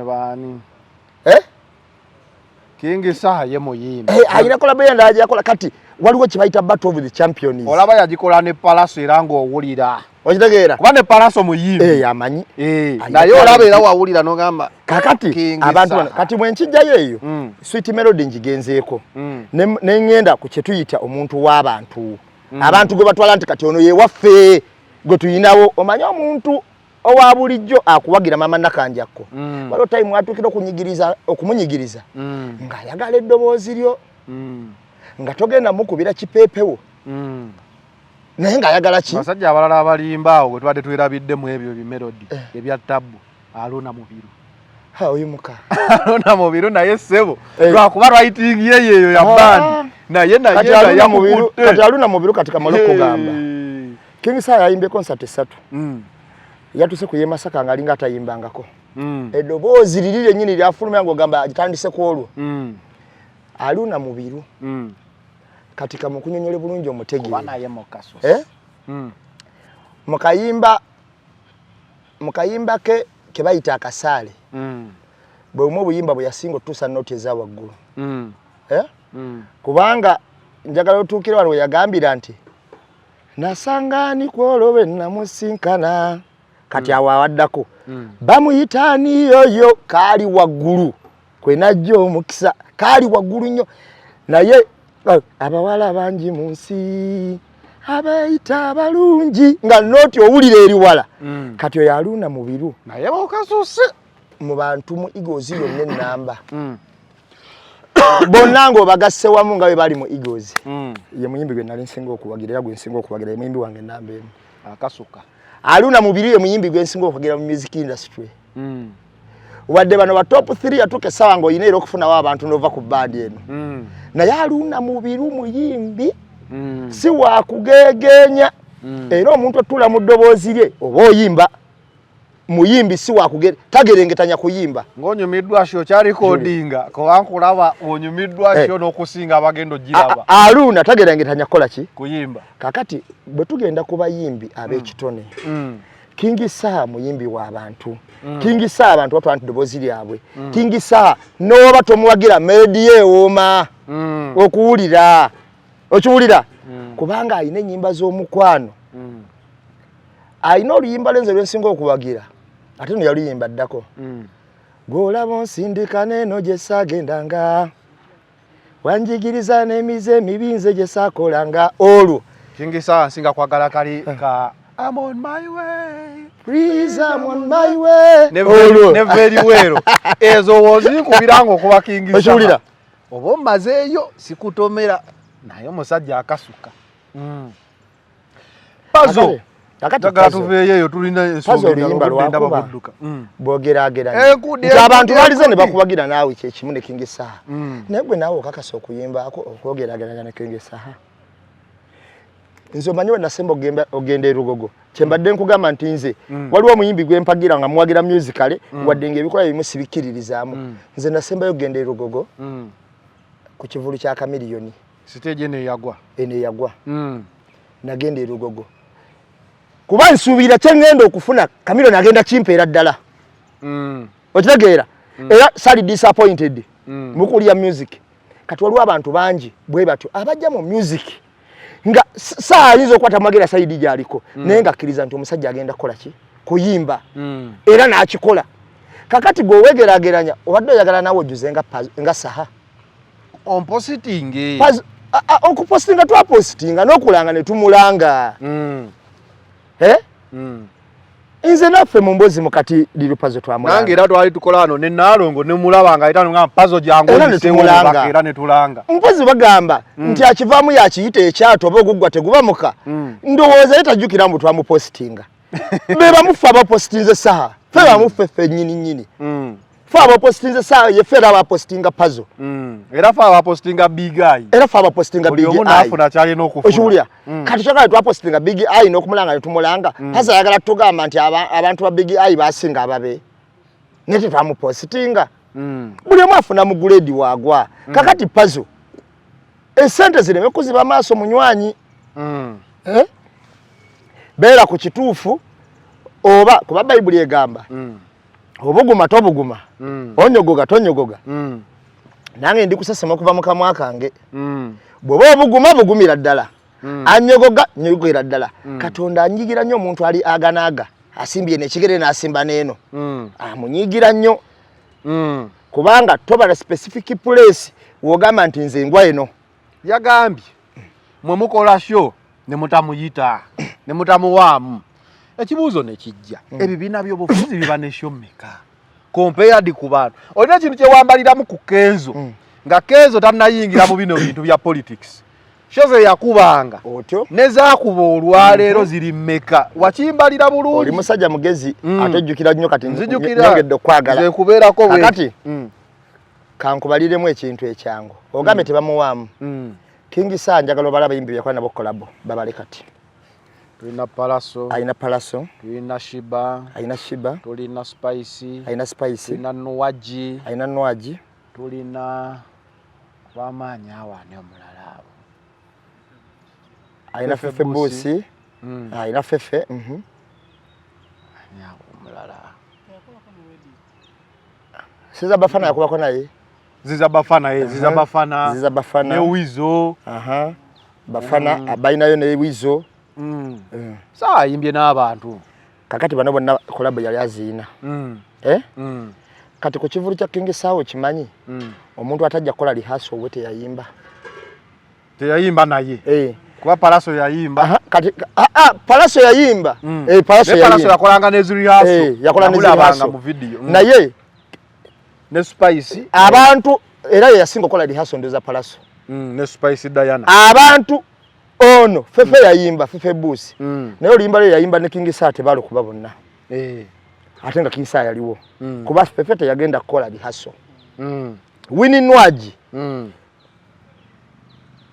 bani King Saa ye muyimbi ayina kolabo yenda yakola kati waliwo kibayita Battle of the Champions olaba yagikola ne Palaso era ng'owulira okitegeera kuba ne Palaso muyimbi yamanyi naye olaba era wawulira n'ogamba kakati abantu kati mwenkijjayo eyo Sweet Melody njigenzeeko ne ngenda ku kyetuyita omuntu w'abantu abantu gwe batwala nti kati ono ye waffe gwe tuyinawo omanyi omuntu owa bulijjo akuwagira mama Nakanjakko waliwo time atuukira okumunyigiriza ng'ayagala eddoboozi lyo nga togenda mukubira kipeepewo naye ng'ayagala ki basajja abalala abalimba awo gwe tubadde twerabidde mu ebyo bimelodi ebya tabu alona mubiru oyimuka alona mubiru naye ssebo lwakuba writing yeeyo ya band naye kati aluna mubiru katika maloko gamba King Saa yayimbe concert 3 yatuse ku Masaka ngalinga atayimbangako eddoboozi lirire nnyini lyafulumya ngo gamba agitandise ku olwo aluna mubiru katika mukunyonyole bulungi omutege bana ye mokaso mukayimba ke bayita akasaale bwe mu buyimba bwe yasinga tusa noti eza waggulu kubanga njagala otuukire wano yagambira nti nasangani kwolobe namusinkana kati awawaddako bamuyitani yoyo kaali waggulu kwe najja omukisa kaali waggulu nnyo naye abawala bangi mu nsi abayita abalungi nga noti owulira eriwala kati oyo aluna mubiru naye bokasuse mu bantu mu Eagles yonna ennamba bonna ng'obagasse wamu nga bwe bali mu Eagles ye muyimbi gwe nali nsinga okuwagira era gwe nsinga okuwagira ye muyimbi wange ennamba emu akasuka aluna mubiru ye muyimbi gwe nsinga okuwagira mu music industry wadde bano ba top 3 yatuuka essaawa ng'olina era okufunawo abantu n'ova ku bandi eno naye aluna mubiru muyimbi si wakugeegenya era omuntu otuula mu ddoboozi lye oba oyimba muyimbi si wakugere tagerengetanya kuyimba ng'onyumiddwa sho kya recordinga kowankulaba onyumiddwa sho n'okusinga abagendo giraba aluna tagerengetanya kola ki kuyimba kakati bwe tugenda ku bayimbi ab'ekitone King Saa muyimbi w'abantu King Saa abantu batwala nti ddoboozi lyabwe King Saa n'oba tomuwagira melody ewooma okuwulira okiwulira kubanga ayina ennyimba z'omukwano ayina oluyimba lwenze lwensinga okuwagira ate no yaluyimba ddako gw'olaba onsindika n'eno gye saagendanga wanjigiriza n'emize emibinze gye saakolanga olwo King Saa nsinga kwagala kali ka I'm on my way please I'm on my way ne very well ezo wozikubiranga okuba King Saa okiwulira oba omazeeyo sikutomera naye omusajja akasuka pazo takati tuveeyo tulina ensonga oluyimba lwakuba bwogerageranya nti abantu balize ne bakubagira naawe kyekimu ne King Saa naye gwe naawe okakasa okuyimba okwogerageranya ne King Saa nze omanyi we nasemba ogenda erugogo kyembadde nkugamba nti nze waliwo omuyimbi gwe mpagira nga muwagira musicale wadde ng'ebikola bimu sibikiririzaamu nze nasembayo ogenda erugogo ku kivulu kya Kamiliyoni stage ene yagwa nagenda erugogo kuba nsuubira kyengenda okufuna Kamiliyoni agenda kimpeera ddala okitegeera era sali disappointed mukulya music kati waliwo abantu bangi bwe batyo abajja mu music nga Saa ayinza okukwata magera sayidi gy'aliko naye ngakkiriza nti omusajja agenda kukola ki kuyimba era n'akikola kakati gwe wegeraageranya obadde oyagala naawe ojjuze nga Saa ompositinge okupositinga twapositinga n'okulanga ne tumulanga Nze naffe mu mbozi mukati lirupazo twamulanga. Nange era twali tukolano ne Nalongo ne mulabanga itano nga pazo jangu netulanga. Era netulanga. Mpozi bagamba nti akivaamu yakiyita ekyato oba ogugwa tegubamuka. Ndowooza yetajjukira mbu twamupostinga. Be bamufa abapostinze saha. Fe bamufe ffe nnyini. Fe abapostinze saha ye fe abapostinga pazo. Era fe abapostinga big eye. Era fe abapostinga big eye. Oyo nafuna kyali n'okufuna. Oshulia. Kati kyagala twapostinga big eye n'okumulanga ne tumulanga. Pazo ayagala tugamba nti abantu ba big eye basinga ababe. Nete twamupostinga. Buli omu afuna mu grade wagwa. Kakati pazo. Esente zireme kuziba maaso munywanyi. Beera ku kituufu oba kuba Bayibuli egamba. Obuguma tobuguma. Onyogoga tonyogoga. Nange ndi kusesema okuva mu kamwa kange. Bwoba obuguma bugumira ddala. Anyogoga nyogera ddala. Katonda anyigira nnyo omuntu ali aganaaga. Asimbye n'ekigere n'asimba n'eno. Amunyigira nnyo. Kubanga toba na specific place wogamba nti nze ngwa eno. Yagambye mwe mukola show ne mutamuyita ne mutamuwaamu. Ekibuuzo ne kijja. Ebibiina by'obufuzi biba ne show meka. Compared ku bantu. Olina kintu kye wambaliramu ku Kenzo. Nga Kenzo tannayingira mu bino bintu bya politics. Shoze yakubanga. Otyo. Nezaakuba olwaleero ziri meka. Wakimbalira bulungi. Oli musajja mugezi atojjukira nnyo kati nzijukira okwagala. Nze kubeerako bwe. Kati kankubaliremu ekintu ekyangu. Ogambe tebamuwaamu. King Saa njagala obala abayimbi byakola nabo kolabo babale kati. Tulina Palaso. Ayina Palaso. Tulina Shiba. Ayina Shiba. Tulina Spicy. Ayina Spicy. Tulina Nwaji. Ayina Nwaji. Tulina Wamaanyi awaane omulala abo. Ayina Fefe Busi. Ayina Fefe. Nyawo omulala. Siza Bafana yakubako naye. Ziza Bafana Ziza Bafana. Ne Wizo. Bafana abayinayo ne Wizo. Saa yimbye n'abantu. Kakati bano bonna kolabo yali aziina. Kati ku kivulu kya King Saa kimanyi. Omuntu atajja kola lihaso obwe teyayimba. Teyayimba naye. Kuba Palaso yayimba. Kati Palaso yayimba. Palaso yakolanga nezirihaso. Yakola nezirihaso mu video. Naye ne Spicy abantu era yasinga kola lihaso ndoza Palaso. Ne Spicy Diana. Abantu ono Fefe yayimba Fefe Busi. Naye olimba le yayimba ne King Saa tebalo kuba bonna. Ate nga King Saa yaliwo. Kuba Fefe teyagenda kola lihaso. Winnie Nwaji.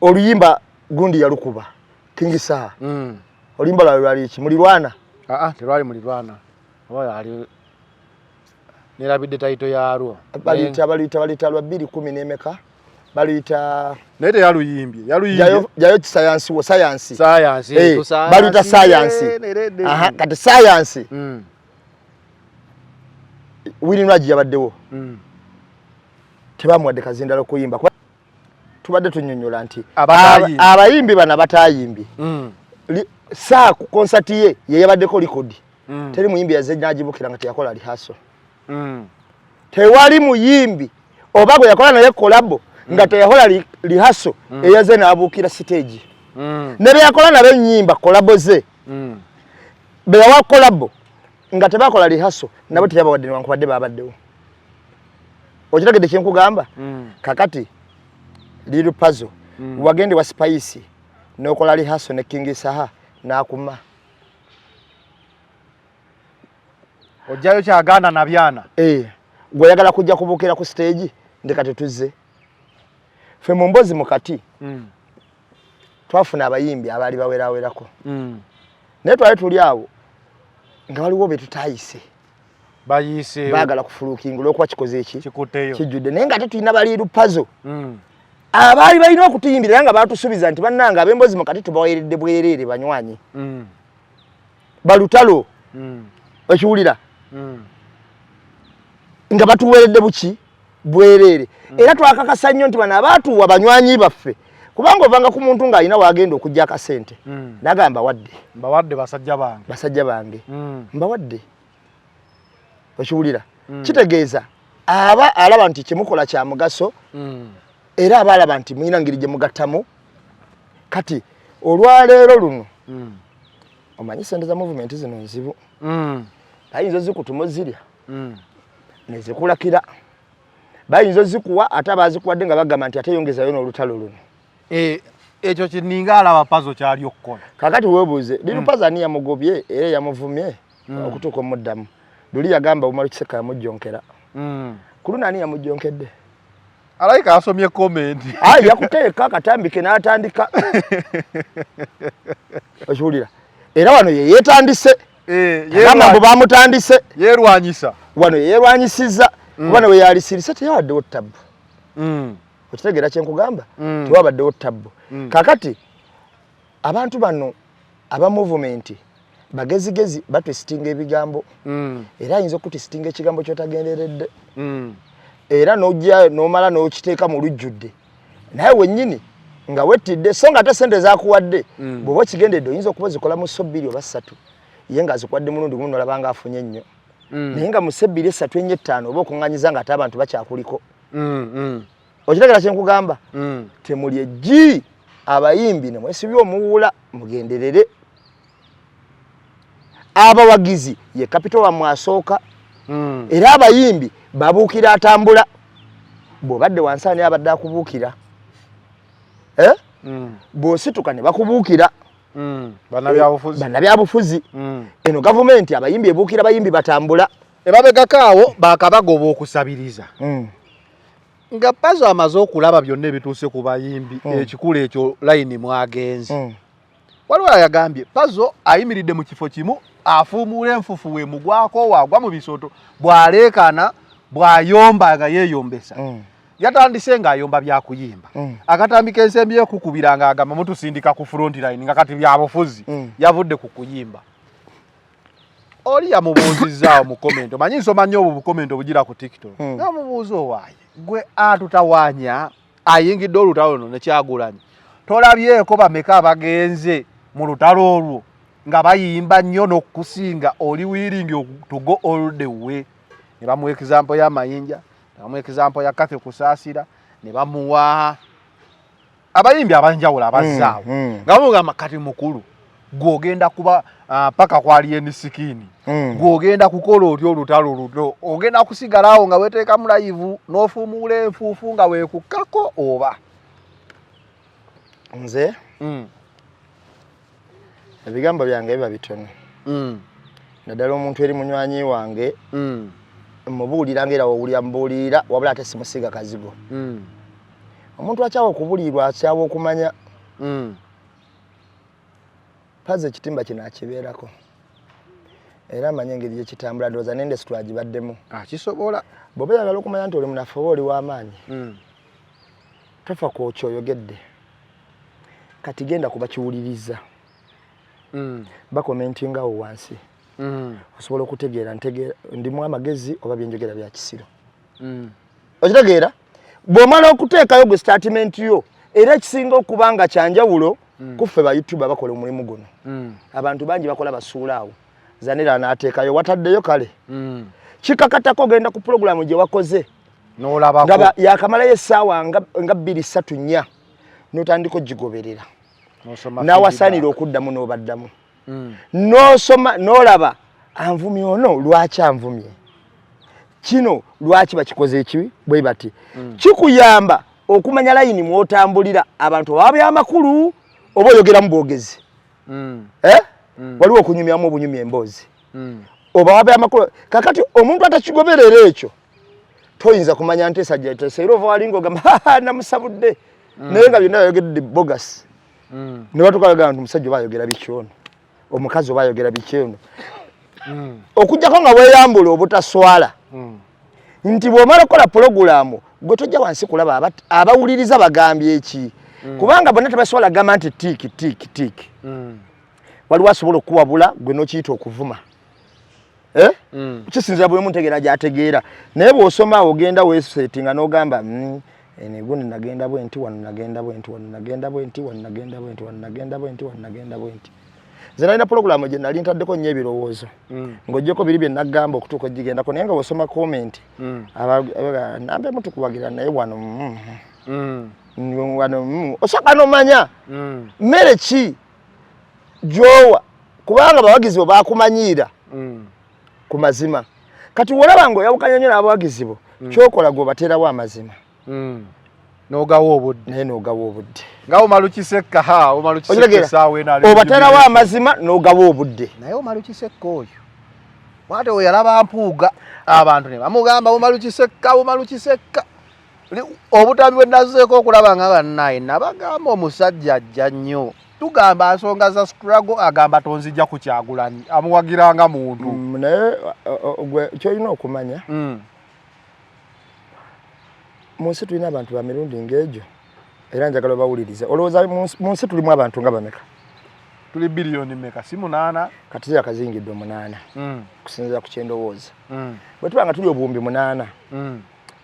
Oluyimba gundi yalukuba King Saa. Olimba lwali ki mulirwana? Terwali mulirwana. Oya ali nirabide taito yaalwo. Balita lwa 210 nemeka. Balita nete yaluyimbye. Jayo kisayansi wo science. Balita science. Kati science. Winnie Nwaji yabaddewo. Tebamuwadde kazindalo kuyimba. Tubadde tunyonyola nti abayimbi bana batayimbi. Saa ku concert ye yabaddeko record. Teri muyimbi yazze n'agibukira nga teyakola lihaso. Tewali muyimbi oba gwe yakola naye collabo nga teyakola lihaso eyazze n'abuukira stage. Ne be yakola nabe nnyimba collabo ze. Be yawa collabo nga tebakola lihaso nabo teyabawadde newankubadde babaddewo. Okitegedde kye nkugamba? Kakati Liru Pazo wagende wa Spicy n'okola lihaso ne King Saa n'akuma. Ojayo kyaganda na byana. Gwe yagala kujja kubuukira ku stage ndeka tetuzze. Fe mu mbozi mukati. Twafuna abayimbi abali bawerawerako. Naye twali tuli awo nga waliwo be tutayise. Bayise. Baagala kufulukingula okuba kikoze eki. Kikuteyo. Kijjudde naye nga tetulina Baliru Pazo. Abaali balina okutuyimbira nga batusubiza nti bannanga ab'embozi mukati tubaweeredde bwereere banywanyi. Balutalo. Okiwulira? Nga batuweeredde buki bwereere. Era twakakasa nnyo nti bano abaatuwa banywanyi baffe. Kubanga ovanga ku muntu ng'alina waagenda okujja akasente. Nagamba wadde. Mbawadde basajja bange. Basajja bange. Mbawadde. Okiwulira? Kitegeeza aba alaba nti kyemukola kya mugaso. Era abalaba nti muyina ngeri gye mugattamu. Kati olwaleero luno omanyi sente za movement zino nzibu. bayinza zikutumo zirya nezikulakira bayinza zikuwa ate abazikuwadde nga bagamba nti ate yongezayo n'olutalo luno ekyo kininga alaba pazo kyali okukola kakati weebuuze lirupaza ani yamugobye era yamuvumye okutuuka omuddamu luli yagamba bumala kiseka yamujjonkera kuluna ani yamujjonkedde alayika asomye comment yakuteeka akatambike n'atandika okiwulira era wano yeetandise agamba mbu bamutandise yeerwanyisa wano yeerwanyisizza kubana we yalisirise teyawaddewo ttabu okitegeera kyenkugamba tewabaddewo ttabu kakati abantu bano aba movement bagezigezi batwisitinga ebigambo era ayinza okutwisitinga ekigambo kyotagenderedde era n'ojja n'omala n'okiteeka mu lujjudde naye wennyini nga wettidde so nga ate sente zaakuwadde bw'oba okigendedde oyinza okuba zikola mu so 2 oba 3 ye nga azikuwadde mulundi gumu n'olaba nga afunye ennyo naye nga mu so 2 3 4 5 oba okuŋŋanyiza nga ate abantu bakyakuliko okitegeera kyenkugamba temuli eggi abayimbi ne mwesibye omuwula mugenderere abawagizi ye kapito wammwe asooka era abayimbi babuukira atambula bw'obadde wansi ani abadde akubuukira bw'osituka ne bakubuukira bannabyabufuzi eno gavumenti abayimbi ebuukira bayimbi batambula ebabegakaawo bakabagoba okusabiriza nga pazo amaze okulaba byonna ebituuse ku bayimbi ekikulu ekyo layini mwagenzi waliwo yagambye pazo ayimiridde mu kifo kimu afuumuula enfufu we mugwako waagwa mu bisoto bw'aleekana bw'ayomba nga yeeyombesa yatandise ng'ayomba byakuyimba akatambika ensembi yekukubira ng'agamba mutusindika ku front line nga kati byabufuzi yavudde ku kuyimba oli yamubuuzizaawo mu komento manyi nsoma nnyo obwo bukomento obugira ku TikTok namubuuza owaaye gwe atutawaanya ayingidde olutalo luno nekyagulanye tolabyeko bameka abagenze mu lutalo olwo nga bayimba nnyo n'okusinga oli willing to go all the way ne bamuwa example ya Mayinja ne bamuwa example ya Kathe Kusaasira ne bamuwa abayimbi abanjawulo abazzaawo nga bamugamba kati mukulu gwogenda kuba paka kwali enisikini gwogenda kukola otyo olutalo luto ogenda kusigalawo nga weteeka mu live n'ofuumuula enfuufu nga weekukkako oba nze ebigambo byange biba bitono naddala omuntu eri munywanyi wange mubuulira ngaera wowulira mubuulira wabula ate simusiga kazigo omuntu akyawa okubuulirwa akyawa okumanya paze ekitimba kino akibeerako era amanye engeri gyekitambula ndowooza n'industry agibaddemu akisobola bw'oba oyagala okumanya nti oli munafu oba oli w'amaanyi tofa ku kyoyogedde kati genda kubakiwuliriza bakomentingawo wansi osobola okutegeera ndimu amagezi oba byenjogera bya kisiro okitegeera bw'omala okuteekayo gwe statement yo era ekisinga okuba nga kyanjawulo kuffe ba YouTube abakola omulimu guno abantu bangi bakola basuulaawo zanira n'ateekayo wataddeyo kale kikakatako genda ku programu gye wakoze n'olabako yakamalayo essaawa nga 2-3-4 n'otandika ogigoberera n'awasaanira okuddamu n'obaddamu n'osoma n'olaba anvumye ono lwaki anvumye kino lwaki bakikoze ekibi bwe bati kikuyamba okumanya layini mwotambulira abantu ababya amakulu oba oyogeramu bwogezi waliwo okunyumyamu obunyumya emboozi oba wabya amakulu kakati omuntu atakigoberera ekyo toyinza kumanya nteesa gyeteesa era ova walinga ogamba namusabudde naye nga byonna yayogedde bogas ne batukalagamba nti omusajja oba ayogera bikyono omukazi oba ayogera bikyono okugjako nga weeyambula obutaswala nti bw'omala okukola pulogulaamu gwe tojja wansi kulaba abawuliriza bagambye eki kubanga bonna tebaswala gamba nti tiiki waliwo asobola okuwabula gwe n'okiyita okuvuma kisinzira bwe muntegeera gy'ategeera naye bw'osoma ogenda weesetinga n'ogamba gundi nagenda bwenti wano nagenda bwenti wano nagenda bwenti wano nagenda bwenti wano nagenda bwenti wano nagenda bwenti nze nalina pulogulaamu gye nali ntaddeko nnyo ebirowoozo ng'oggyeko biri bye naggamba okutuuka ogigendako naye nga bw'osoma komenti nambe mutukubagira naye wano wano osooka n'omanya mmere ki gy'owa kubanga abawagizi bwe baakumanyiira ku mazima kati wolaba ngo yawukanya nnyo n'abawagizi bo kyokola gwe bateerawo amazima n'ogawa obudde naye n'ogawa obudde nga omalukisekka omalukisekka obateerawo amazima n'ogawa obudde naye omalukisekka oyo mwate oyo yalaba mpuuga abantu ne bamugamba omalukisekka obutabi bwe nazzeeko okulaba nga bannaye nabagamba omusajja ajja nnyo tugamba nsonga za struggle agamba tonzijja ku Kyagulanyi amuwagiranga muntu naye gwe kyolina okumanya mu nsi tulina abantu ba mirundi ng'egyo era njagala bawulirize olowooza mu nsi tulimu abantu nga bameka tuli biliyoni meka si 8 kati akazingiddwe 8 kusinziira ku kyendowooza bwe tuba nga tuli obuwumbi 8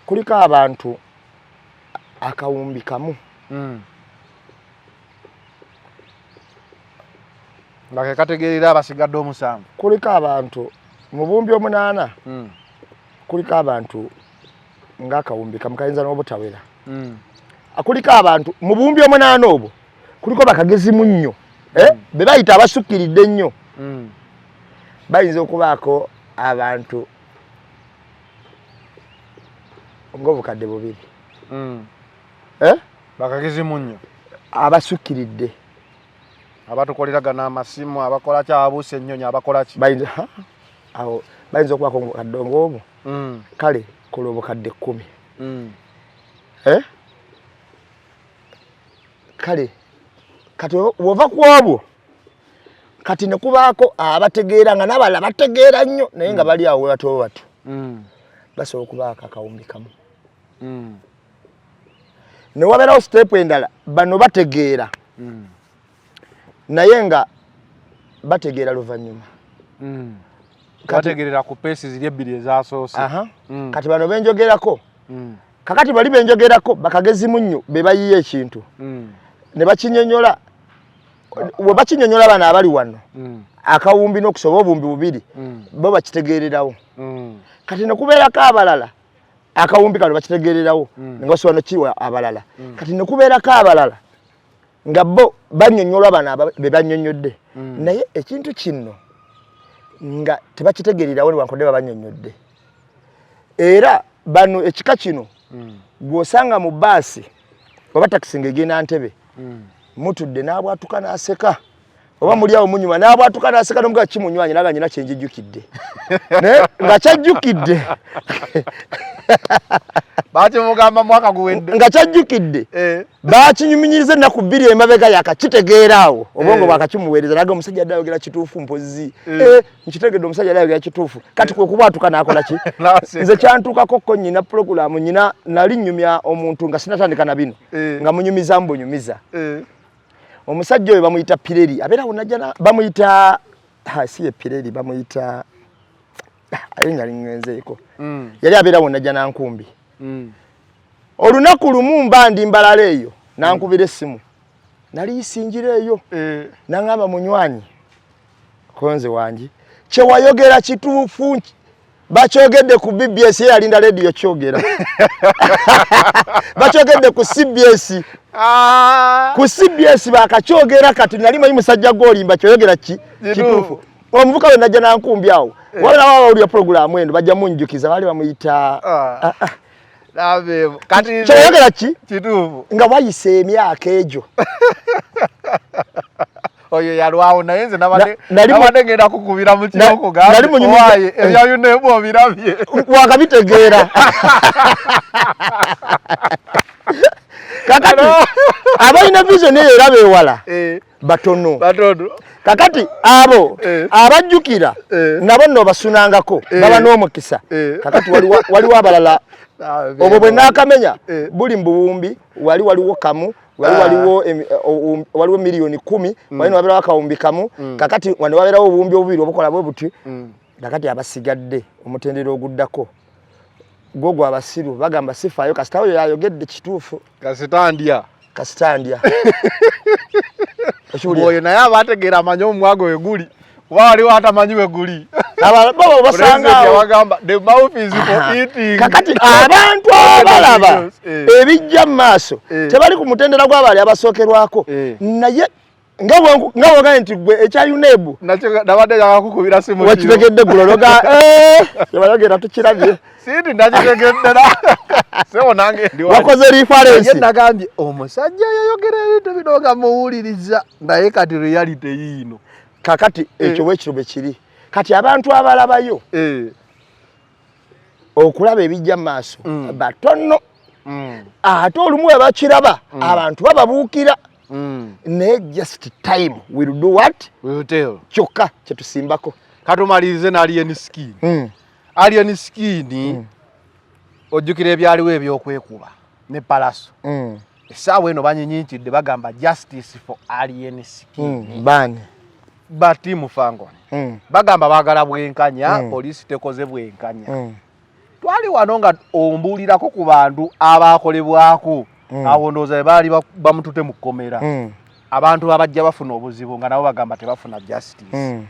kuliko abantu akawumbi kamu nga kategeerera abasigadde 7 kuliko abantu mu buwumbi 8 kuliko abantu ng'akawumbi kamu kayinza n'obutawera kuliko abantu mu buwumbi 8 obwo kuliko bakagezi mu nnyo be bayita abasukkiridde ennyo bayinza okubaako abantu ng'obukadde 2 bakagezi mu nnyo abasukkiridde abatukoleraga n'amasimu abakola kyabuuse ennyonyi abakola ki bayinza okubaako obukadde ng'obwo kale kola obukadde 10 kale kati wova ku obwo kati ne kubaako abategeera nga n'abalala bategeera nnyo naye nga bali awo batobo bato basobola okubaako akawumbi kamu ne wabeerawo siteepu endala bano bategeera naye nga bategeera luvannyuma bategeerera ku peesi ziri 2 ezasoose kati bano benjogerako kakati bali benjogerako bakagezi mu nnyo be bayiye ekintu ne bakinyonyola we bakinyonyola bano abali wano akawumbi n'okusoba obumbi 2 bo bakitegeererawo kati ne kubeerako abalala akawumbi kano bakitegeererawo nga basobola nokiwa abalala kati ne kubeerako abalala nga bo banyonyola bano be banyonyodde naye ekintu kino nga tebakitegeererawo newankudde babanyonyodde era bano ekika kino gw'osanga mu baasi oba takisi ng'egenda Ntebe mutudde n'abwatuka n'aseka oba muli awo munyuma n'abwatuka n'aseka n'omugaa kimunywanye naga nyina kyenjijjukidde nga kyajjukidde bakimugamba mwaka guwedde nga kyajjukidde bakinyuminyiriza ennaku 2 emabega yakakitegeera awo obwongo bwakakimuweereza naga omusajja adde ayogera kituufu mpozi nkitegedde omusajja adde ayogera kituufu kati kwe kubwatuka n'akola ki nze kyantuukakokko nyina pulogulaamu nyina nali nnyumya omuntu nga sinatandika na bino nga munyumiza mbunyumiza omusajja oyo bamuyita Pireri abeera wonajja bamuyita si ye Pireri bamuyita alinnya lingenzeeko yali abeera wonajja Nankumbi olunaku lumu mbandi mbalala eyo nankubira essimu nali isinjira eyo nangamba munywanyi konze wangi kyewayogera kituufu bakyogedde ku BBS yalinda radio kyogera bakyogedde ku CBS ku CBS bakakyogera kati nali manyi musajja golimba kyoyogera kituufu omuvuka we najja Nankumbi awo wabula wawulira programu eno bajja munjukiza bali bamuyita kati kyoyogera kituufu nga wayise emyaka egyo oyo yalwawo naye nze nabadde ngenda kukubira mu kiroko gawaye ebyayo nebo obirabye wakabitegeera kakati abalina vision eyo era beewala batono kakati abo abajjukira nabo nno basunangako baba n'omukisa kakati waliwo abalala obwo bwe naakamenya buli mbuwumbi waliwo kamu waliwo miliyoni 10 wali waberawo akawumbi kamu kakati wano waberawo obuwumbi obubiri obukola bwe buti kakati abasigadde omutendera oguddako gwo abasiru bagamba sifaayo kasita oyo yayogedde kituufu kasitandya oyo naye abategeera amanyi omwago we guli kuba waliwo atamanyi we guli babo basanga kakati abantu abalaba ebijja mu maaso tebali ku mutendera gw'abaali abasookerwako naye ngabo ga nti gwe ekya UNEB nabadde yakukubira simu wakitegedde guloga yabayogera tukirabye sindi ndakitegedde na sebo nange ndi wakoze reference nagambye omusajja yayogera ebintu bino nga muwuliriza naye kati reality yino kakati ekyo bwekirube kiri kati abantu abalabayo okulaba ebijja maaso batono ate olumu abakiraba abantu bababuukira ne just time will do what will tell kyokka kyetusimbako katumalirize na alien skin alien skin ojjukira ebyaliwo ebyokwekuba ne palaso essaawa eno banyinyintidde bagamba justice for alien skin bani bati mufangoni bagamba bagala bwenkanya polisi tekoze bwenkanya twali wano nga ombuulirako ku bantu abakolebwako awo ndowooza baali bamutute mu kkomera abantu abajja bafuna obuzibu nga nabo bagamba tebafuna justice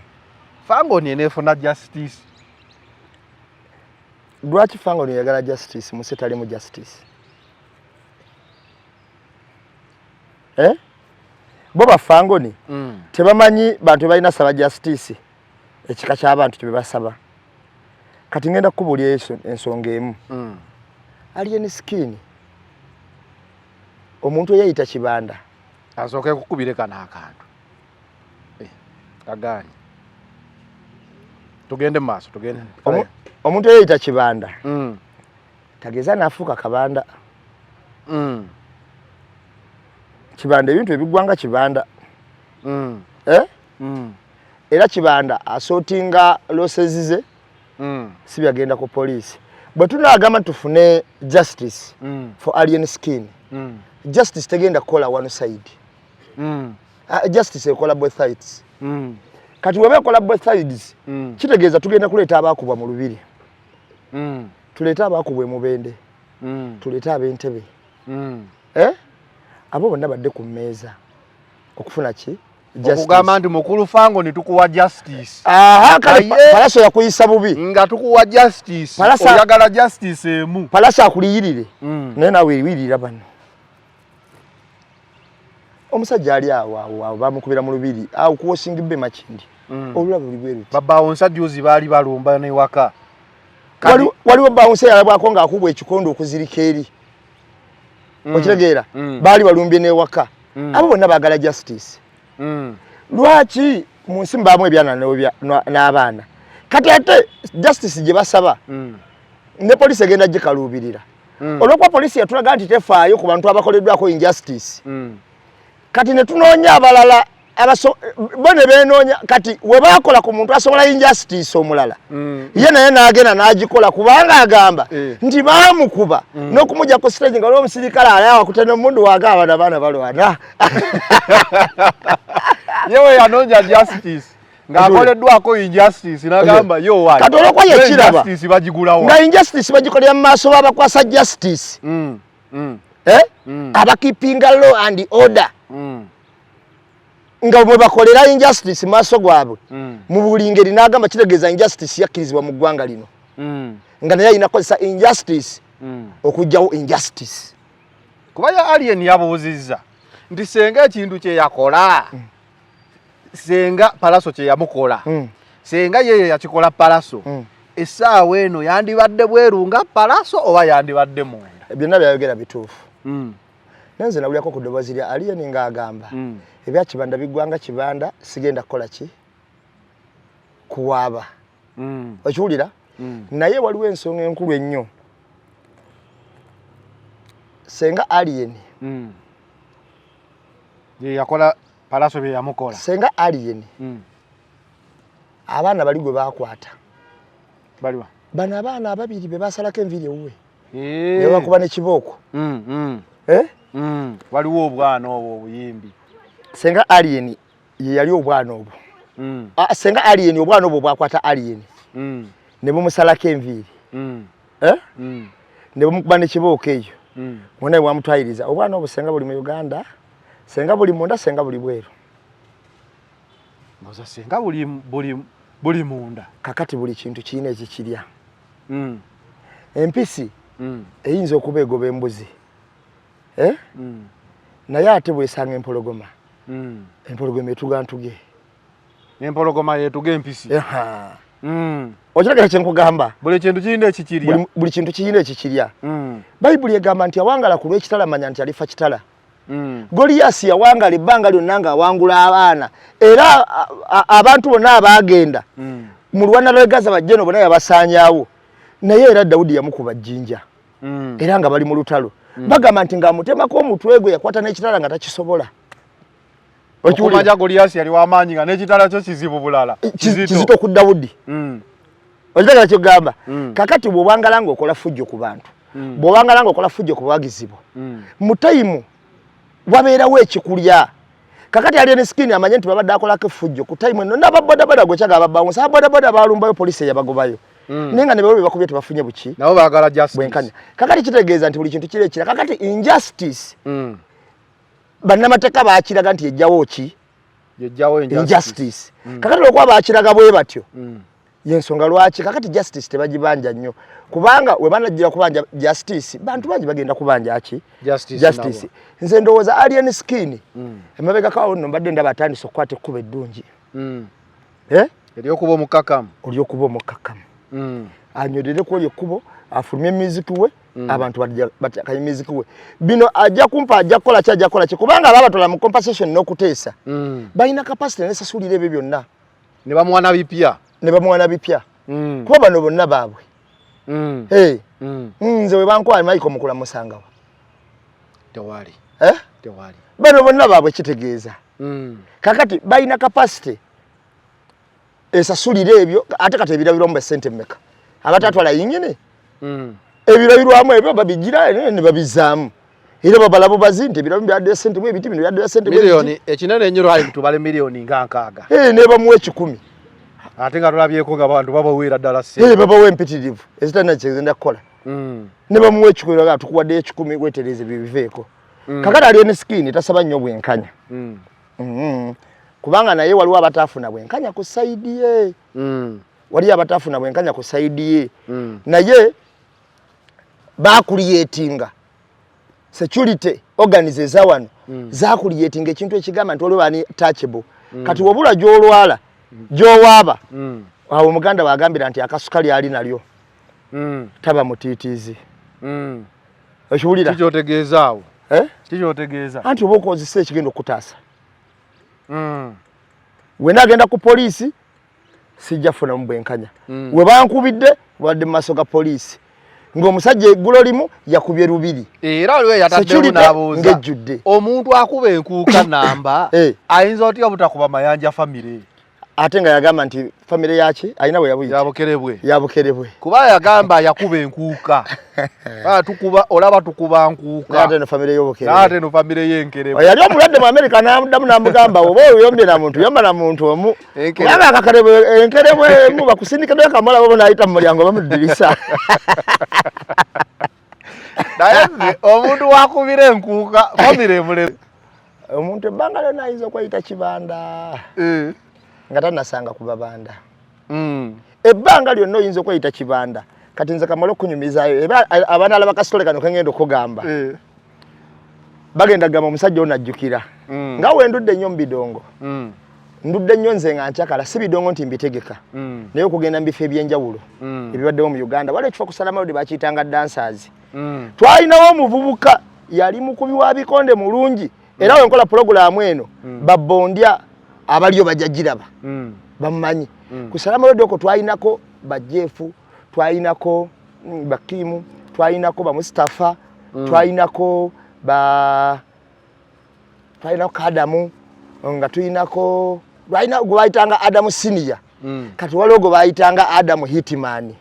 fangoni eneefuna justice lwaki fangoni yagala justice muse talimu justice bo bafangoni tebamanyi bantu balina saba justice ekika ky'abantu kyebasaba kati ngenda kukubulya ensonga emu alien skin omuntu eyayita kibanda asooke kukubire kana akantu kaganye tugende maaso tugende omuntu eyayita kibanda tageza nafuuka kabanda kibanda ebintu ebigwanga kibanda era kibanda asootinga losezize si byagenda ku poliisi bwe tunaagamba tufune justice for alien skin justice tegenda kukola one side justice ekola both sides kati weba ekola both sides kitegeeza tugenda kuleeta abaakubwa mu lubiri tuleete abaakubwa emubende tuleete ab'entebe abo bonna badde ku mmeeza okufuna ki okugamba nti mukulu fangoni tukuwa justice palaso yakuyisa bubi nga tukuwa justice oyagala justice emu palaso akuliyirire naye nawe wirira bano omusajja ali awo bamukubira mu lubiri awo kuwosingibbe makindi olulaba buli bweruti babaawo nsajjuzi baali balumba newaka waliwo bawunsi yalabwako ng'akubwa ekikondo okuzirika eri okitegeera baali balumbye newaka abo bonna baagala justice lwaki mu nsi mbaamu ebyana n'abaana kati ate justice gye basaba ne polisi egenda gikaluubirira olwokuba polisi yatulaga nti tefaayo ku bantu abakoleddwako injustice kati ne tunoonya abalala bo ne beenoonya kati we baakola ku muntu asobola injustice omulala ye naye n'agenda n'agikola kubanga agamba nti baamukuba n'okumujja ku stage nga n'omusirikale ali awo akutene omundu waagaba abaana balwana yewe yanoonya justice ng'akoleddwako injustice n'agamba yo waali kati olwokuba yekiraba justice bagigulawa nga injustice bagikolera mu maaso b'abakwasa justice abakipinga law and order nga bwe bakolera injustice maaso gwabwe mu buli ngeri n'agamba kitegeeza injustice yakkirizibwa mu ggwanga lino nga naye alina kozesa injustice okugjawo injustice kuba ya alien yabuuzizza nti senga ekintu kye yakola senga palaso kye yamukola senga yeye yakikola palaso essaawa eno yandibadde bweru nga palaso oba yandibadde munda byonna byayogera bituufu nenze nawulyako ku ddoboozi lya alien ng'agamba ebya kibanda biggwanga kibanda sigenda kukola ki kuwaaba okiwulira naye waliwo ensonga enkulu ennyo senga alien ye yakola palaso bye yamukola senga alien abaana bali gwe baakwata baliwa bano abaana ababiri be basalako enviiri ewuwe ne bakuba n'ekibooko waliwo obwana obwo obuyimbi senga alien ye yali obwana obwo senga alien obwana obwo bwakwata alien ne bumusalako enviiri ne bumukuba n'ekibooko eyo mwona bwamutwayiriza obwana obwo senga buli mu Uganda senga buli munda senga buli bweru mboza senga buli munda kakati buli kintu kirina ekikirya empisi eyinza okuba egoba embuzi naye ate bwesanga empologoma empologoma etugantuge empologoma yetuge empisi okiragala kyenkugamba buli kintu kirina ekikirya buli kintu kirina ekikirya bayibuli egamba nti yawangala ku lw'ekitala manya nti alifa kitala Goliyasi yawangala ebbanga lyonna ng'awangula abaana era abantu bonna abaagenda mu Lwana lw'Egaza bajjeno bonna yabasaanyaawo naye era Dawudi yamukuba jjinja era nga bali mu lutalo bagamba nti ng'amutemako omutwe gwe yakwata n'ekitala nga takisobola okumanya Goliyasi yali w'amaanyi nga n'ekitala kyo kizibu bulala kizito ku Dawudi okiragala kyogamba kakati bw'owangala ng'okola fujjo ku bantu bw'owangala ng'okola fujjo ku bawagizibwo mu tayimu wabeerawo ekikulya kakati ali eniskini amanye nti babadde akolako fujjo ku tayimu eno n'ababodaboda gwecaga ababawunsa ababodaboda balumbayo poliisi eyabagobayo naye nga ne bwe bakubye tebafunye buki nabo baagala justice bwenkanya kakati kitegeeza nti buli kintu kirekira kakati injustice bannamateeka baakiraga nti yejjawo ki yejjawo injustice kakati olwokuba baakiraga bwe batyo yensonga lwaki kakati justice tebagibanja nnyo kubanga we banajjira kubanja justice bantu bangi bagenda kubanja ki justice nze ndowooza alien skin emabega kawo nno mbadde ndaba atandise okukwata ekkuba eddungi eryokuba omukakamu olyokuba omukakamu anywerere ku olyo ekkubo afulumye emiziki we abantu batakaye emiziki we bino ajja kumpa ajja kukola ki kubanga ababatola mu compensation n'okuteesa balina capacity nesasulira ebyo byonna ne bamuwana bipya kuba bano bonna baabwe nze we bankwali Michael Mukula musangawa tewali bano bonna baabwe kitegeeza kakati balina capacity esasulira ebyo ate kati ebirabirwamu besente mmeka abatatwala yinyini ebirabirwamu ebyo babigira ne babizaamu era babalabo bazinti ebirabo byadde sente bwe biti bino byadde sente miliyoni ekinene ennyo ali tubale miliyoni nga nkaaga ne bamuwa 10 ate nga tulabyeko nga abantu babaweera ddala ssente babawa empitirivu ezitana kyegenda kukola ne bamuwa 10 nga tukuwadde 10 wetereze bibiveeko kakati ali eniskini tasaba nnyo bwenkanya kubanga naye waliwo abataafuna bwenkanya ku sayidi ye waliyo abataafuna bwenkanya ku sayidi ye naye bakuliyetinga security organizers wano zakuliyetinga ekintu ekigamba nti waliwo ani touchable kati wabula gy'olwala gy'owaaba awo omuganda bagambira nti akasukali ali nalyo taba mutiitiizi okiwulira kikyotegeeza awo kikyotegeeza anti oba okozesa ekigenda okutaasa wena agenda ku poliisi sijja funamu bwenkanya we bankubidde wadde mu maaso ga poliisi ng'omusajja eggulo limu yakubye lubiri era waliwo eyataddemu n'abuuza omuntu akuba enkuuka namba ayinza otya obutakuba mayanja famire ate nga yagamba nti famire yaki alina bwe yabukerebwe kuba yagamba yakuba enkuuka tukuba olaba tukuba nkuuka ate no famire y'obukerebwe ate no famire y'enkerebwe yali omulwadde mu America n'amuddamu n'amugamba oba oyombye na muntu yomba na muntu omu kubanga akakerebwe enkerebwe mu bakusindika dwe kamala bo n'ayita mu mulyango bamudirisa naye omuntu wakubira enkuuka famire emulebe omuntu ebbanga lyonna ayinza okweyita kibanda nga tanasanga ku babanda ebbanga lyonna oyinza okweyita kibanda kati nze kamala okunyumizaayo abaana alaba kasitole kano kengenda okugamba bagenda gamba omusajja onajjukira nga wendudde nnyo mu bidongo ndudde nnyo nze nga ntyakala si bidongo nti mbitegeka naye okugenda mu bifo ebyenjawulo ebibaddewo mu Uganda waliwo ekifo ku Salamalodi bakiyitanga dancers twalinawo omuvubuka yali mukubi wa bikonde mulungi era wenkola pulogulaamu eno babondya abalyo bajjagiraba bamumanyi ku Salamalodi okwo twalinako bajeefu twalinako bakimu twalinako ba Mustafa twalinako Adamu nga tulinako gwe bayitanga Adamu senior kati waliwo gwe bayitanga Adamu hitman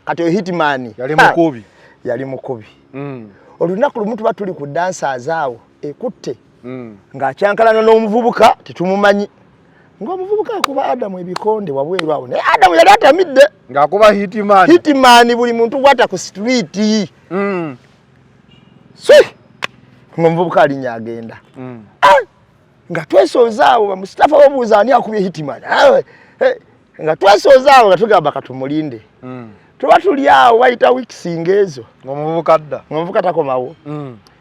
kati oyo hitman yali mukubi olunaku lumu tuba tuli ku dancers awo ekutte ng'akyankalana n'omuvubuka tetumumanyi ng'omuvubuka akuba Adamu ebikonde wabweru awo naye Adamu yali atamidde ng'akuba hitman buli muntu gwata ku street ng'omuvubuka alinnya agenda nga twesooza awo bamustafa babuuza ani akubye hitman nga twesooza awo nga tugamba katumulinde tuba tuli awo wayita wikisinga ezo ng'omuvubuka adda ng'omuvubuka takomawo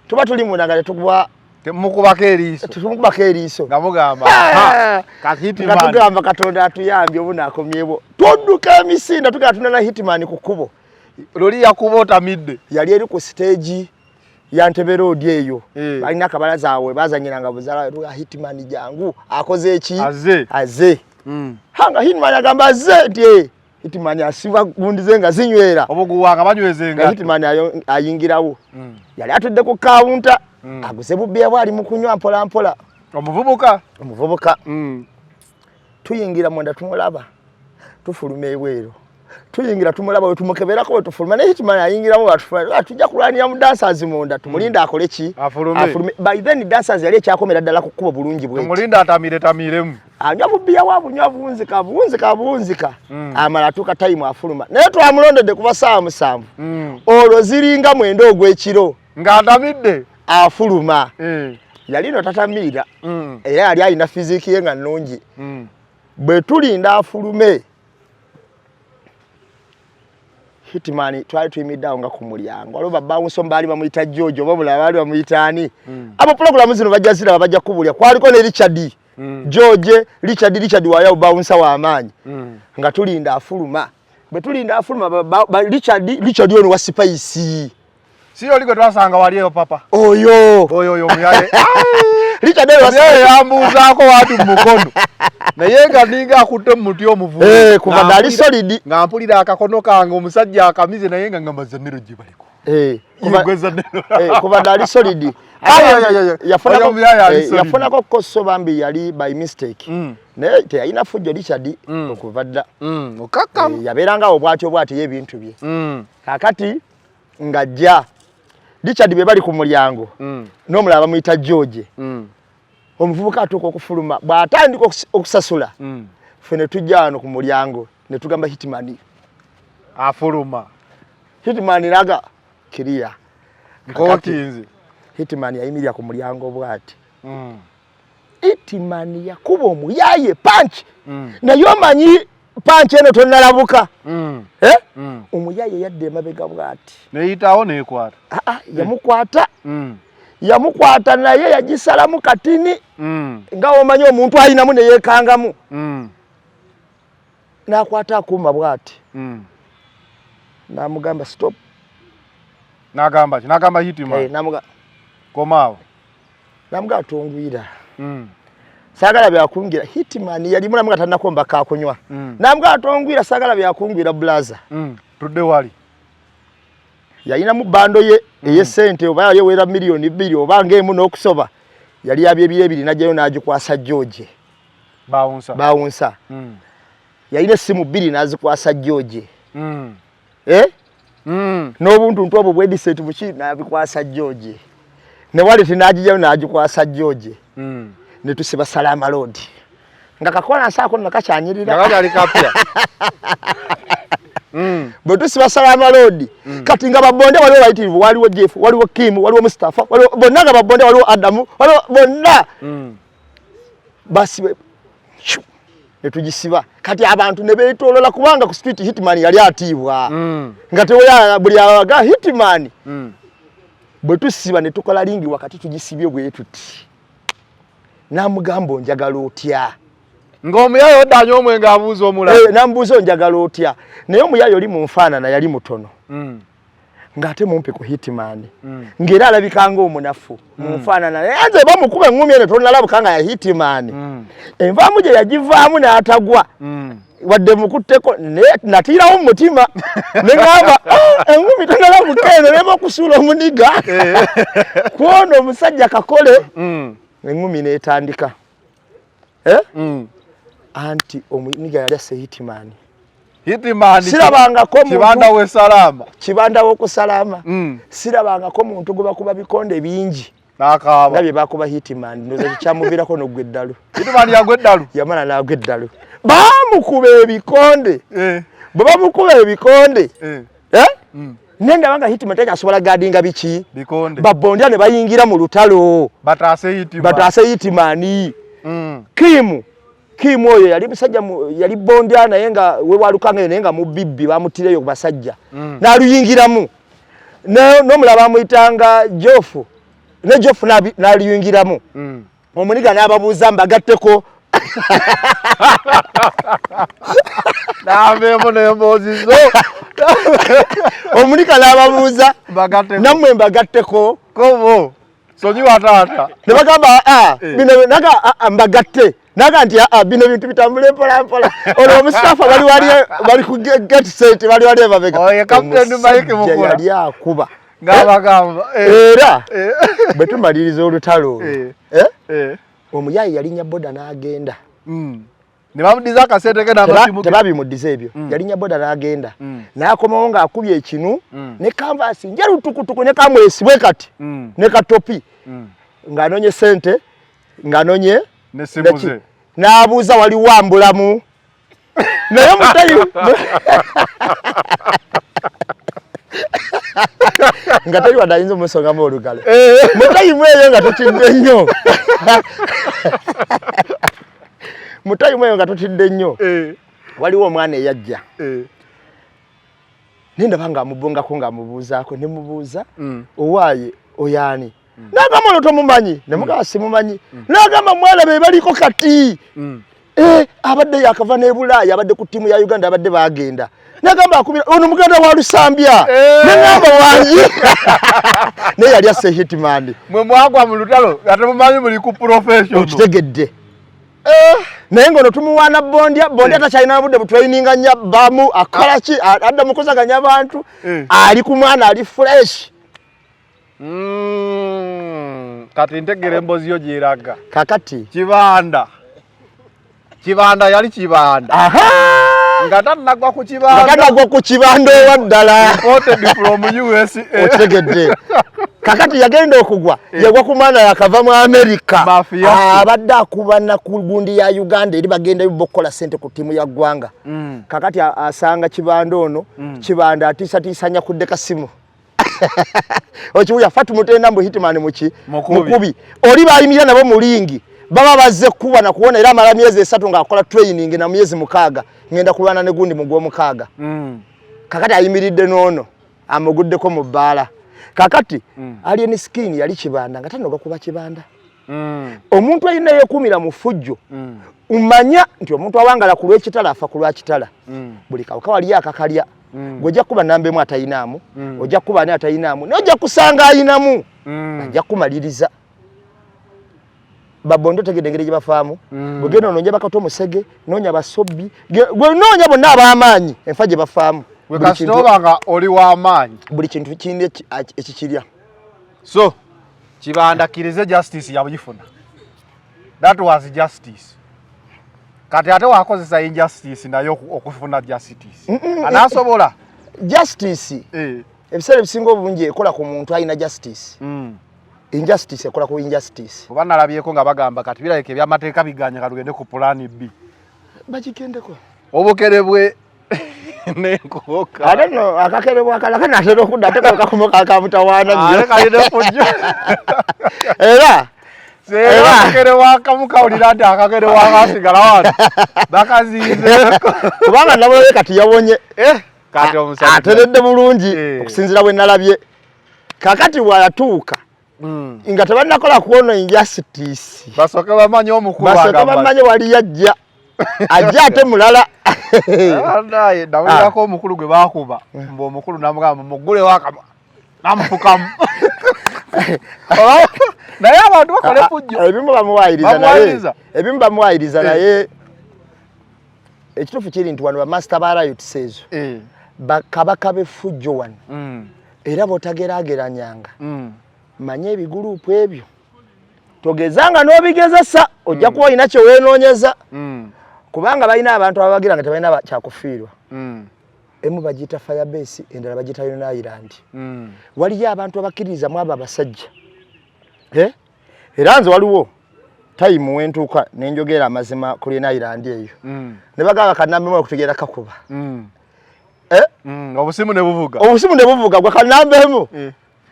tuba tuli munda nga tetukuba mukubako eriiso tumukubako eriiso nga mugamba Hitman tugamba Katonda atuyambye obunaakomyebo tudduka emisinda tugenda tunana Hitman ku kkubo loli yakuba otamidde yali eri ku stage ya Ntebe Road eyo balina akabalaza awe bazanyiranga buzala tuga Hitman jangu akoze eki aze hanga Hitman agamba aze tie Hitman asiba gundize nga zinywera obuguwanga banywezenga Hitman ayingirawo yali atudde ku counter aguze bubbiya bwali mu kunywa mpola mpola omuvubuka tuyingira mwenda tumulaba tufuluma ebwero tuyingira tumulaba we tumukeberako we tufuluma ne Hitman ayingiramu batufuluma tujja kulwanira mu dancers munda tumulinda akole ki afulume by then dancers yali ekyakomera ddala ku kubo bulungi bwe tumulinda tamiremu anywa bubbiya wabunywa bunzika amala tuka time afuluma naye twamulondedde kuba saa musanvu olwo ziringa mwenda ogw'ekiro ng'atamidde afuluma yali no tatamira era yali alina fiziki ye nga nnungi bwe tulinda afulume Hitman twali tuyimiddawo nga ku mulyango waliwo babawunso mbaali bamuyita Jojo babula baali bamuyitaani abo pulogulamu zino bajja ziraba bajja kubulya kwaliko ne Richard George Richard wayawo bawunsa w'amaanyi nga tulinda afuluma bwe tulinda afuluma Richard ono wa spice si oli gwe twasanga waliyo papa oyo muyaye Richard ono yambuuzaako watu mu mukono naye nga ninga akutte mu muti omuvubu kuva dali solid nga mpulira akakono kange omusajja akamize naye nga ngamba zannero gye baliko kuva dali solid yafunako koso bambi yali by mistake naye teyalina fujjo Richard okuva dda yabeerangawo bw'atyo y'ebintu bye kakati ng'ajja Richard be bali ku mulyango n'omulala bamuyita George omuvubuka atuuka okufuluma bw'atandika okusasula ffe ne tujja wano ku mulyango ne tugamba Hitman afuluma Hitman laga kiriya nkotinze Hitman yayimirira ku mulyango bw'ati Hitman yakuba omuyaye punch naye omanyi punch eno tonnalabuka omuyaye yadde emabega bw'ati neyitawo neekwata yamukwata naye yagisalamu katini nga omanyi omuntu ayinamu ne yeekangamu n'akwata akuuma bw'ati n'amugamba stop n'agamba Hitman komaawo n'amugamba tongwira saagala byakungira Hitman yali mulamu nga tannakomba kakunywa n'amugamba tongwira saagala byakungwira blaza tudde wali yalina mu bando ye ey'essente oba yali ewera miliyoni 2 oba ng'emu n'okusoba yali yabye ebiri najjayo n'agikwasa George bawunsa yalina essimu 2 n'azikwasa George n'obuntuntu obwo bwediseti buki n'abikwasa George ne waleti n'agijjayo n'agikwasa George ne tusiba Salama Road nga kakola nsaako nakakyanyirira bwe tusiba Salama Road kati nga babonde waliwo bayitirivu waliwo Jeff waliwo Kim waliwo Mustafa waliwo bonna nga babonde waliwo Adamu waliwo bonna basi ne tugisiba kati abantu ne beetolola kubanga ku street Hitman yali atiibwa nga tewoya buli awaga Hitman bwe tusiba ne tukola lingi wakati tugisibye bwe tuti namugamba onjagala otya ng'omuyayo oddanya omwenga abuuza omulala nambuuza onjagala otya naye omuyayo oli mu nfaanana yali mutono ng'ate mumpe ku Hitman ng'era alabikanga omunafu mu nfaanana naye nze bamukuba eŋŋumi eno tonnalabuka nga ya Hitman envaamu gye yagivaamu n'atagwa wadde mukutteko natiirawo mu mutima ne ŋŋamba eŋŋumi tonnalabuka eno neba okusuula omuniga kwona omusajja kakole eŋŋumi n'etandika anti omuniga yali asse Hitman sirabangako kibandawo ku Salama sirabangako muntu gwe bakuba bikonde bingi nga bye bakuba Hitman ndoza kikyamuviirako n'ogwa eddalu yamala n'agwa eddalu bamukuba ebikonde bwe bamukuba ebikonde nendaba nga Hitman takyasobola gadinga biki babondya ne bayingira mu lutalo bataase Hitman Kim oyo yali musajja yali bondya naye nga we walukanga naye nga mubibbi bamutireyo ku basajja n'aluyingiramu n'omulaba amuyitanga Jofu ne Jofu n'aliyingiramu omuniga n'ababuuza mbagatteko n'abeemu n'emboozi zo omunika n'ababuuza nammwe mbagatteko kobo sonyiwa taata ne bagamba bino naga mbagatte naga nti bino bintu bitambule mpola mpola olwo omusitafu bali ku get set bali babega oye Captain Mike Mukula yali akuba ng'abagamba era bwe tumaliriza olutalo omuyayi yalinnya boda n'agenda ne bamudiza akasente ke n'amasimu tebabimudiza ebyo yalinnya boda n'agenda n'akomawo ng'akubye ekinu ne canvas njeru tukutuku ne kamwesibwe kati ne katopi ng'anonye sente ng'anonye n'essimu ze n'abuuza wali wambulamu naye mutayi nga tali wadde ayinza omusongamu olugalo mutayimu eyo nga tutidde nnyo mutayimu eyo nga tutidde nnyo waliwo omwana eyajja nindaba ng'amubongako ng'amubuuzaako ne mubuuza owaaye oyaani n'agamba olwo tomumanyi ne mugamba simumanyi n'agamba mwala be baliko kati abadde yakava ne Bulaaya abadde ku ttiimu ya Uganda abadde baagenda n'agamba akubira ono muganda wa Lusambya n'agamba wangi naye yali asse hitman mwe mwagwa mu lutalo ate mumanyi muli ku profession okitegedde naye ngono tumuwaana bondya takyalina budde butraininga nnyo bamu akola ki adda mukozaganya abantu ali ku mwana ali fresh kati ntegere emboozi yo gyeraga kakati kibanda yali kibanda nga tannagwa ku kibanda owaddala imported from USA okitegedde kakati yagenda okugwa yagwa ku mwana yakava mu America abadde akubana ku gundi ya Uganda eri bagenda bokkola sente ku ttiimu ya ggwanga kakati asanga kibanda ono kibanda atiisatiisanya kudde kasimu okibuya fatu mutenda mbu hitman mukubi oli bayimirira nabo mulingi baba bazze kuba na kuona era mara myezi 3 ng'akola training na myezi 6 ngenda kulwana ne gundi mu gwo 6 kakati ayimiridde nono amuguddeko mu bbaala kakati alien skin yali kibanda nga tanoga kuba kibanda omuntu ayina yekumira mu fujjo umanya nti omuntu awangala ku lw'ekitala afa ku lw'akitala buli kawuka wali akakalya gojja kuba nambe mu atayinamu ojja kuba ne atayinamu n'ojja kusanga ayinamu ajja kumaliriza babondo tegedengere gye bafaamu bugendo nonye bakato musege nonya basobbi gwe nonya bonna abaamaanyi enfa gye bafaamu we kasitobanga oli w'amaanyi buli kintu kindi ekikirya so kibandakirize justice yabugifuna that was justice kati ate wakozesa injustice nayo okufuna justice anasobola justice ebiseera ebisinga obungi ekola ku muntu ayina justice injustice ekola ku injustice oba nalabyeko nga bagamba kati birabika ebyamateeka biganya kalugende ku plan B bagigendeko obukerebwe n'enkoka ate no akakerebwa akala kanatera okudda ate kakumoka akamutawaana nnyo kalina fujjo era akakerebwa akamukawulira nti akakerebwa akasigala wano bakaziizeeko kubanga nabwe kati yawonye kati omusajja ateredde bulungi okusinziira bwe nalabye kakati bw'ayatuuka nga tebannakola kuwono injustice basooke bamanye omukulu basooke bamanye wali yajja ajja ate mulala naye nawulirako omukulu gwe bakuba mbu omukulu namugamba mugulewo akama namufukamu naye abantu bakole fujjo ebimu bamuwayiriza naye ekituufu kiri nti wano bamaster ba rights ezo bakabaka b'effujjo wano era b'otageraageranyanga manye ebiguruupu ebyo togezanga n'obigezesa ojja kuba olina kye weenoonyeza kubanga balina abantu ababagira nga tebalina kyakufiirwa emu bagiyita firebase endala bagiyita Union Island waliyo abantu abakkiririza mu abo abasajja era nze waliwo tayimu wentuuka nenjogera amazima ku Union Island eyo ne bagamba kanambe mwe okutegeera kakuba obusimu ne buvuga gwe kanambemu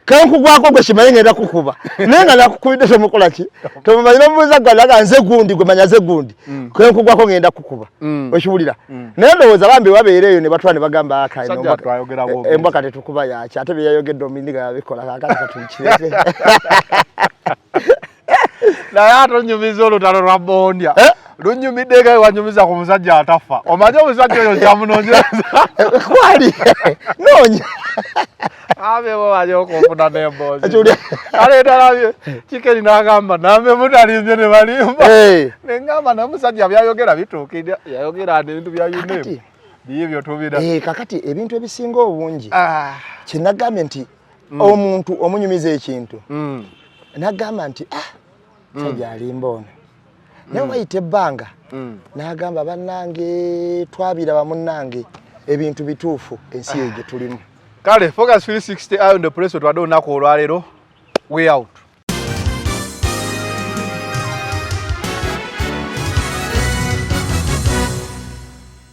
kankugwako gwe kimanyi ngenda kukuba naye nga nakukubidde tomukola ki tomumanyira mubuuza gwalaga nze gundi gwe manya ze gundi kankugwako ngenda kukuba okiwulira naye ndowooza bambi babeera eyo ne batwala ne bagamba akaino embwa kati tukuba yaki ate byeyayogedde omindiga yabikola kakati katukirete naye ate onyumiza olutalo lwa bondya lunyumidde wanyumiza ku musajja atafa omanyi omusajja oyo kyamunoonyereza kwali noonya abeebo baje okufuna n'emboozi aleetalabye Kikeri n'agamba nambe mutalimbye ne balimba ne ngamba n'omusajja byayogera bituukidde yayogera ebintu bya UNEP biyibyo tubira kakati ebintu ebisinga obungi kinagambye nti omuntu omunyumiza ekintu nagamba nti sajja alimba ono naye wayita ebbanga n'agamba bannange twabiraba munnange ebintu bituufu ensi eyo gye tulimu kale Focus 360 ayo ndo preso twadde olunaku olwaleero way out